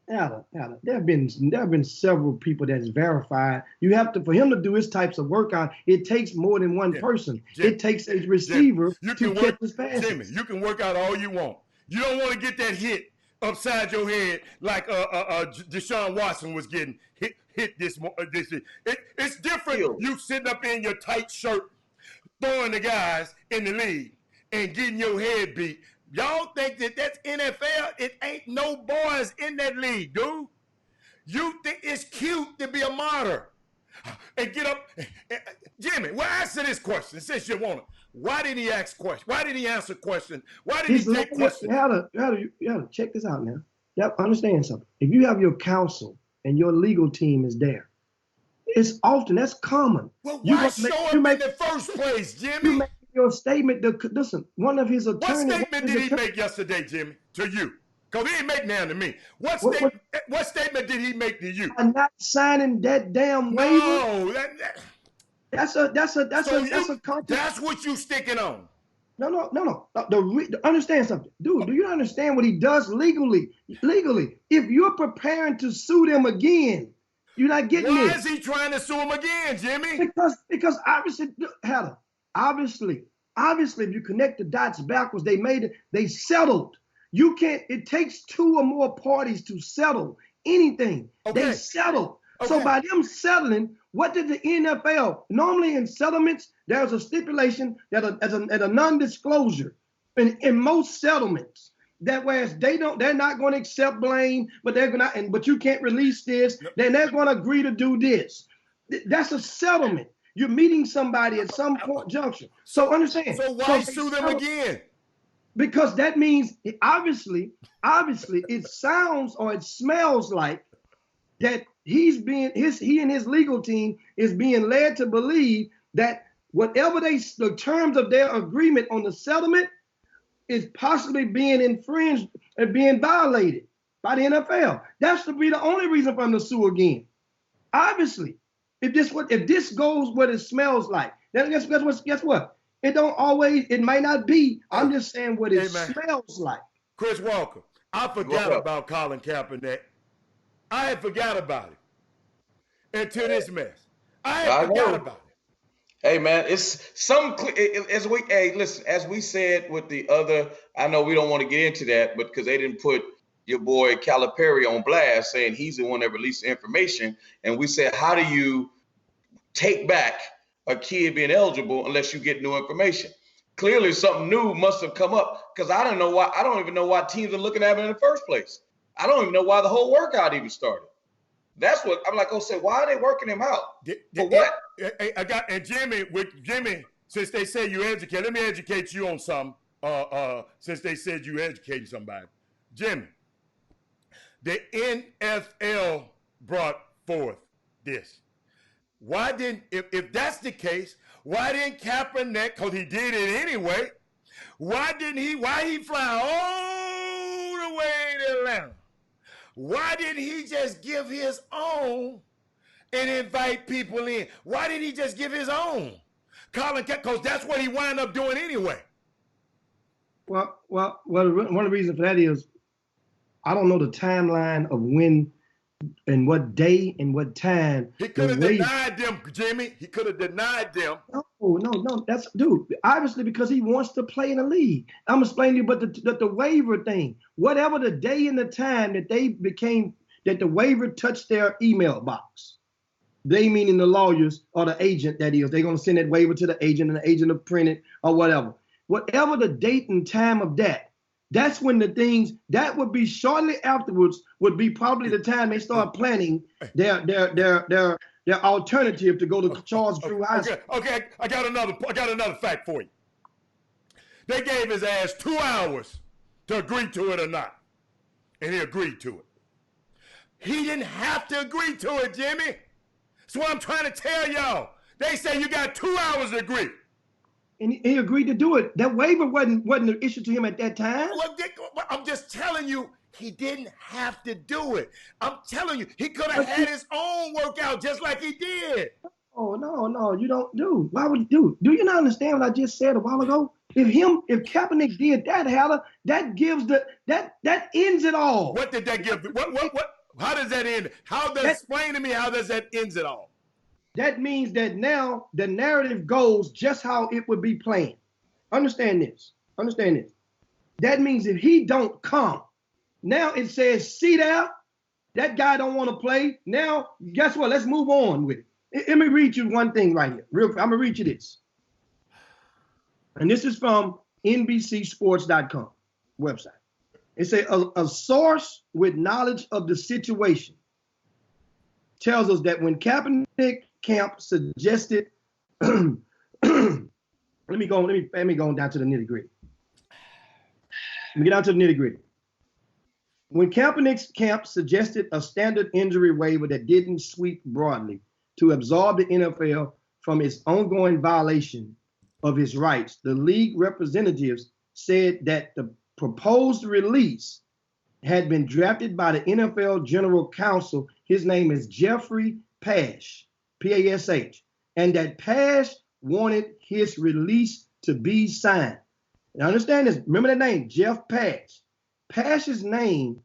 Adam, there have been several people that's verified. You have to, for him to do his types of workout, it takes more than one person. Jimmy, it takes a receiver to catch his passes. Jimmy, you can work out all you want. You don't want to get that hit upside your head like Deshaun Watson was getting hit this. It's different. You sitting up in your tight shirt, throwing the guys in the league and getting your head beat. Y'all think that that's NFL? It ain't no boys in that league, dude. You think it's cute to be a martyr and get up. Jimmy, well, answer this question since you want it. Why did he ask questions? Why did he answer questions? Why did he take questions? You gotta check this out now. Yep, understand something. If you have your counsel and your legal team is there, it's often, that's common. Well, why show up in the first place, Jimmy? You make your statement. Listen, one of his attorneys. What statement did he make yesterday, Jimmy, to you? Because he didn't make none to me. What statement did he make to you? I'm not signing that damn waiver. No, that's a content. That's what you sticking on. No. Understand something, dude. Do you understand what he does legally? If you're preparing to sue them again, you're not getting Why this. is he trying to sue him again, Jimmy? Because obviously, if you connect the dots backwards, they settled. You can't. It takes two or more parties to settle anything. Okay. They settled. Okay. So by them settling, what did the NFL? Normally in settlements, there's a stipulation that a non-disclosure in most settlements. That whereas they're not going to accept blame, but they're gonna, but you can't release this. Then they're going to agree to do this. That's a settlement. You're meeting somebody at some point junction. So understand. So why sue them again? Because that means obviously it sounds or it smells like that he and his legal team is being led to believe that whatever the terms of their agreement on the settlement is possibly being infringed and being violated by the NFL. That's to be the only reason for him to sue again. Obviously, if this goes what it smells like, then guess what? It might not be. I'm just saying what it smells like. Chris Walker, I forgot about Colin Kaepernick. I had forgot about it until this mess. I had forgot about it. Hey man, it's some as we said with the other. I know we don't want to get into that, but because they didn't put your boy Calipari on blast, saying he's the one that released the information, and we said, how do you take back a kid being eligible unless you get new information? Clearly, something new must have come up because I don't know why. I don't even know why teams are looking at it in the first place. I don't even know why the whole workout even started. That's what I'm like. Say, why are they working him out? For what? Jimmy, since they say you educate, let me educate you on something. Since they said you educated somebody, Jimmy, the NFL brought forth this. Why didn't, if that's the case, why didn't Kaepernick, because he did it anyway, Why he fly all the way to Atlanta? Why didn't he just give his own and invite people in? Why didn't he just give his own? Because that's what he wound up doing anyway. Well, one of the reasons for that is I don't know the timeline of when and what day and what time. He could have denied them, Jimmy. He could have denied them. No. That's, dude, obviously because he wants to play in the league. I'm explaining to you, but the waiver thing, whatever the day and the time that that the waiver touched their email box, they meaning the lawyers or the agent, that is, they're going to send that waiver to the agent and the agent will print it or whatever. Whatever the date and time of that's when the things that would be shortly afterwards would be probably the time they start planning their alternative to go to Charles Drew High School. Okay, I got another fact for you. They gave his ass 2 hours to agree to it or not, and he agreed to it. He didn't have to agree to it, Jimmy. That's what I'm trying to tell y'all. They say you got 2 hours to agree. And he agreed to do it. That waiver wasn't an issue to him at that time. Well, I'm just telling you, he didn't have to do it. I'm telling you, he could have had his own workout just like he did. Oh, no, you don't do. Why would you do? Do you not understand what I just said a while ago? If Kaepernick did that, Haller, that gives that ends it all. What did that give? What? How does that end? Explain to me how does that ends it all? That means that now the narrative goes just how it would be planned. Understand this. That means if he don't come, now it says, see there, that guy don't want to play. Now, guess what? Let's move on with it. Let me read you one thing right here. I'm going to read you this. And this is from NBCSports.com website. It says a source with knowledge of the situation tells us that when Kaepernick camp suggested, let me go down to the nitty gritty. Let me get down to the nitty gritty. When Kaepernick's camp suggested a standard injury waiver that didn't sweep broadly to absolve the NFL from its ongoing violation of his rights, the league representatives said that the proposed release had been drafted by the NFL General Counsel. His name is Jeffrey Pash, P-A-S-H, and that Pash wanted his release to be signed. Now understand this. Remember that name, Jeff Pash. Pash's name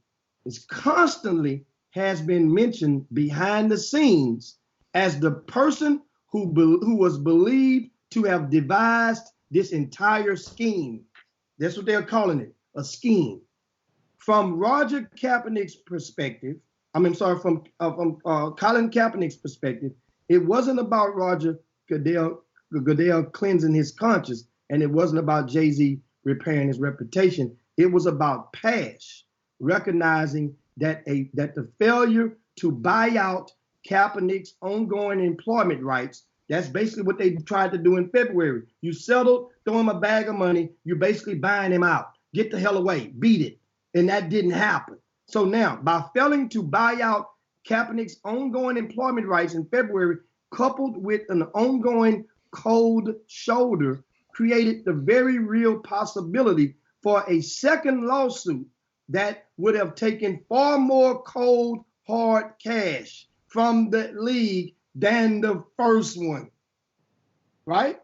is constantly has been mentioned behind the scenes as the person who was believed to have devised this entire scheme. That's what they're calling it, a scheme. From Roger Kaepernick's perspective, from Colin Kaepernick's perspective, it wasn't about Roger Goodell cleansing his conscience, and it wasn't about Jay-Z repairing his reputation. It was about Pash recognizing that the failure to buy out Kaepernick's ongoing employment rights, that's basically what they tried to do in February. You settled, throw him a bag of money, you're basically buying him out. Get the hell away, beat it. And that didn't happen. So now, by failing to buy out Kaepernick's ongoing employment rights in February, coupled with an ongoing cold shoulder, created the very real possibility for a second lawsuit that would have taken far more cold, hard cash from the league than the first one. Right?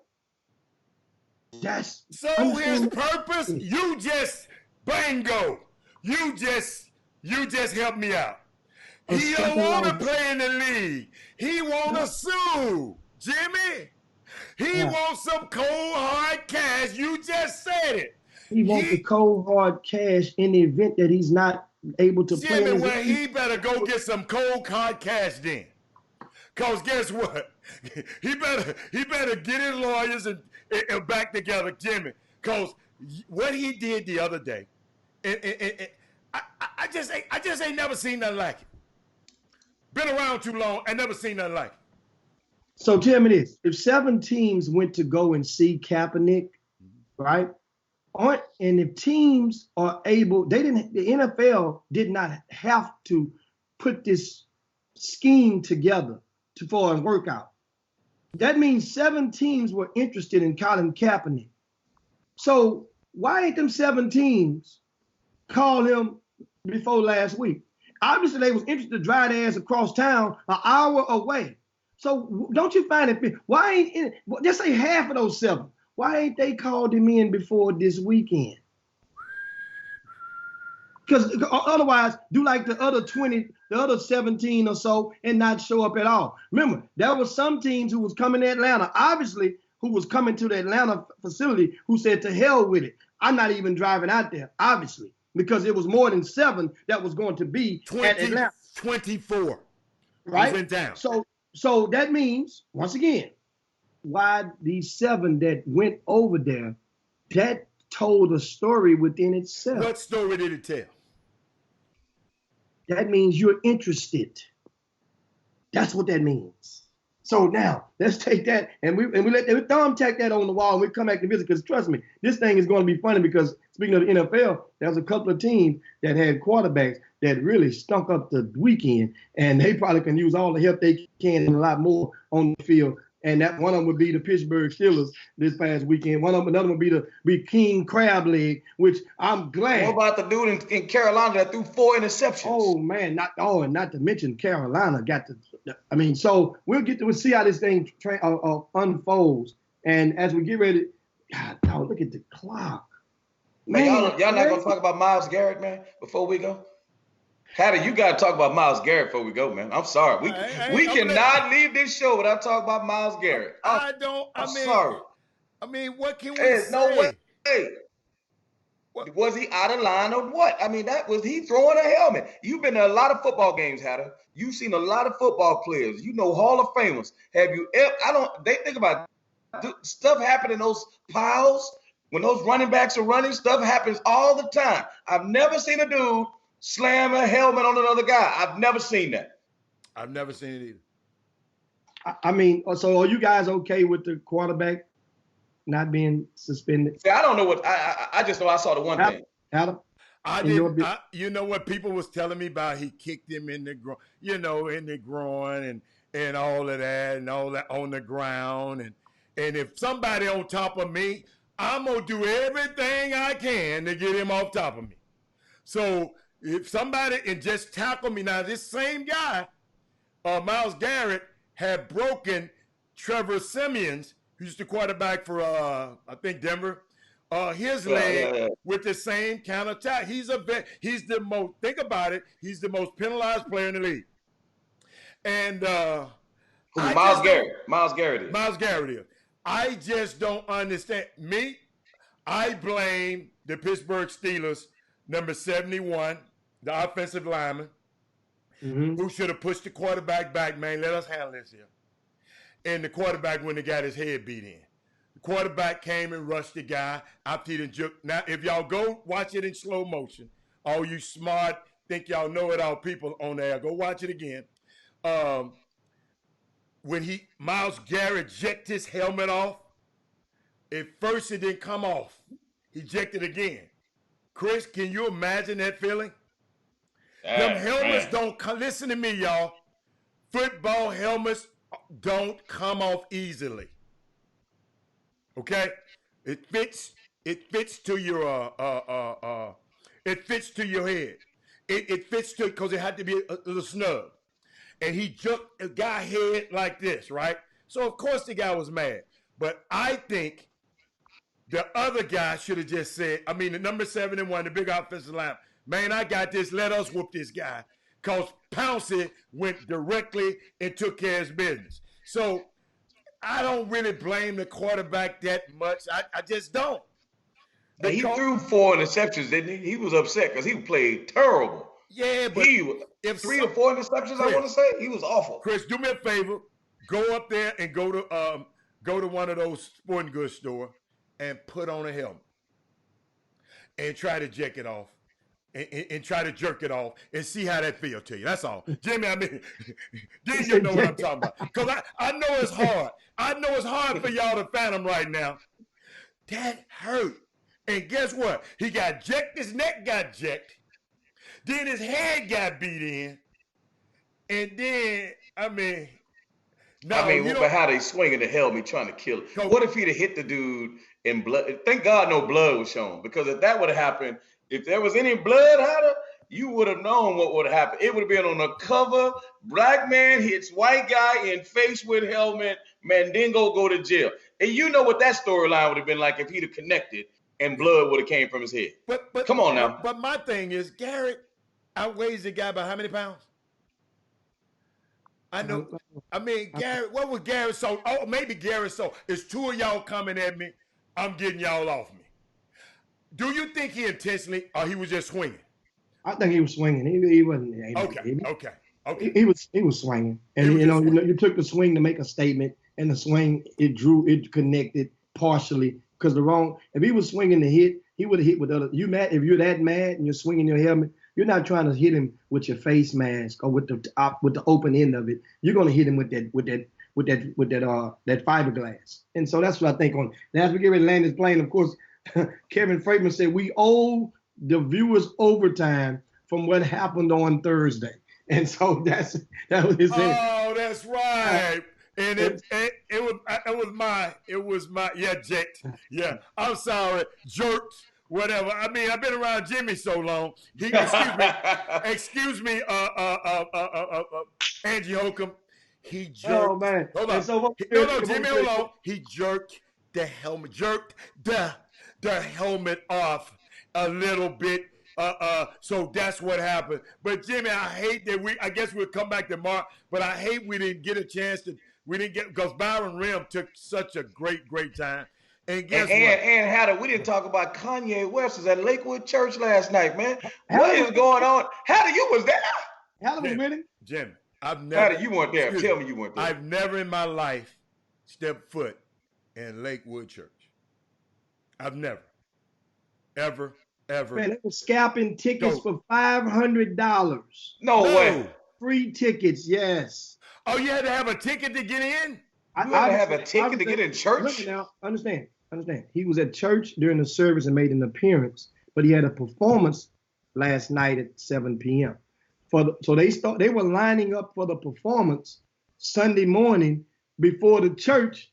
So his purpose, you just bingo. You just help me out. He don't want to play in the league. He want to sue, Jimmy. He wants some cold, hard cash. You just said it. He wants the cold, hard cash in the event that he's not able to play. Jimmy, well, he better go get some cold, hard cash then. Because guess what? He better get his lawyers and back together, Jimmy. Because what he did the other day, I just ain't never seen nothing like it. Been around too long, I never seen nothing like it. So tell me this: if 7 teams went to go and see Kaepernick, right? And if teams are able, the NFL did not have to put this scheme together for a workout. That means 7 teams were interested in Colin Kaepernick. So why ain't them 7 teams call him before last week? Obviously, they was interested to drive their ass across town an hour away. So don't you find it? Why ain't just say half of those 7? Why ain't they called him in before this weekend? Because otherwise, do like the other 20, the other 17 or so, and not show up at all. Remember, there were some teams who was coming to Atlanta, obviously, who was coming to the Atlanta facility, who said, to hell with it. I'm not even driving out there, obviously, because it was more than 7 that was going to be at Atlanta. 24. Right? Was in town. So that means, once again, why these 7 that went over there, that told a story within itself. What story did it tell? That means you're interested. That's what that means. So now let's take that and we let the thumb tack that on the wall and we come back to visit, because trust me, this thing is going to be funny, because speaking of the NFL, there's a couple of teams that had quarterbacks that really stunk up the weekend, and they probably can use all the help they can and a lot more on the field. And that one of them would be the Pittsburgh Steelers this past weekend. Another one would be King Crableg, which I'm glad. What about the dude in Carolina that threw 4 interceptions? Oh man, and not to mention Carolina got the. I mean, so we'll see how this thing unfolds. And as we get ready, God, dog, look at the clock. Man, hey, y'all not gonna talk about Myles Garrett, man, before we go? Hattie, you got to talk about Myles Garrett before we go, man. I'm sorry. We cannot leave this show without talking about Myles Garrett. I'm sorry. I mean, what can we say? No way. Was he out of line or what? I mean, was he throwing a helmet? You've been to a lot of football games, Hattie. You've seen a lot of football players. You know Hall of Famers. Have you ever? They think about it. Stuff happen in those piles when those running backs are running. Stuff happens all the time. I've never seen a dude slam a helmet on another guy. I've never seen that. I've never seen it either. I mean, so are you guys okay with the quarterback not being suspended? See, I don't know what I just know I saw the one thing. Adam? You know what people was telling me about? He kicked him in the groin, in the groin and all of that and all that on the ground. And if somebody on top of me, I'm going to do everything I can to get him off top of me. So if somebody and just tackle me now, this same guy, Myles Garrett, had broken Trevor Siemian's, who's the quarterback for I think Denver, his leg with the same kind of attack. He's the most. Think about it. He's the most penalized player in the league. And Myles Garrett is. I just don't understand. I blame the Pittsburgh Steelers, number 71, the offensive lineman, who should have pushed the quarterback back, man. Let us handle this here. And the quarterback went and got his head beat in. The quarterback came and rushed the guy after he done juked. Now, if y'all go watch it in slow motion, all you smart, think y'all know it all people on there, go watch it again. When Myles Garrett jerked his helmet off, at first it didn't come off. He jerked it again. Chris, can you imagine that feeling? Them helmets don't come. Listen to me, y'all. Football helmets don't come off easily. Okay? It fits to your it fits to your head. It fits to, because it had to be a little snug. And he jerked a guy head like this, right? So of course the guy was mad. But I think the other guy should have just said, I mean, the number 71, the big offensive line, man, I got this. Let us whoop this guy. Because Pouncey went directly and took care of his business. So I don't really blame the quarterback that much. I just don't. He threw 4 interceptions, didn't he? He was upset because he played terrible. Yeah, but if 3 or 4 interceptions, Chris, I want to say, he was awful. Chris, do me a favor. Go up there and go to one of those sporting goods store and put on a helmet and try to jack it off. And try to jerk it off and see how that feels to you. That's all. Jimmy, I mean, you know what I'm talking about. Because I know it's hard. I know it's hard for y'all to fathom right now. That hurt. And guess what? He got jacked. His neck got jacked. Then his head got beat in. And then, I mean, No, I mean, but how they swinging the helmet trying to kill it? What if he'd have hit the dude in blood? Thank God no blood was shown, because if that would have happened, if there was any blood, you would have known what would happen. It would have been on the cover. Black man hits white guy in face with helmet. Mandingo go to jail. And you know what that storyline would have been like if he'd have connected and blood would have came from his head. But come on now. But my thing is, Garrett outweighs the guy by how many pounds? I know. I mean, Garrett, what was Garrett so? Oh, maybe Garrett so. It's two of y'all coming at me. I'm getting y'all off me. Do you think he intentionally, or he was just swinging? I think he was swinging. He wasn't. Okay. He was swinging, and you took the swing to make a statement, and the swing it connected partially because if he was swinging to hit, he would have hit with other. You mad if you're that mad and you're swinging your helmet, you're not trying to hit him with your face mask or with the open end of it. You're gonna hit him with that fiberglass, and so that's what I think on. Now as we get ready to land this plane, of course, Kevin Freeman said we owe the viewers overtime from what happened on Thursday. And so that was his head. Oh, that's right. And it was my Jake. Yeah. I'm sorry, jerks, whatever. I mean, I've been around Jimmy so long. Excuse me, Angie Holcomb. He jerked. Oh man. Hold on. Jimmy, hold on. He jerked the helmet off a little bit. So that's what happened. But Jimmy, I hate that I guess we'll come back to Mark, but I hate we didn't get a chance because Byron Rim took such a great time. And guess what? And Hatter, we didn't talk about Kanye West was at Lakewood Church last night, man. What is going on? Hatter, you was there. Hatter was with him. Jimmy, I've never. Hatter, you weren't there. Tell me you weren't there. I've never in my life stepped foot in Lakewood Church. I've never, ever. Man, they were scalping tickets for $500. No way. Free tickets, yes. Oh, you had to have a ticket to get in? You had to have a ticket to get in church? Listen now, understand. He was at church during the service and made an appearance, but he had a performance last night at 7 p.m. So they were lining up for the performance Sunday morning before the church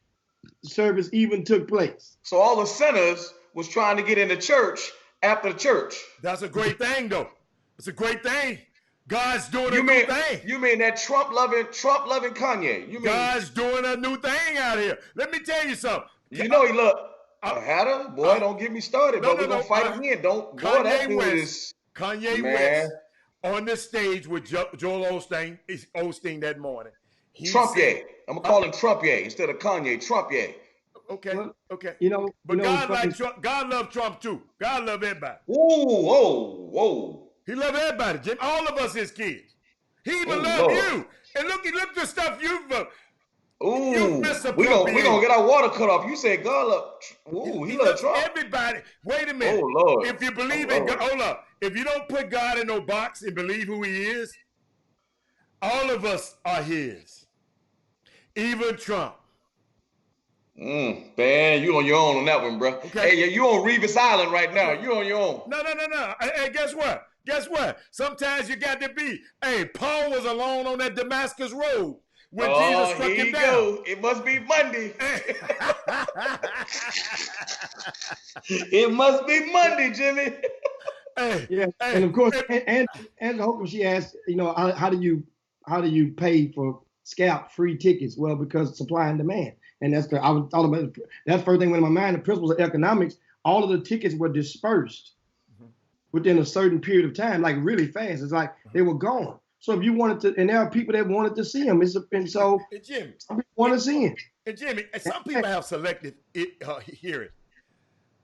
service even took place. So all the sinners was trying to get into church after the church. That's a great thing, though. It's a great thing. God's doing a new thing. You mean that Trump loving Kanye? God's doing a new thing out here. Let me tell you something. You know he look. Hatter, boy, don't get me started, but we're gonna fight again. Don't. Boy, that dude is Kanye West on the stage with Joel Osteen that morning. Trump-ye. I'm gonna call him Trump-ye instead of Kanye. Trump-ye. Okay. But God likes Trump. God loves Trump too. God loves everybody. Whoa. He loves everybody, Jim. All of us his kids. He even loves you. And look the stuff you've we gonna get our water cut off. You said God love. He loves Trump. Everybody. Wait a minute. Oh Lord. If you believe in God, hold up. If you don't put God in no box and believe who He is, all of us are His. Even Trump. Man, you on your own on that one, bro. Okay. Hey, you on Revis Island right now. You on your own. No. Hey, guess what? Sometimes you got to be. Hey, Paul was alone on that Damascus road when Jesus struck him down. Go. It must be Monday. It must be Monday, Jimmy. And of course, and Holcomb, she asked, how do you pay for scalp free tickets? Well, because supply and demand. And that's the first thing went in my mind. The principles of economics. All of the tickets were dispersed within a certain period of time, like really fast. It's like they were gone. So if you wanted to, and there are people that wanted to see him, and so Jimmy, some people want to see him. And Jimmy, some people have selective hearing.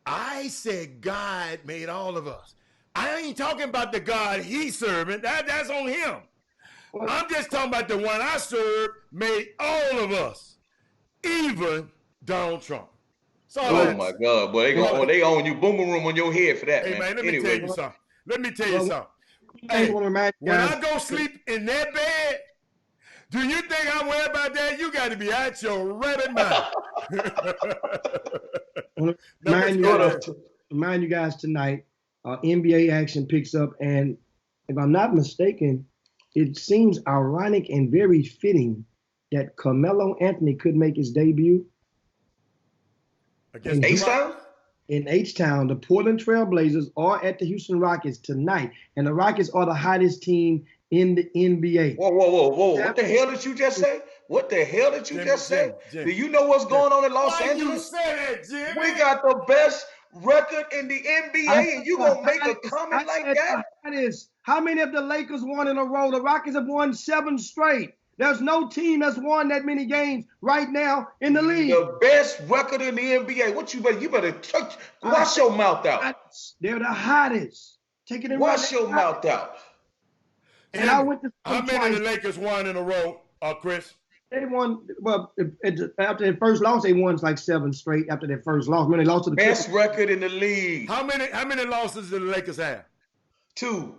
I said God made all of us. I ain't talking about the God He's serving. That's on Him. I'm just talking about the one I serve made all of us. Even Donald Trump. Oh my God, boy! They own you boom room on your head for that, man. Let me tell you something. Hey, when I go sleep in that bed, do you think I'm worried about that? You got to be out your right mind. Remind you guys tonight, NBA action picks up, and if I'm not mistaken, it seems ironic and very fitting that Carmelo Anthony could make his debut? Against H-Town? In H-Town, the Portland Trailblazers are at the Houston Rockets tonight, and the Rockets are the hottest team in the NBA. Whoa. What the hell did you just say? What the hell did you just say? Jimmy. Do you know what's going on in Los Why Angeles? you say that, Jimmy? We got the best record in the NBA, and you gonna make a comment like that? How many of the Lakers won in a row? The Rockets have won 7 straight. There's no team that's won that many games right now in the league. The best record in the NBA. What you better wash your mouth out. They're the hottest. Take it in. Wash your mouth out. And I went to how many of the Lakers won in a row, Chris? They won. Well, after their first loss, they won like 7 straight. After their first loss, when they lost to the best record in the league. How many losses did the Lakers have? 2.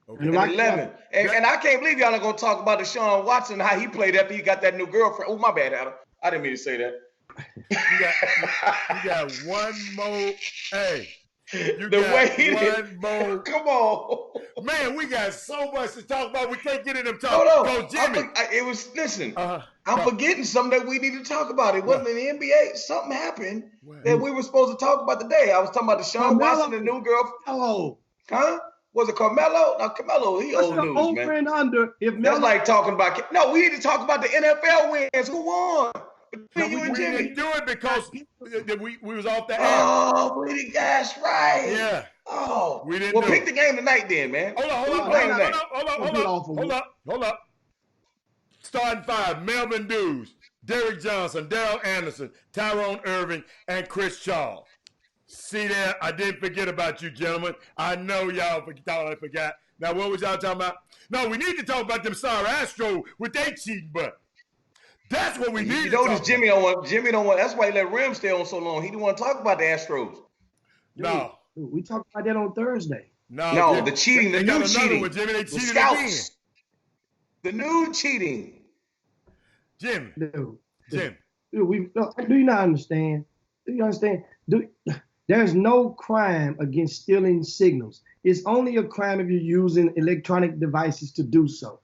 Okay. And 11. And I can't believe y'all are gonna talk about Deshaun Watson, how he played after he got that new girlfriend. Oh, my bad, Adam. I didn't mean to say that. You got one more. Hey. Come on. Man, we got so much to talk about. We can't get in them talk. Hold on. Jimmy. Listen, I'm forgetting something that we need to talk about. It wasn't in the NBA. Something happened that we were supposed to talk about today. I was talking about Deshaun Watson, the new girl. Hello. Huh? Was it Carmelo? No, Carmelo, he old news, man. And under. That's like talking about. No, we need to talk about the NFL wins. Who won? We didn't do it because we was off the air. Oh, that's right. Yeah. Oh, we didn't. Pick the game tonight, then, man. Hold up. Starting 5: Melvin Dews, Derrick Johnson, Daryl Anderson, Tyrone Irving, and Chris Charles. See there, I didn't forget about you, gentlemen. I know y'all thought I forgot. Now, what was y'all talking about? No, we need to talk about them sorry Astros with their cheating butt. That's what we need. You notice Jimmy don't want. That's why he let Rim stay on so long. He didn't want to talk about the Astros. No, we talked about that on Thursday. No, the cheating, the new cheating. Jimmy, they cheated again. The new cheating. Jimmy. Do you not understand? Do you understand? There's no crime against stealing signals. It's only a crime if you're using electronic devices to do so,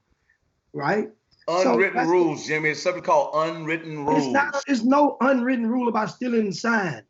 right? Unwritten rules, Jimmy. It's something called unwritten rules. It's no unwritten rule about stealing signs.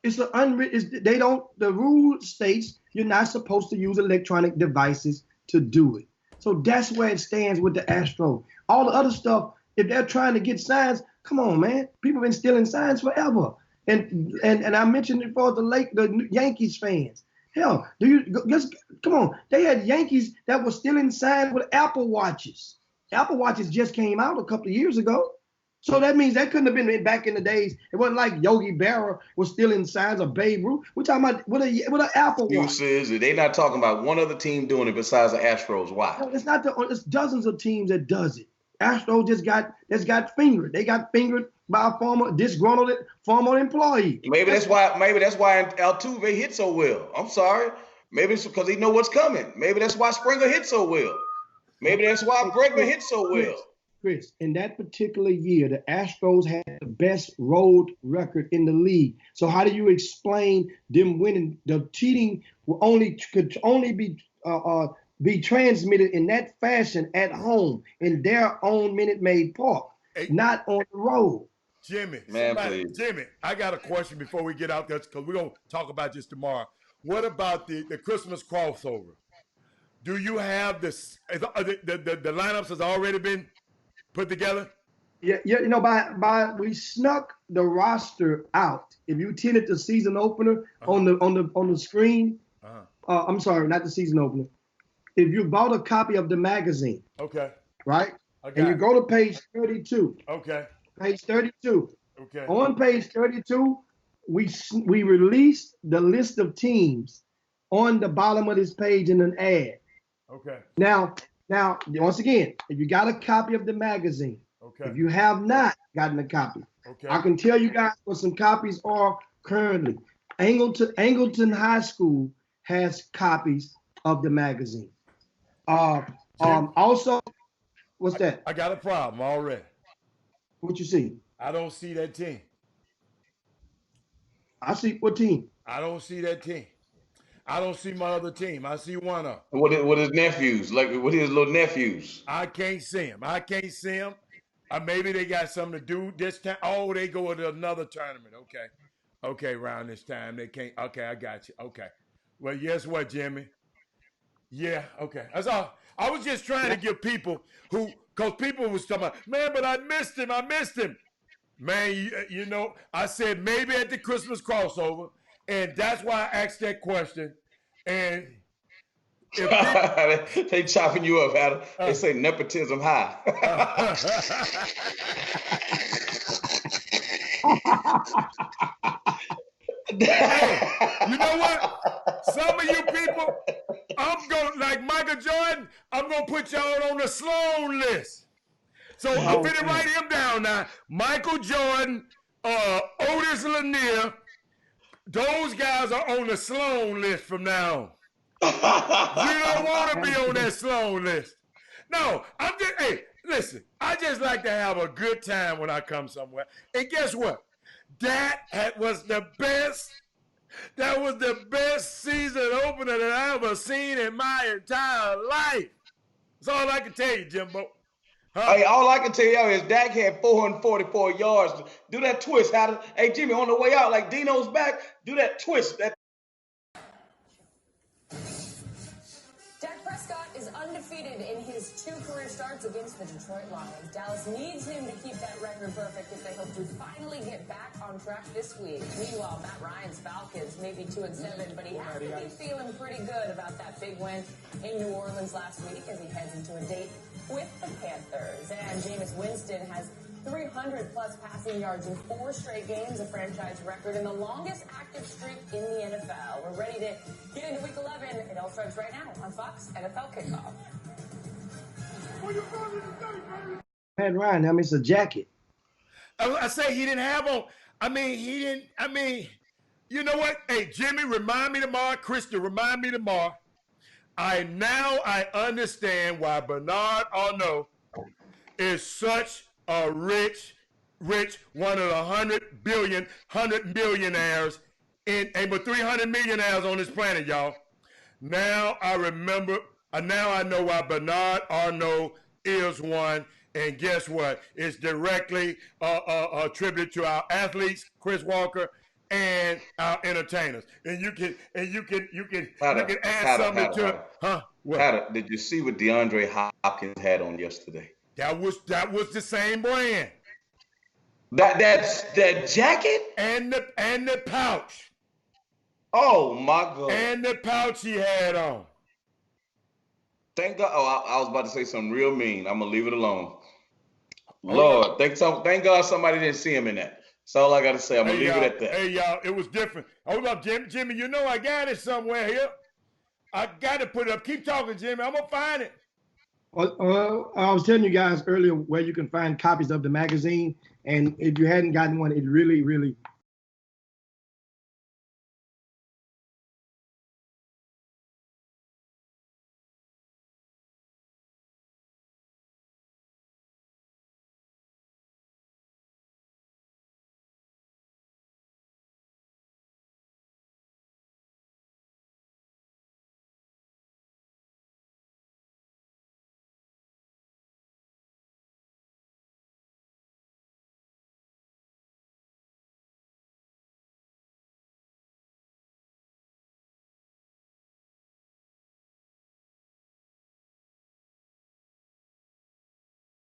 It's an unwritten. The rule states you're not supposed to use electronic devices to do it. So that's where it stands with the Astros. All the other stuff, if they're trying to get signs, come on, man. People have been stealing signs forever. And I mentioned it for the Yankees fans. Hell, come on? They had Yankees that were stealing signs with Apple Watches. Apple Watches just came out a couple of years ago. So that means that couldn't have been back in the days. It wasn't like Yogi Berra was stealing signs of Babe Ruth. We're talking about with an Apple Watch. They're not talking about one other team doing it besides the Astros. Why? No, it's dozens of teams that does it. Astros just got fingered. They got fingered by a disgruntled former employee. Maybe that's why Altuve hit so well. I'm sorry. Maybe it's because he know what's coming. Maybe that's why Springer hit so well. Maybe that's why Bregman hit so well. Chris, in that particular year, the Astros had the best road record in the league. So how do you explain them winning? The cheating could only be transmitted in that fashion at home in their own Minute Maid Park, not on the road. Jimmy, Jimmy, I got a question before we get out there because we're going to talk about this tomorrow. What about the Christmas crossover? Do you have this? The lineups has already been put together? Yeah. We snuck the roster out. If you attended the season opener on the screen, I'm sorry, not the season opener. If you bought a copy of the magazine, okay, right, and you go to page 32, okay, page 32, okay. On page 32, we released the list of teams on the bottom of this page in an ad. Okay. Now, once again, if you got a copy of the magazine, okay. If you have not gotten a copy, okay, I can tell you guys what some copies are currently. Angleton High School has copies of the magazine. Also, what's that? I got a problem already. What you see? I don't see that team. I see what team? I don't see that team. I don't see my other team. I see one of them. What his nephews? Like, what his little nephews? I can't see them. Maybe they got something to do this time. Oh, they go to another tournament. Okay. Okay, around this time. They can't. Okay, I got you. Okay. Well, guess what, Jimmy? Yeah, okay. That's all. I was just trying to give people because people was talking about, man, but I missed him. Man, you know, I said maybe at the Christmas crossover, and that's why I asked that question. And if they chopping you up, Adam. They say nepotism high. Hey, you know what? Some of you people, I'm going like Michael Jordan. I'm gonna put y'all on the Sloan list. So I'm going to write him down now. Michael Jordan, Otis Lanier, those guys are on the Sloan list from now on. You don't want to be on that Sloan list. No, hey, listen, I just like to have a good time when I come somewhere. And guess what? That was the best. That was the best season opener that I ever seen in my entire life. That's all I can tell you, Jimbo. Hey, all I can tell you is Dak had 444 yards. Do that twist. Hey, Jimmy, on the way out, like Dino's back, do that twist. Dak Prescott is undefeated in his 2 career starts against the Detroit Lions. Dallas needs him to keep that record perfect if they hope to finally get back on track this week. Meanwhile, Matt Ryan's Falcons may be 2-7, but he has to be feeling pretty good about that big win in New Orleans last week as he heads into a date with the Panthers. And Jameis Winston has 300-plus passing yards in 4 straight games, a franchise record, and the longest active streak in the NFL. We're ready to get into Week 11. It all starts right now on Fox NFL Kickoff. Matt Ryan, I mean, it's a jacket. I say he didn't have on. You know what? Hey, Jimmy, remind me tomorrow. Krista, remind me tomorrow. I understand why Bernard Arnault is such a rich, one of the 100 millionaires but 300 millionaires on this planet, y'all. Now I remember, now I know why Bernard Arnault is one. And guess what? It's directly attributed to our athletes, Chris Walker, and our entertainers. And you can add something to it. Huh? What? Did you see what DeAndre Hopkins had on yesterday? That was the same brand. That's that jacket and the pouch. Oh my God! And the pouch he had on. Thank God. Oh, I was about to say something real mean. I'm gonna leave it alone. Lord, thank God somebody didn't see him in that. That's all I got to say. I'm going to leave it at that. Hey, y'all, it was different. Hold up, Jimmy. You know I got it somewhere here. I got to put it up. Keep talking, Jimmy. I'm going to find it. I was telling you guys earlier where you can find copies of the magazine. And if you hadn't gotten one, it really, really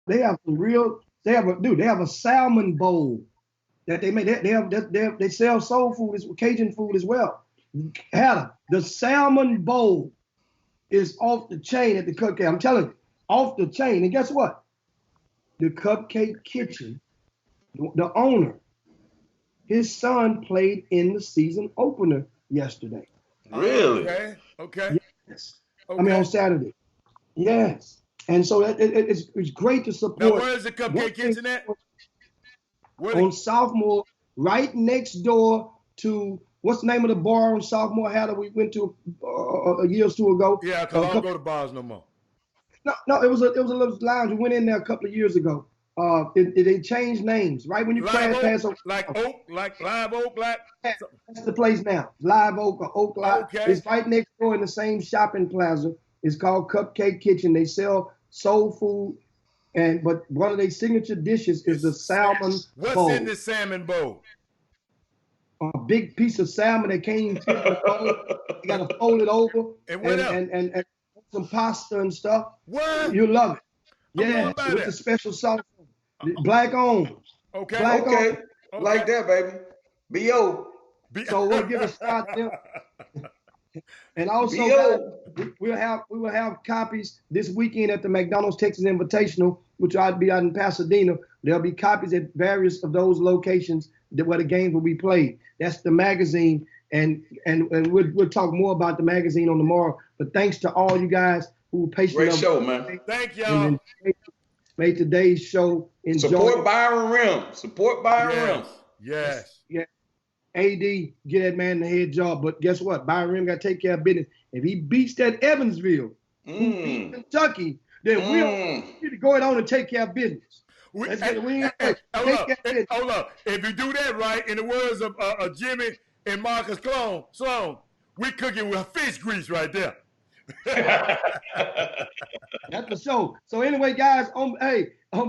they have a salmon bowl that they make. They sell soul food, Cajun food as well. Adam, the salmon bowl is off the chain at the Cupcake. I'm telling you, off the chain. And guess what? The Cupcake Kitchen, the owner, his son played in the season opener yesterday. Really? Okay. Yes. Okay. I mean, on Saturday. Yes. And so it's great to support. Now, where is the Cupcake Kitchen at? On Sophomore, right next door to, what's the name of the bar on Sophomore that we went to a year or two ago? Yeah, because I don't go to bars no more. No, it was a little lounge. We went in there a couple of years ago. They changed names right when you pass over. Like Live Oak. That's the place now. Live Oak or Oak Live. Okay. It's right next door in the same shopping plaza. It's called Cupcake Kitchen. They sell soul food But one of their signature dishes is the salmon What's bowl. in the salmon bowl? A big piece of salmon that came in the bowl. You got to fold it over and some pasta and stuff. What? You love it. I'm Yeah, going by with that. the special sauce. Black on. Okay. Black Okay. on. Like that, baby. B.O. So we'll give a shout out to them. And also, B.O. guys, we will have copies this weekend at the McDonald's Texas Invitational, which I'll be out in Pasadena. There'll be copies at various of those locations where the games will be played. That's the magazine, and we'll talk more about the magazine on tomorrow. But thanks to all you guys who were patient. Great show, man. Thank y'all. Made today's show enjoyable. Support Byron Rim. Support Byron Rim. Yes. Yeah. AD, get that man the head job. But guess what? Byron Rim got to take care of business. If he beats that Evansville, who beat Kentucky, then we'll need to go on and take care of business. Hold up. If you do that right, in the words of Jimmy and Marcus Sloan, we cooking with fish grease right there. That's the show. So anyway, guys, on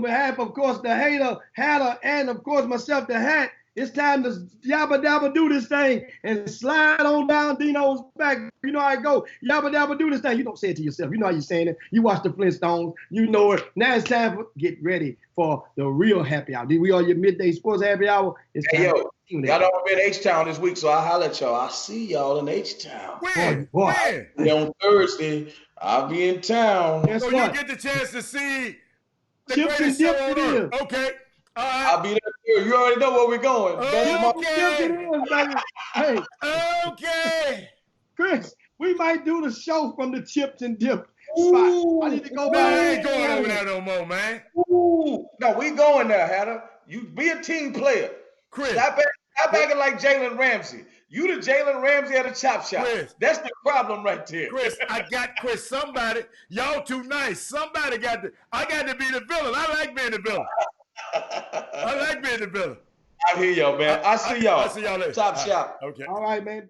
behalf, of course, the Hater, and of course myself, the Hat, it's time to yabba dabba do this thing and slide on down Dino's back. You know how it go. Yabba dabba do this thing. You don't say it to yourself. You know how you're saying it. You watch the Flintstones. You know it. Now it's time to get ready for the real happy hour. We are your midday sports happy hour. It's time. Hey, yo, y'all don't be in H-Town this week, so I'll holler at y'all. I'll see y'all in H-Town. When? On Thursday, I'll be in town. So you get the chance to see the Chips greatest and show on dip earth. Okay. All right. I'll be there. You already know where we're going. Hey, Okay. Chris, we might do the show from the Chips and Dip spot. I need to go Man, I back. ain't going over there no more, man. No, we going there, Hatter. You be a team player. Chris. Stop acting like Jalen Ramsey. You the Jalen Ramsey at the chop shop. Chris. That's the problem right there. Chris, somebody, y'all too nice. Somebody I got to be the villain. I like being the villain. I hear y'all, man. I see y'all. I see y'all later. Chop shop. Okay. All right, man.